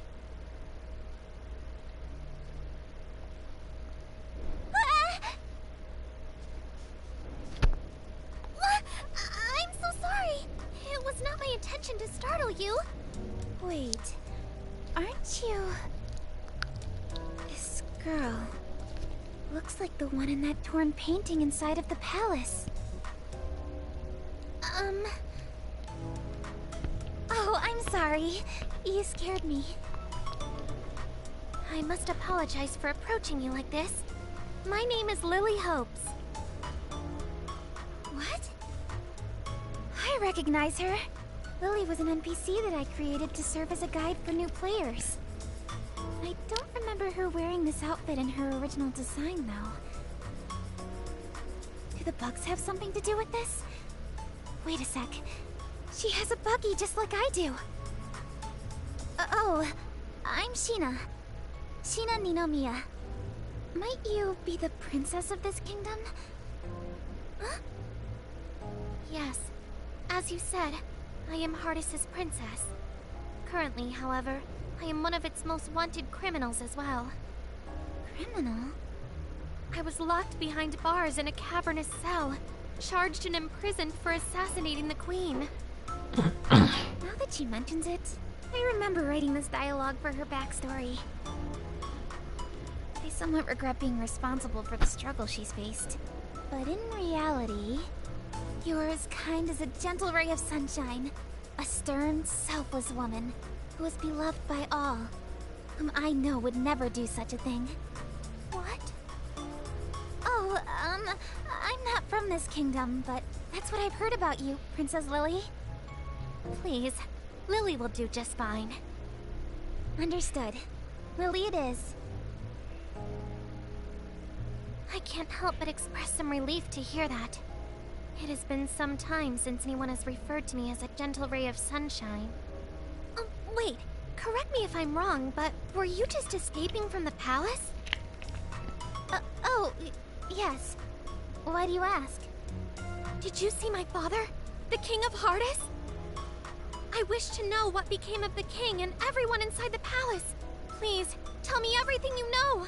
Speaker 10: I'm so sorry. It was not my intention to startle you.
Speaker 7: Wait, aren't you... This girl... looks like the one in that torn painting inside of the palace. Oh, I'm sorry. You scared me.
Speaker 10: I must apologize for approaching you like this. My name is Lily Hopes.
Speaker 7: What? I recognize her. Lily was an NPC that I created to serve as a guide for new players. I don't remember her wearing this outfit in her original design, though. Do the bugs have something to do with this? Wait a sec. She has a buggy just like I do. Oh, I'm Sheena. Sheena Ninomiya. Might you be the princess of this kingdom? Huh?
Speaker 10: Yes. As you said, I am Hardis's princess. Currently, however, I am one of its most wanted criminals as well.
Speaker 7: Criminal?
Speaker 10: I was locked behind bars in a cavernous cell, charged and imprisoned for assassinating the queen.
Speaker 7: Now that she mentions it, I remember writing this dialogue for her backstory. I somewhat regret being responsible for the struggle she's faced. But in reality, you're as kind as a gentle ray of sunshine. A stern, selfless woman who is beloved by all, whom I know would never do such a thing. What? Oh, I'm not from this kingdom, but that's what I've heard about you, Princess Lily. Please, Lily will do just fine. Understood. Lily it is. I can't help but express some relief to hear that. It has been some time since anyone has referred to me as a gentle ray of sunshine. Wait, correct me if I'm wrong, but were you just escaping from the palace? Yes. Why do you ask? Did you see my father, the King of Hardys? I wish to know what became of the king and everyone inside the palace. Please, tell me everything you know.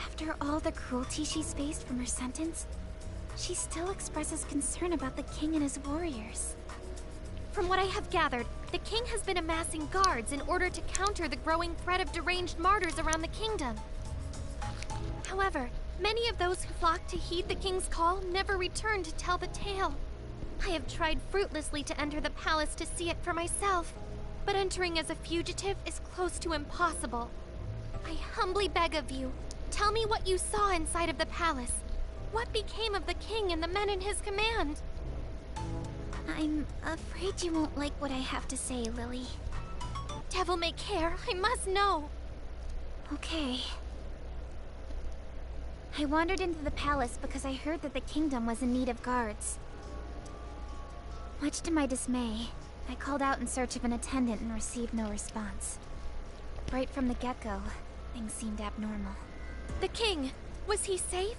Speaker 7: After all the cruelty she's faced from her sentence, she still expresses concern about the king and his warriors. From what I have gathered, the king has been amassing guards in order to counter the growing threat of deranged martyrs around the kingdom. However, many of those who flocked to heed the king's call never returned to tell the tale. I have tried fruitlessly to enter the palace to see it for myself, but entering as a fugitive is close to impossible. I humbly beg of you, tell me what you saw inside of the palace. What became of the king and the men in his command? I'm afraid you won't like what I have to say, Lily. Devil may care, I must know. Okay. I wandered into the palace because I heard that the kingdom was in need of guards. Much to my dismay, I called out in search of an attendant and received no response. Right from the get-go, things seemed abnormal. The king! Was he safe?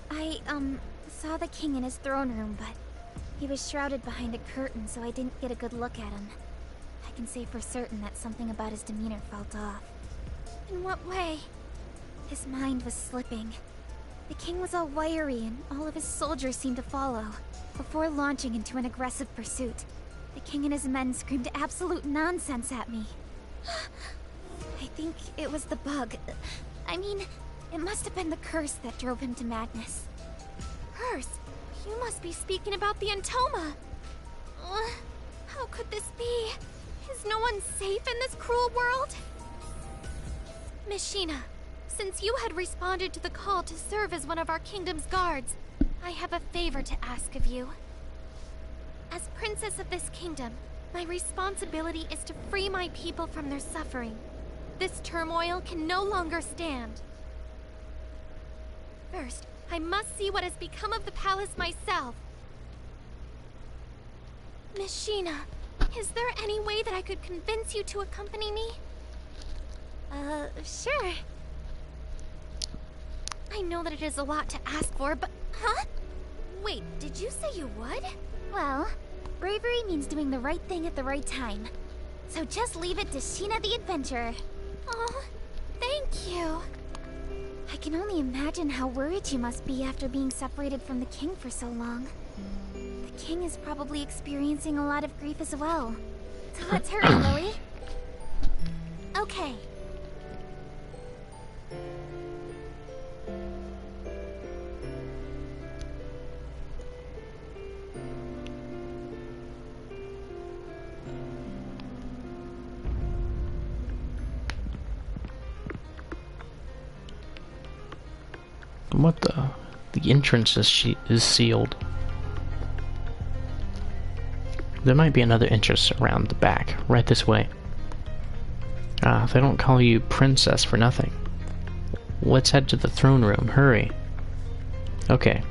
Speaker 7: I, saw the king in his throne room, but he was shrouded behind a curtain, so I didn't get a good look at him. I can say for certain that something about his demeanor felt off. In what way? His mind was slipping. The king was all wiry, and all of his soldiers seemed to follow. Before launching into an aggressive pursuit, the king and his men screamed absolute nonsense at me. I think it was the bug. I mean, it must have been the curse that drove him to madness. Curse? You must be speaking about the Entoma. How could this be? Is no one safe in this cruel world? Miss Sheena, since you had responded to the call to serve as one of our kingdom's guards, I have a favor to ask of you. As princess of this kingdom, my responsibility is to free my people from their suffering. This turmoil can no longer stand. First, I must see what has become of the palace myself. Miss Sheena, is there any way that I could convince you to accompany me? Sure. I know that it is a lot to ask for, but... Huh? Wait, did you say you would? Well, bravery means doing the right thing at the right time. So just leave it to Sheena the Adventurer. Oh, thank you. I can only imagine how worried you must be after being separated from the king for so long. The king is probably experiencing a lot of grief as well. So let's hurry, Lily. Okay.
Speaker 2: What the? The entrance is sealed. There might be another entrance around the back, right this way. They don't call you princess for nothing. Let's head to the throne room, hurry. Okay.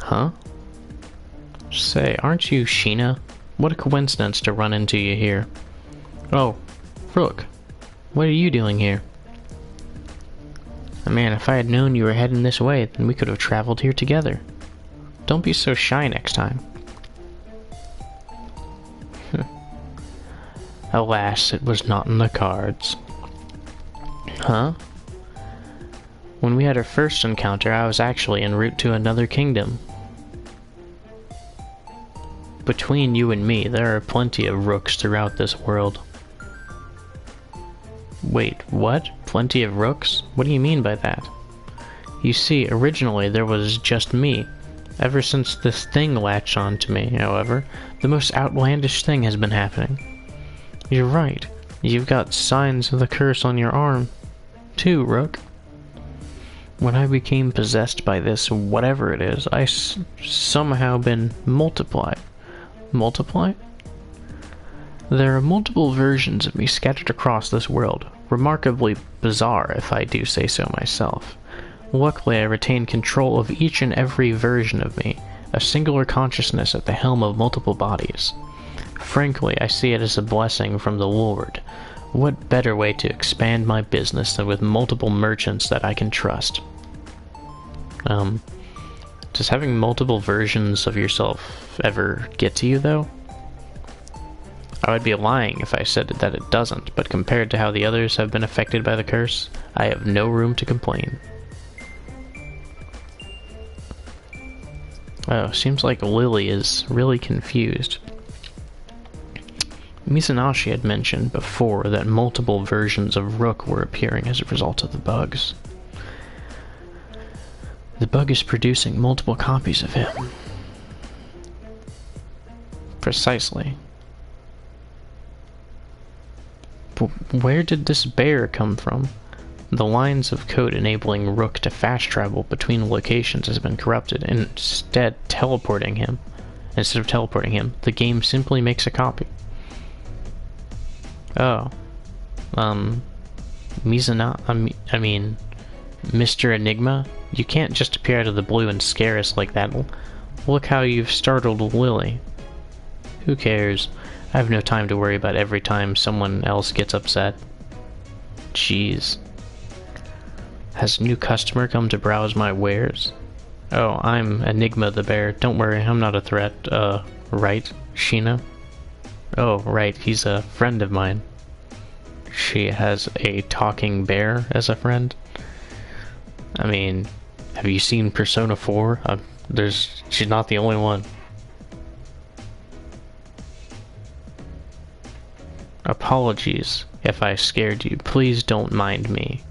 Speaker 2: Huh? Say, aren't you Sheena? What a coincidence to run into you here. Oh, Rook. What are you doing here? Man, if I had known you were heading this way, then we could have traveled here together. Don't be so shy next time. Alas, it was not in the cards. Huh? When we had our first encounter, I was actually en route to another kingdom. between you and me, there are plenty of rooks throughout this world. Wait, what? Plenty of rooks? What do you mean by that? You see, originally there was just me. Ever since this thing latched on to me, however, the most outlandish thing has been happening. You're right. You've got signs of the curse on your arm, too, Rook. When I became possessed by this whatever it is, I somehow been multiplied. Multiplied? There are multiple versions of me scattered across this world, remarkably bizarre if I do say so myself. Luckily, I retain control of each and every version of me, a singular consciousness at the helm of multiple bodies. Frankly, I see it as a blessing from the Lord. What better way to expand my business than with multiple merchants that I can trust? Does having multiple versions of yourself ever get to you, though? I would be lying if I said that it doesn't, but compared to how the others have been affected by the curse, I have no room to complain. Oh, seems like Lily is really confused. Mizunashii had mentioned before that multiple versions of Rook were appearing as a result of the bugs. The bug is producing multiple copies of him. Precisely. But where did this bear come from? The lines of code enabling Rook to fast travel between locations has been corrupted, and instead of teleporting him, the game simply makes a copy. Oh. Mr. Enigma? You can't just appear out of the blue and scare us like that. Look how you've startled Lily. Who cares? I have no time to worry about every time someone else gets upset. Jeez. Has a new customer come to browse my wares? Oh, I'm Enigma the bear. Don't worry, I'm not a threat. Right, Sheena? Oh, right, he's a friend of mine. She has a talking bear as a friend? I mean, have you seen Persona 4? She's not the only one. Apologies if I scared you. Please don't mind me.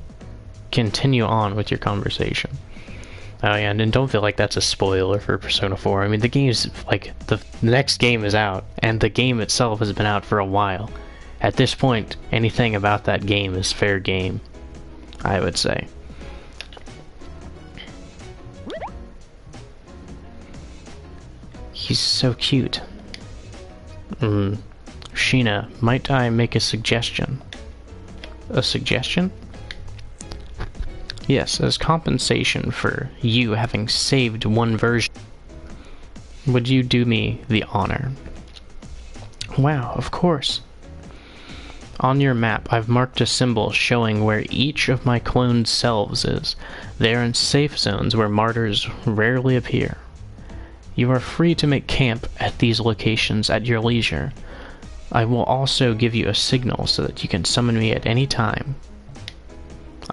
Speaker 2: Continue on with your conversation. Oh yeah, and don't feel like that's a spoiler for Persona 4. I mean, the game's, like, the next game is out, and the game itself has been out for a while. At this point, anything about that game is fair game, I would say. He's so cute. Sheena, might I make a suggestion? A suggestion? Yes, as compensation for you having saved one version, would you do me the honor? Wow, of course. On your map, I've marked a symbol showing where each of my cloned selves is. They are in safe zones where martyrs rarely appear. You are free to make camp at these locations at your leisure. I will also give you a signal so that you can summon me at any time.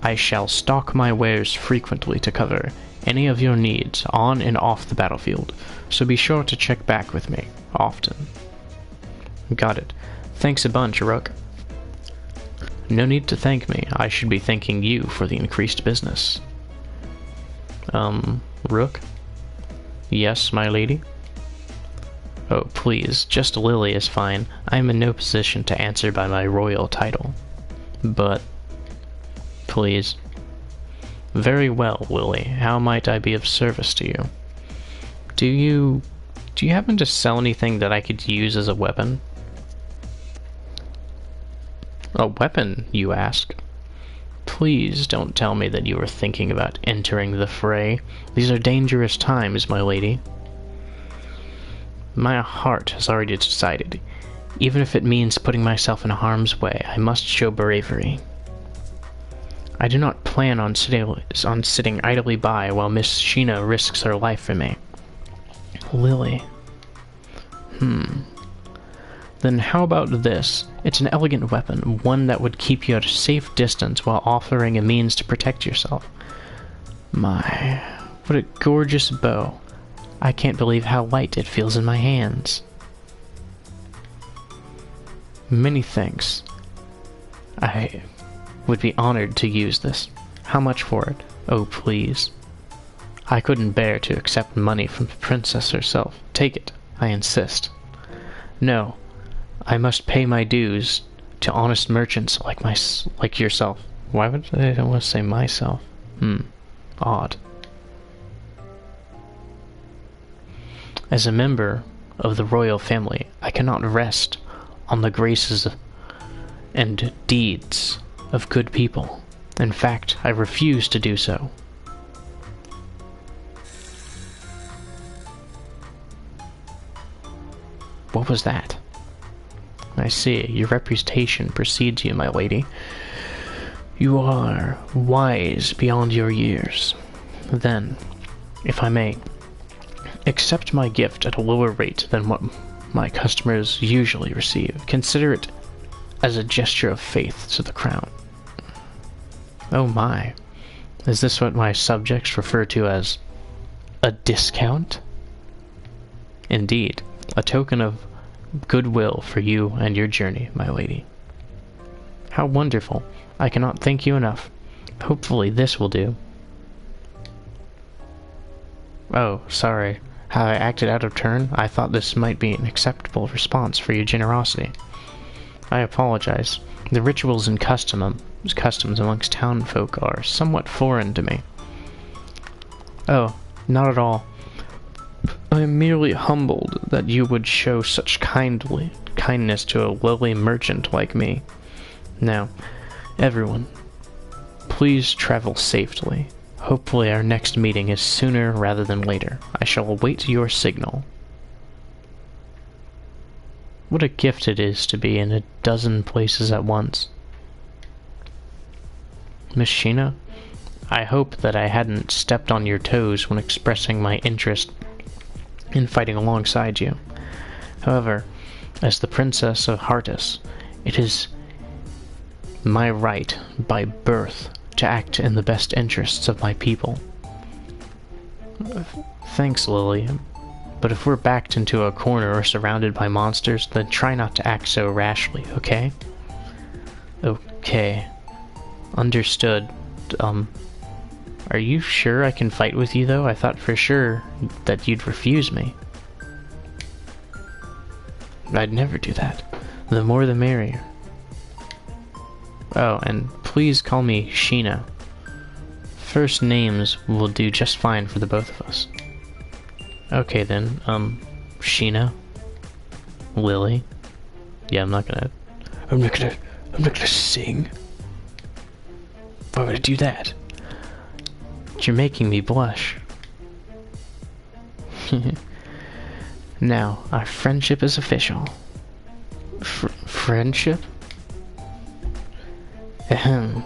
Speaker 2: I shall stock my wares frequently to cover any of your needs on and off the battlefield, so be sure to check back with me often. Got it. Thanks a bunch, Rook. No need to thank me. I should be thanking you for the increased business. Rook? Yes, my lady? Oh, please, just Lily is fine. I am in no position to answer by my royal title. But, please. Very well, Lily. How might I be of service to you? Do you happen to sell anything that I could use as a weapon? A weapon, you ask? Please don't tell me that you are thinking about entering the fray. These are dangerous times, my lady. My heart has already decided. Even if it means putting myself in harm's way, I must show bravery. I do not plan on sitting idly by while Miss Sheena risks her life for me. Lily. Then how about this? It's an elegant weapon, one that would keep you at a safe distance while offering a means to protect yourself. My, what a gorgeous bow. I can't believe how light it feels in my hands. Many thanks. I would be honored to use this. How much for it? Oh, please. I couldn't bear to accept money from the princess herself. Take it, I insist. No, I must pay my dues to honest merchants like yourself. Why would I don't want to say myself? Odd. As a member of the royal family, I cannot rest on the graces and deeds of good people. In fact, I refuse to do so. What was that? I see. Your reputation precedes you, my lady. You are wise beyond your years. Then, if I may, accept my gift at a lower rate than what my customers usually receive. Consider it as a gesture of faith to the crown. Oh my. Is this what my subjects refer to as a discount? Indeed, a token of goodwill for you and your journey, my lady. How wonderful. I cannot thank you enough. Hopefully this will do. Oh, sorry. How I acted out of turn? I thought this might be an acceptable response for your generosity. I apologize. The rituals and customs amongst town folk are somewhat foreign to me. Oh, not at all. I am merely humbled that you would show such kindness to a lowly merchant like me. Now, everyone, please travel safely. Hopefully our next meeting is sooner rather than later. I shall await your signal. What a gift it is to be in a dozen places at once. Miss Sheena, I hope that I hadn't stepped on your toes when expressing my interest in fighting alongside you. However, as the Princess of Heartis, it is my right by birth to act in the best interests of my people. Thanks, Lily, but if we're backed into a corner or surrounded by monsters, then try not to act so rashly, okay? Okay. Understood. Are you sure I can fight with you, though? I thought for sure that you'd refuse me. I'd never do that. The more the merrier. Oh, and please call me Sheena. First names will do just fine for the both of us. Okay then, Sheena? Lily? Yeah, I'm not gonna sing. Why would I do that? You're making me blush. Now, our friendship is official. Friendship? Ahem.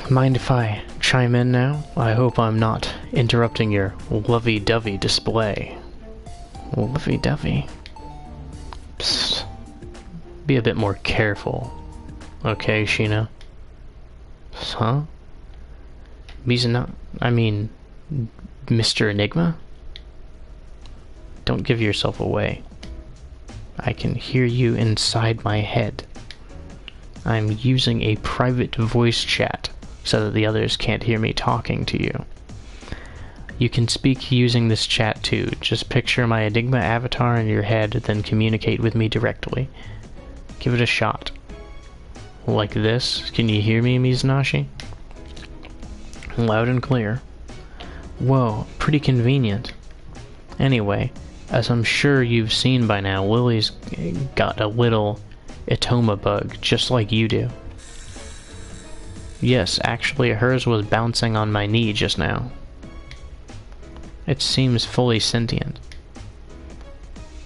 Speaker 2: Mind if I chime in now? I hope I'm not interrupting your lovey-dovey display. Lovey-dovey? Psst. Be a bit more careful. Okay, Sheena? Huh? Mr. Enigma? Don't give yourself away. I can hear you inside my head. I'm using a private voice chat so that the others can't hear me talking to you. You can speak using this chat too. Just picture my Enigma avatar in your head, then communicate with me directly. Give it a shot. Like this. Can you hear me, Mizunaishi? Loud and clear. Whoa, pretty convenient. Anyway, as I'm sure you've seen by now, Lily's got a little Itoma bug, just like you do. Yes, actually hers was bouncing on my knee just now. It seems fully sentient.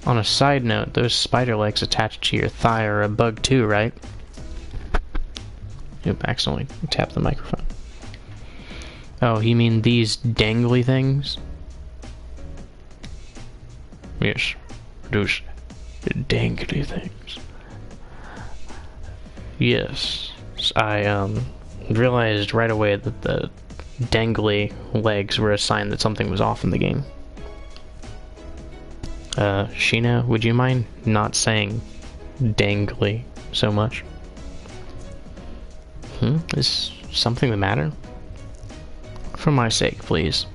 Speaker 2: On a side note, those spider legs attached to your thigh are a bug too, right? Oop, accidentally tapped the microphone. Oh, you mean these dangly things? Yes, those dangly things. Yes, I realized right away that the dangly legs were a sign that something was off in the game. Sheena, would you mind not saying dangly so much. Is something the matter? For my sake, please.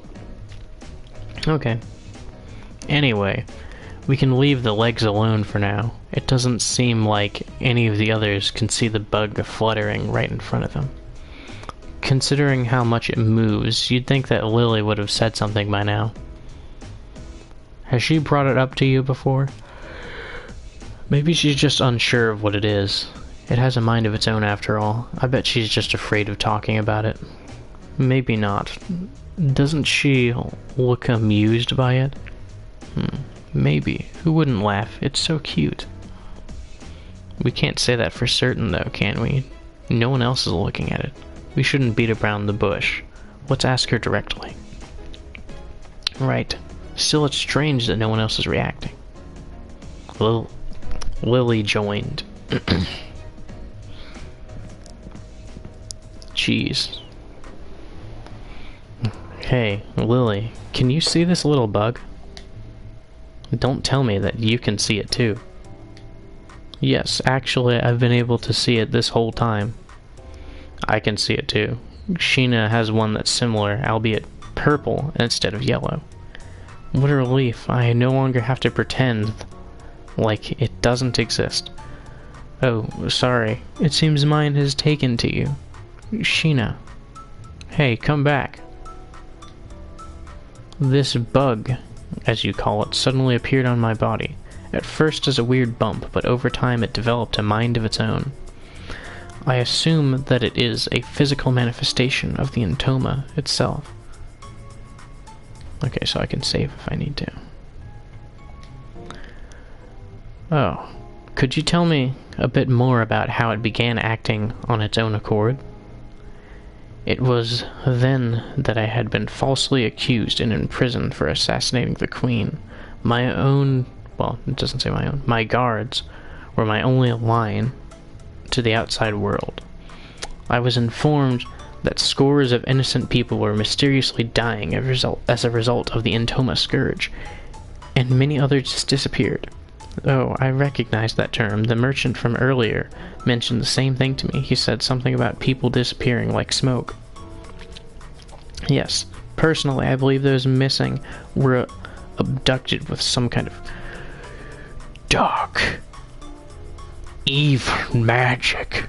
Speaker 2: Okay. Anyway, we can leave the legs alone for now. It doesn't seem like any of the others can see the bug fluttering right in front of them. Considering how much it moves, you'd think that Lily would have said something by now. Has she brought it up to you before? Maybe she's just unsure of what it is. It has a mind of its own after all. I bet she's just afraid of talking about it. Maybe not. Doesn't she look amused by it? Maybe. Who wouldn't laugh? It's so cute. We can't say that for certain though, can we? No one else is looking at it. We shouldn't beat around the bush. Let's ask her directly. Right. Still, it's strange that no one else is reacting. Lily joined. Jeez. Hey, Lily, can you see this little bug? Don't tell me that you can see it too. Yes, actually, I've been able to see it this whole time. I can see it too. Sheena has one that's similar, albeit purple instead of yellow. What a relief. I no longer have to pretend like it doesn't exist. Oh, sorry. It seems mine has taken to you. Sheena. Hey, come back. This bug, as you call it, suddenly appeared on my body. At first as a weird bump, but over time it developed a mind of its own. I assume that it is a physical manifestation of the Entoma itself. Okay, so I can save if I need to. Oh, could you tell me a bit more about how it began acting on its own accord? It was then that I had been falsely accused and imprisoned for assassinating the Queen. My own, well, it doesn't say my own, my guards were my only line to the outside world. I was informed that scores of innocent people were mysteriously dying as a result of the Entoma Scourge, and many others disappeared. Oh, I recognized that term. The merchant from earlier mentioned the same thing to me. He said something about people disappearing like smoke. Yes, personally, I believe those missing were abducted with some kind of dark, evil magic.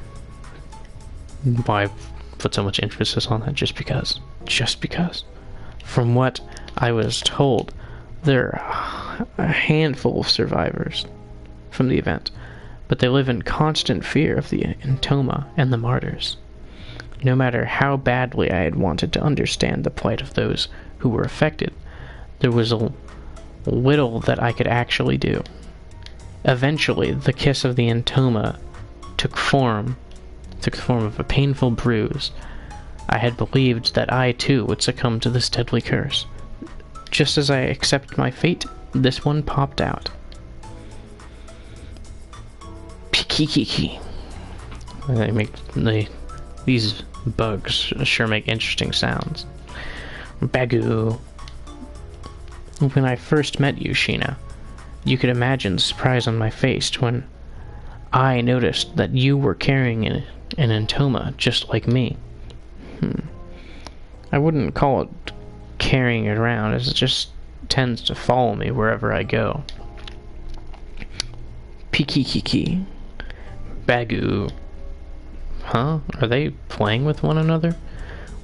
Speaker 2: Why put so much emphasis on that? Just because. Just because. From what I was told, there are a handful of survivors from the event, but they live in constant fear of the Entoma and the martyrs. No matter how badly I had wanted to understand the plight of those who were affected, there was little that I could actually do. Eventually, the kiss of the Entoma took the form of a painful bruise. I had believed that I too would succumb to this deadly curse. Just as I accepted my fate, this one popped out. Pikikiki. These bugs sure make interesting sounds. Bagu. When I first met you, Sheena, you could imagine the surprise on my face when I noticed that you were carrying an Entoma just like me. I wouldn't call it carrying it around, as it just tends to follow me wherever I go. Pikikiki. Bagu. Huh? Are they playing with one another?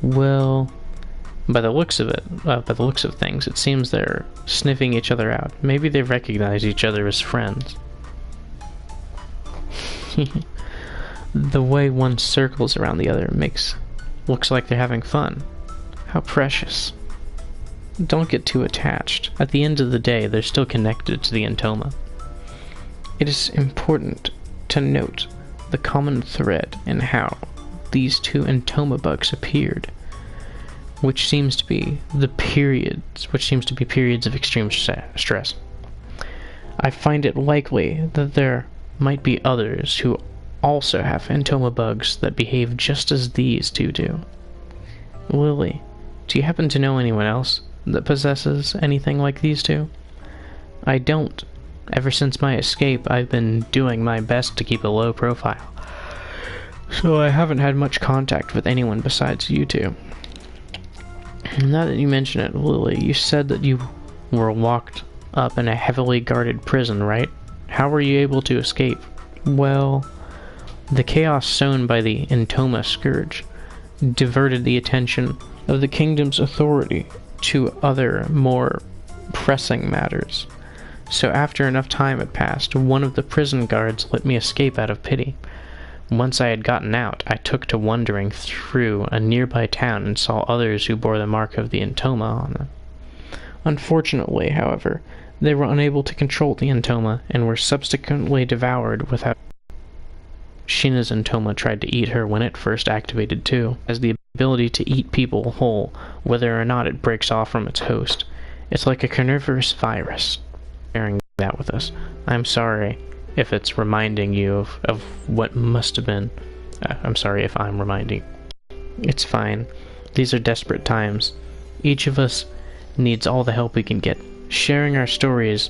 Speaker 2: Well, by the looks of things, it seems they're sniffing each other out. Maybe they recognize each other as friends. The way one circles around the other looks like they're having fun. How precious. Don't get too attached. At the end of the day, they're still connected to the Entoma. It is important to note the common thread in how these two Entoma bugs appeared, which seems to be periods of extreme stress. I find it likely that there might be others who also have Entoma bugs that behave just as these two do. Lily, do you happen to know anyone else that possesses anything like these two? I don't, Ever since my escape, I've been doing my best to keep a low profile. So I haven't had much contact with anyone besides you two. Now that you mention it, Lily, you said that you were locked up in a heavily guarded prison, right? How were you able to escape? Well, the chaos sown by the Entoma Scourge diverted the attention of the kingdom's authority to other, more pressing matters. So after enough time had passed, one of the prison guards let me escape out of pity. Once I had gotten out, I took to wandering through a nearby town and saw others who bore the mark of the Entoma on them. Unfortunately, however, they were unable to control the Entoma and were subsequently devoured without... Shina's Entoma tried to eat her when it first activated too, as the ability to eat people whole, whether or not it breaks off from its host. It's like a carnivorous virus. Sharing that with us. I'm sorry if it's reminding you of what must have been. I'm sorry if I'm reminding. It's fine. These are desperate times. Each of us needs all the help we can get. Sharing our stories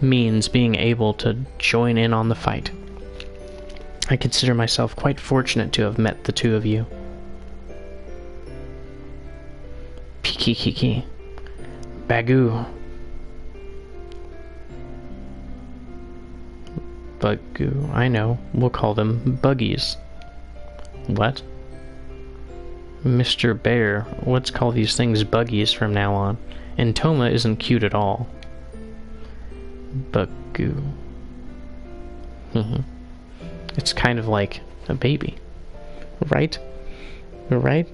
Speaker 2: means being able to join in on the fight. I consider myself quite fortunate to have met the two of you. Pikikiki. Bagu. Bagu. I know. We'll call them buggies. What? Mr. Bear, let's call these things buggies from now on. Entoma isn't cute at all. Bagu. It's kind of like a baby. Right? Right?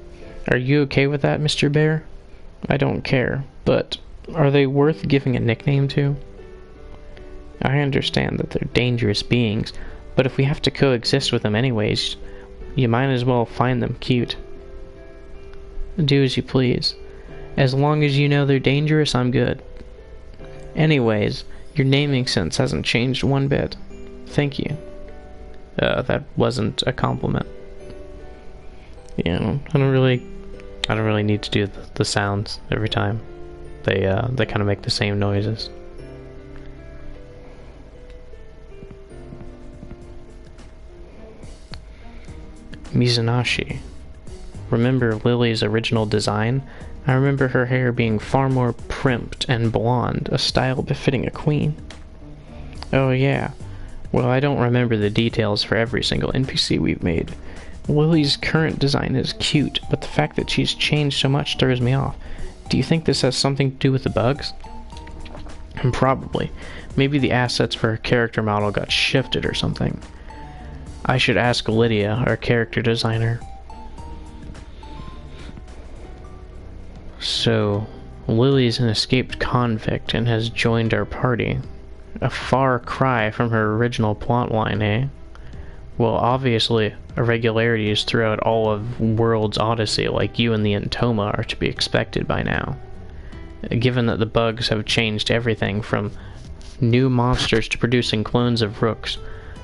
Speaker 2: Are you okay with that, Mr. Bear? I don't care, but are they worth giving a nickname to? I understand that they're dangerous beings, but if we have to coexist with them anyways, you might as well find them cute. Do as you please. As long as you know they're dangerous, I'm good. Anyways, your naming sense hasn't changed one bit. Thank you. That wasn't a compliment. Yeah, I don't really need to do the sounds every time. They kind of make the same noises. Mizunaishi. Remember Lily's original design? I remember her hair being far more primped and blonde, a style befitting a queen. Oh yeah. Well, I don't remember the details for every single NPC we've made. Lily's current design is cute, but the fact that she's changed so much throws me off. Do you think this has something to do with the bugs? Probably. Maybe the assets for her character model got shifted or something. I should ask Lydia, our character designer. So, Lily's an escaped convict and has joined our party. A far cry from her original plotline, eh? Well, obviously, irregularities throughout all of World's Odyssey, like you and the Entoma, are to be expected by now. Given that the bugs have changed everything from new monsters to producing clones of rooks,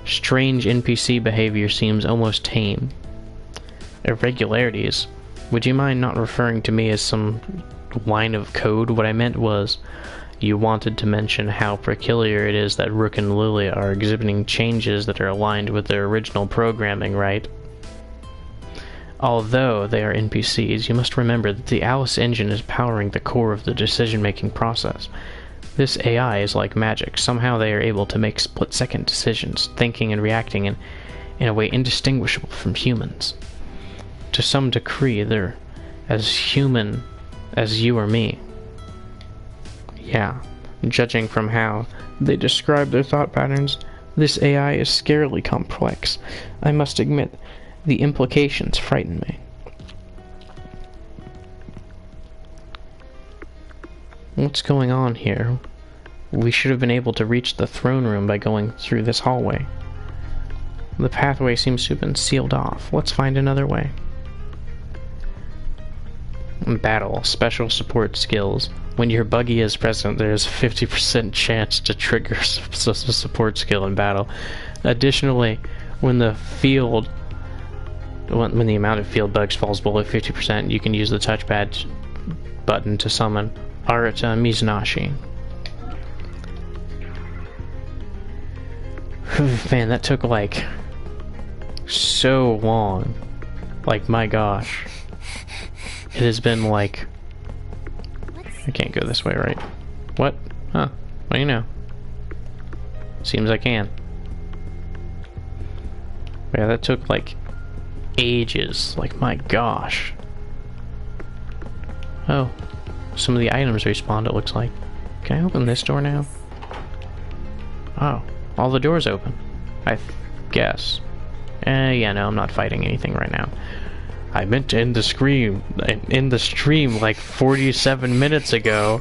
Speaker 2: strange NPC behavior seems almost tame. Irregularities? Would you mind not referring to me as some line of code? What I meant was, you wanted to mention how peculiar it is that Rook and Lily are exhibiting changes that are aligned with their original programming, right? Although they are NPCs, you must remember that the Alice engine is powering the core of the decision-making process. This AI is like magic. Somehow they are able to make split-second decisions, thinking and reacting in a way indistinguishable from humans. To some degree, they're as human as you or me. Yeah, judging from how they describe their thought patterns, this AI is scarily complex. I must admit, the implications frighten me. What's going on here? We should have been able to reach the throne room by going through this hallway. The pathway seems to have been sealed off. Let's find another way. Battle. Special support skills. When your buggy is present, there's a 50% chance to trigger a support skill in battle. Additionally, when the amount of field bugs falls below 50%, you can use the touchpad button to summon Arata Mizunaishi. Man, that took like so long. Like, my gosh. It has been like... I can't go this way, right? What? Huh. Well, you know. Seems I can. Yeah, that took like ages. Like, my gosh. Oh. Some of the items respawned, it looks like. Can I open this door now? Oh. All the doors open. I guess. Yeah, no, I'm not fighting anything right now. I meant to end the stream like 47 minutes ago,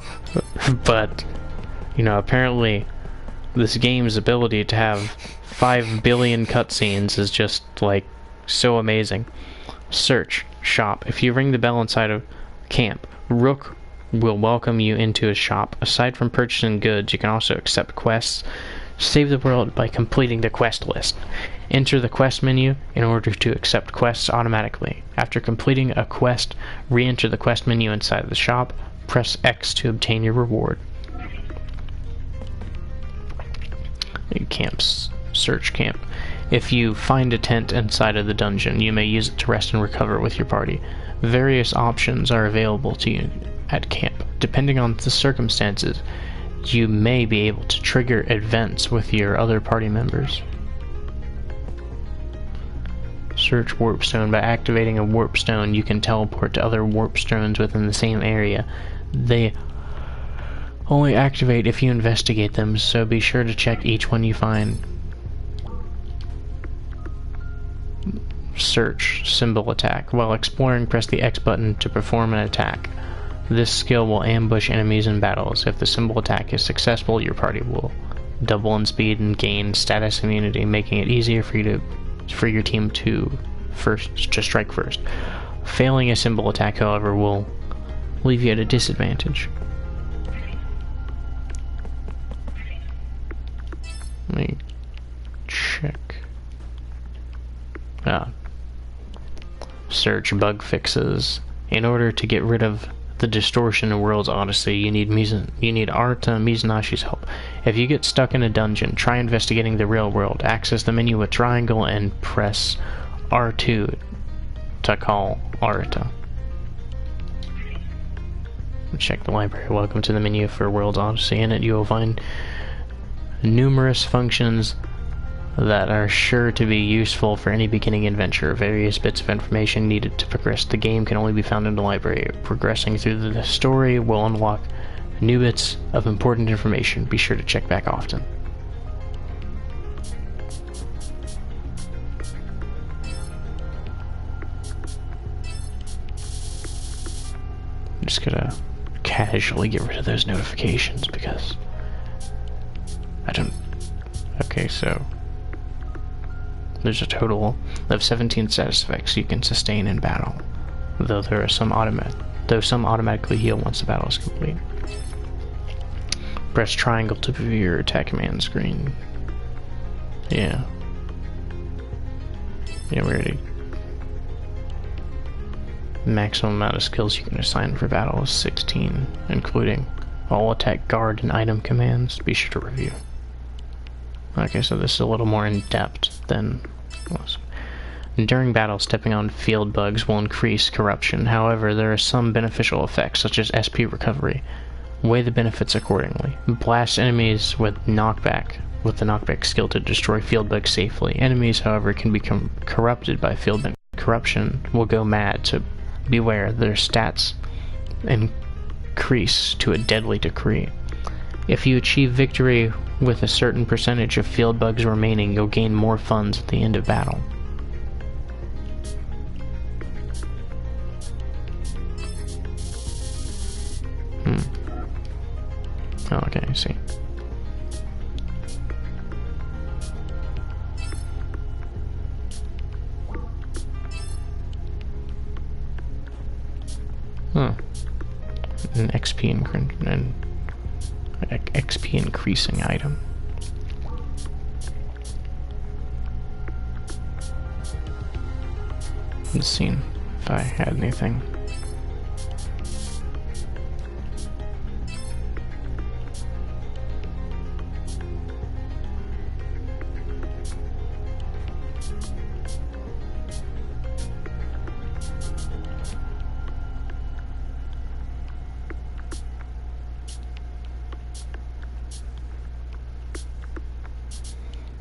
Speaker 2: but, you know, apparently this game's ability to have 5 billion cutscenes is just, like, so amazing. Search. Shop. If you ring the bell inside of camp, Rook will welcome you into his shop. Aside from purchasing goods, you can also accept quests. Save the world by completing the quest list. Enter the quest menu in order to accept quests automatically. After completing a quest, re-enter the quest menu inside of the shop. Press X to obtain your reward. Camps. Search camp. If you find a tent inside of the dungeon, you may use it to rest and recover with your party. Various options are available to you at camp. Depending on the circumstances, you may be able to trigger events with your other party members. Search Warpstone. By activating a Warpstone, you can teleport to other Warpstones within the same area. They only activate if you investigate them, so be sure to check each one you find. Search. Symbol attack. While exploring, press the X button to perform an attack. This skill will ambush enemies in battles. If the symbol attack is successful, your party will double in speed and gain status immunity, making it easier for your team to strike first. Failing a symbol attack, however, will leave you at a disadvantage. Let me check. Search bug fixes. In order to get rid of the distortion in World's Odyssey, you need Arata Mizunashi's help. If you get stuck in a dungeon, try investigating the real world. Access the menu with triangle and press R2 to call Arata. Check the library. Welcome to the menu for World's Odyssey. In it, you will find numerous functions that are sure to be useful for any beginning adventure. Various bits of information needed to progress the game can only be found in the library. Progressing through the story will unlock new bits of important information. Be sure to check back often. I'm just gonna casually get rid of those notifications because I don't... Okay, so there's a total of 17 status effects you can sustain in battle, though some automatically heal once the battle is complete. Press triangle to view your attack command screen. Yeah, we already... Maximum amount of skills you can assign for battle is 16, including all attack, guard, and item commands. Be sure to review. Okay, so this is a little more in-depth than was. During battle, stepping on field bugs will increase corruption. However, there are some beneficial effects, such as SP recovery. Weigh the benefits accordingly. Blast enemies with the knockback skill to destroy field bugs safely. Enemies, however, can become corrupted by field bug. Corruption will go mad, so beware. Their stats increase to a deadly degree. If you achieve victory with a certain percentage of field bugs remaining, you'll gain more funds at the end of battle. Oh, okay, I see. An XP increasing item. Let's see if I had anything.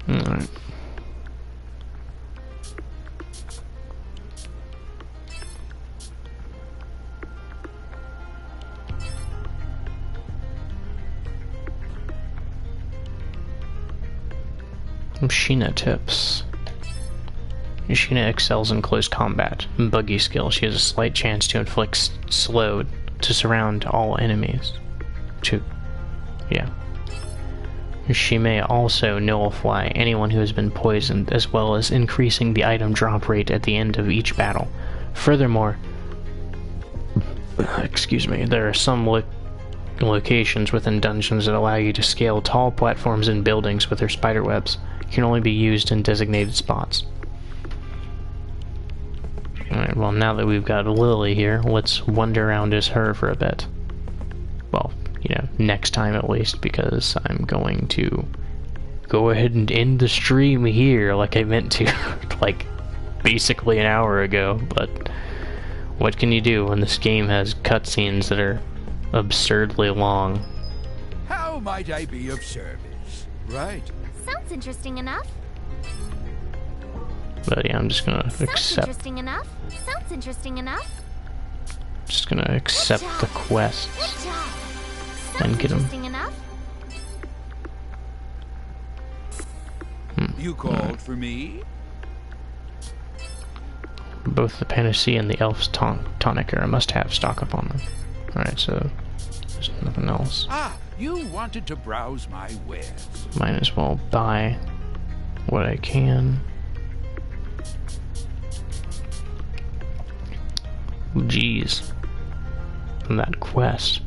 Speaker 2: Alright. Sheena tips. Sheena excels in close combat. Buggy skill. She has a slight chance to inflict slow to surround all enemies. She may also nullify anyone who has been poisoned, as well as increasing the item drop rate at the end of each battle. Furthermore, there are some locations within dungeons that allow you to scale tall platforms and buildings with their spider webs. Can only be used in designated spots. Alright, well now that we've got Lily here, let's wander around as her for a bit. Well, you know, next time at least, because I'm going to go ahead and end the stream here like I meant to, like, basically an hour ago, but what can you do when this game has cutscenes that are absurdly long?
Speaker 4: How might I be of service? Right.
Speaker 10: Sounds interesting enough.
Speaker 2: But yeah, I'm just gonna accept.
Speaker 10: Sounds interesting enough. Sounds interesting enough.
Speaker 2: Just gonna accept the quest and get them.
Speaker 10: Interesting enough.
Speaker 4: You called for me?
Speaker 2: Both the Panacea and the Elf's Tonic are a must-have. Stock up on them. Alright, so there's nothing else.
Speaker 4: Ah, you wanted to browse my wares.
Speaker 2: Might as well buy what I can. Jeez. And that quest.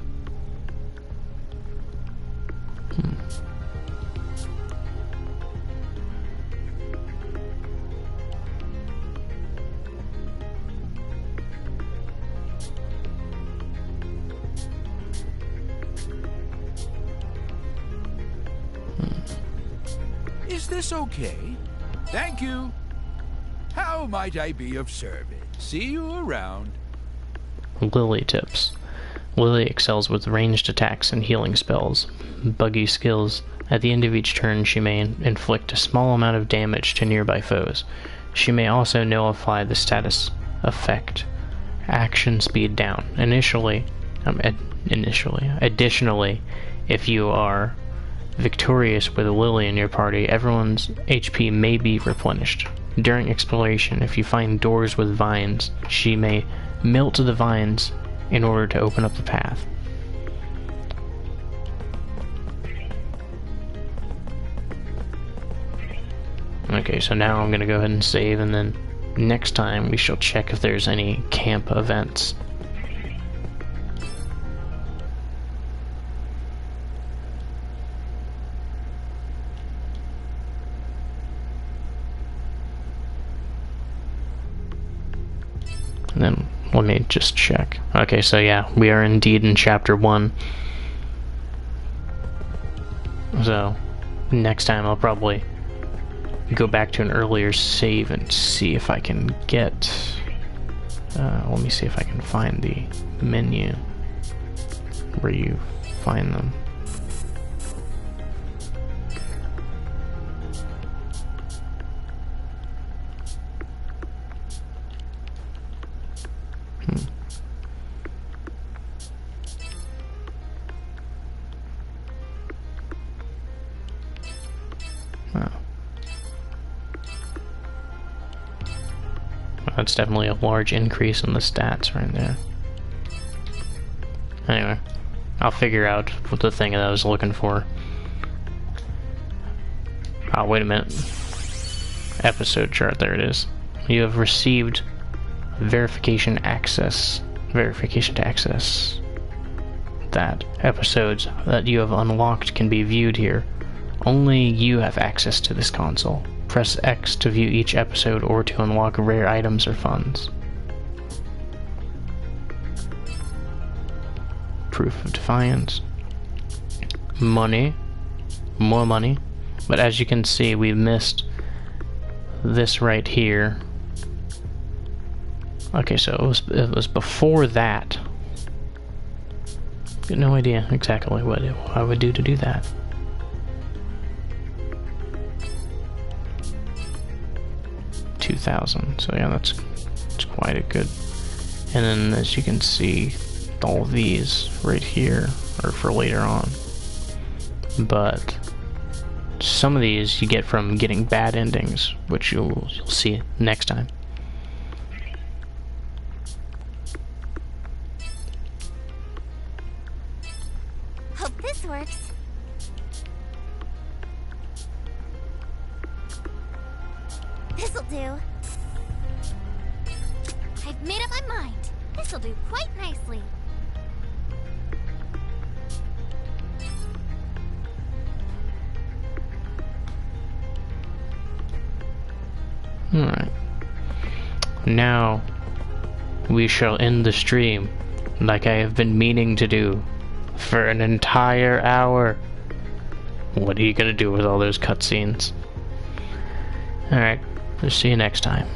Speaker 4: Is this okay? Thank you. How might I be of service? See you around.
Speaker 2: Lily tips. Lily excels with ranged attacks and healing spells. Buggy skills. At the end of each turn, she may inflict a small amount of damage to nearby foes. She may also nullify the status effect. Action speed down. Additionally, if you are victorious with Lily in your party, everyone's HP may be replenished. During exploration, if you find doors with vines, she may melt the vines in order to open up the path. Okay, so now I'm gonna go ahead and save, and then next time we shall check if there's any camp events. And then let me just check. Okay, so yeah, we are indeed in chapter 1. So next time I'll probably go back to an earlier save and see if I can get let me see if I can find the menu where you find them. That's definitely a large increase in the stats right there. Anyway, I'll figure out what the thing that I was looking for. Oh, wait a minute. Episode chart, there it is. You have received verification to access that. Episodes that you have unlocked can be viewed here. Only you have access to this console. Press X to view each episode or to unlock rare items or funds. Proof of Defiance. Money. More money. But as you can see, we missed this right here. Okay, so it was before that. Got no idea exactly what I would do to do that. 2,000. So yeah, that's quite a good. And then as you can see, all these right here are for later on. But some of these you get from getting bad endings, which you'll see next time.
Speaker 7: Hope this works. This'll do. I've made up my mind. This'll do quite nicely.
Speaker 2: Alright. Now, we shall end the stream like I have been meaning to do for an entire hour. What are you gonna do with all those cutscenes? Alright, we'll see you next time.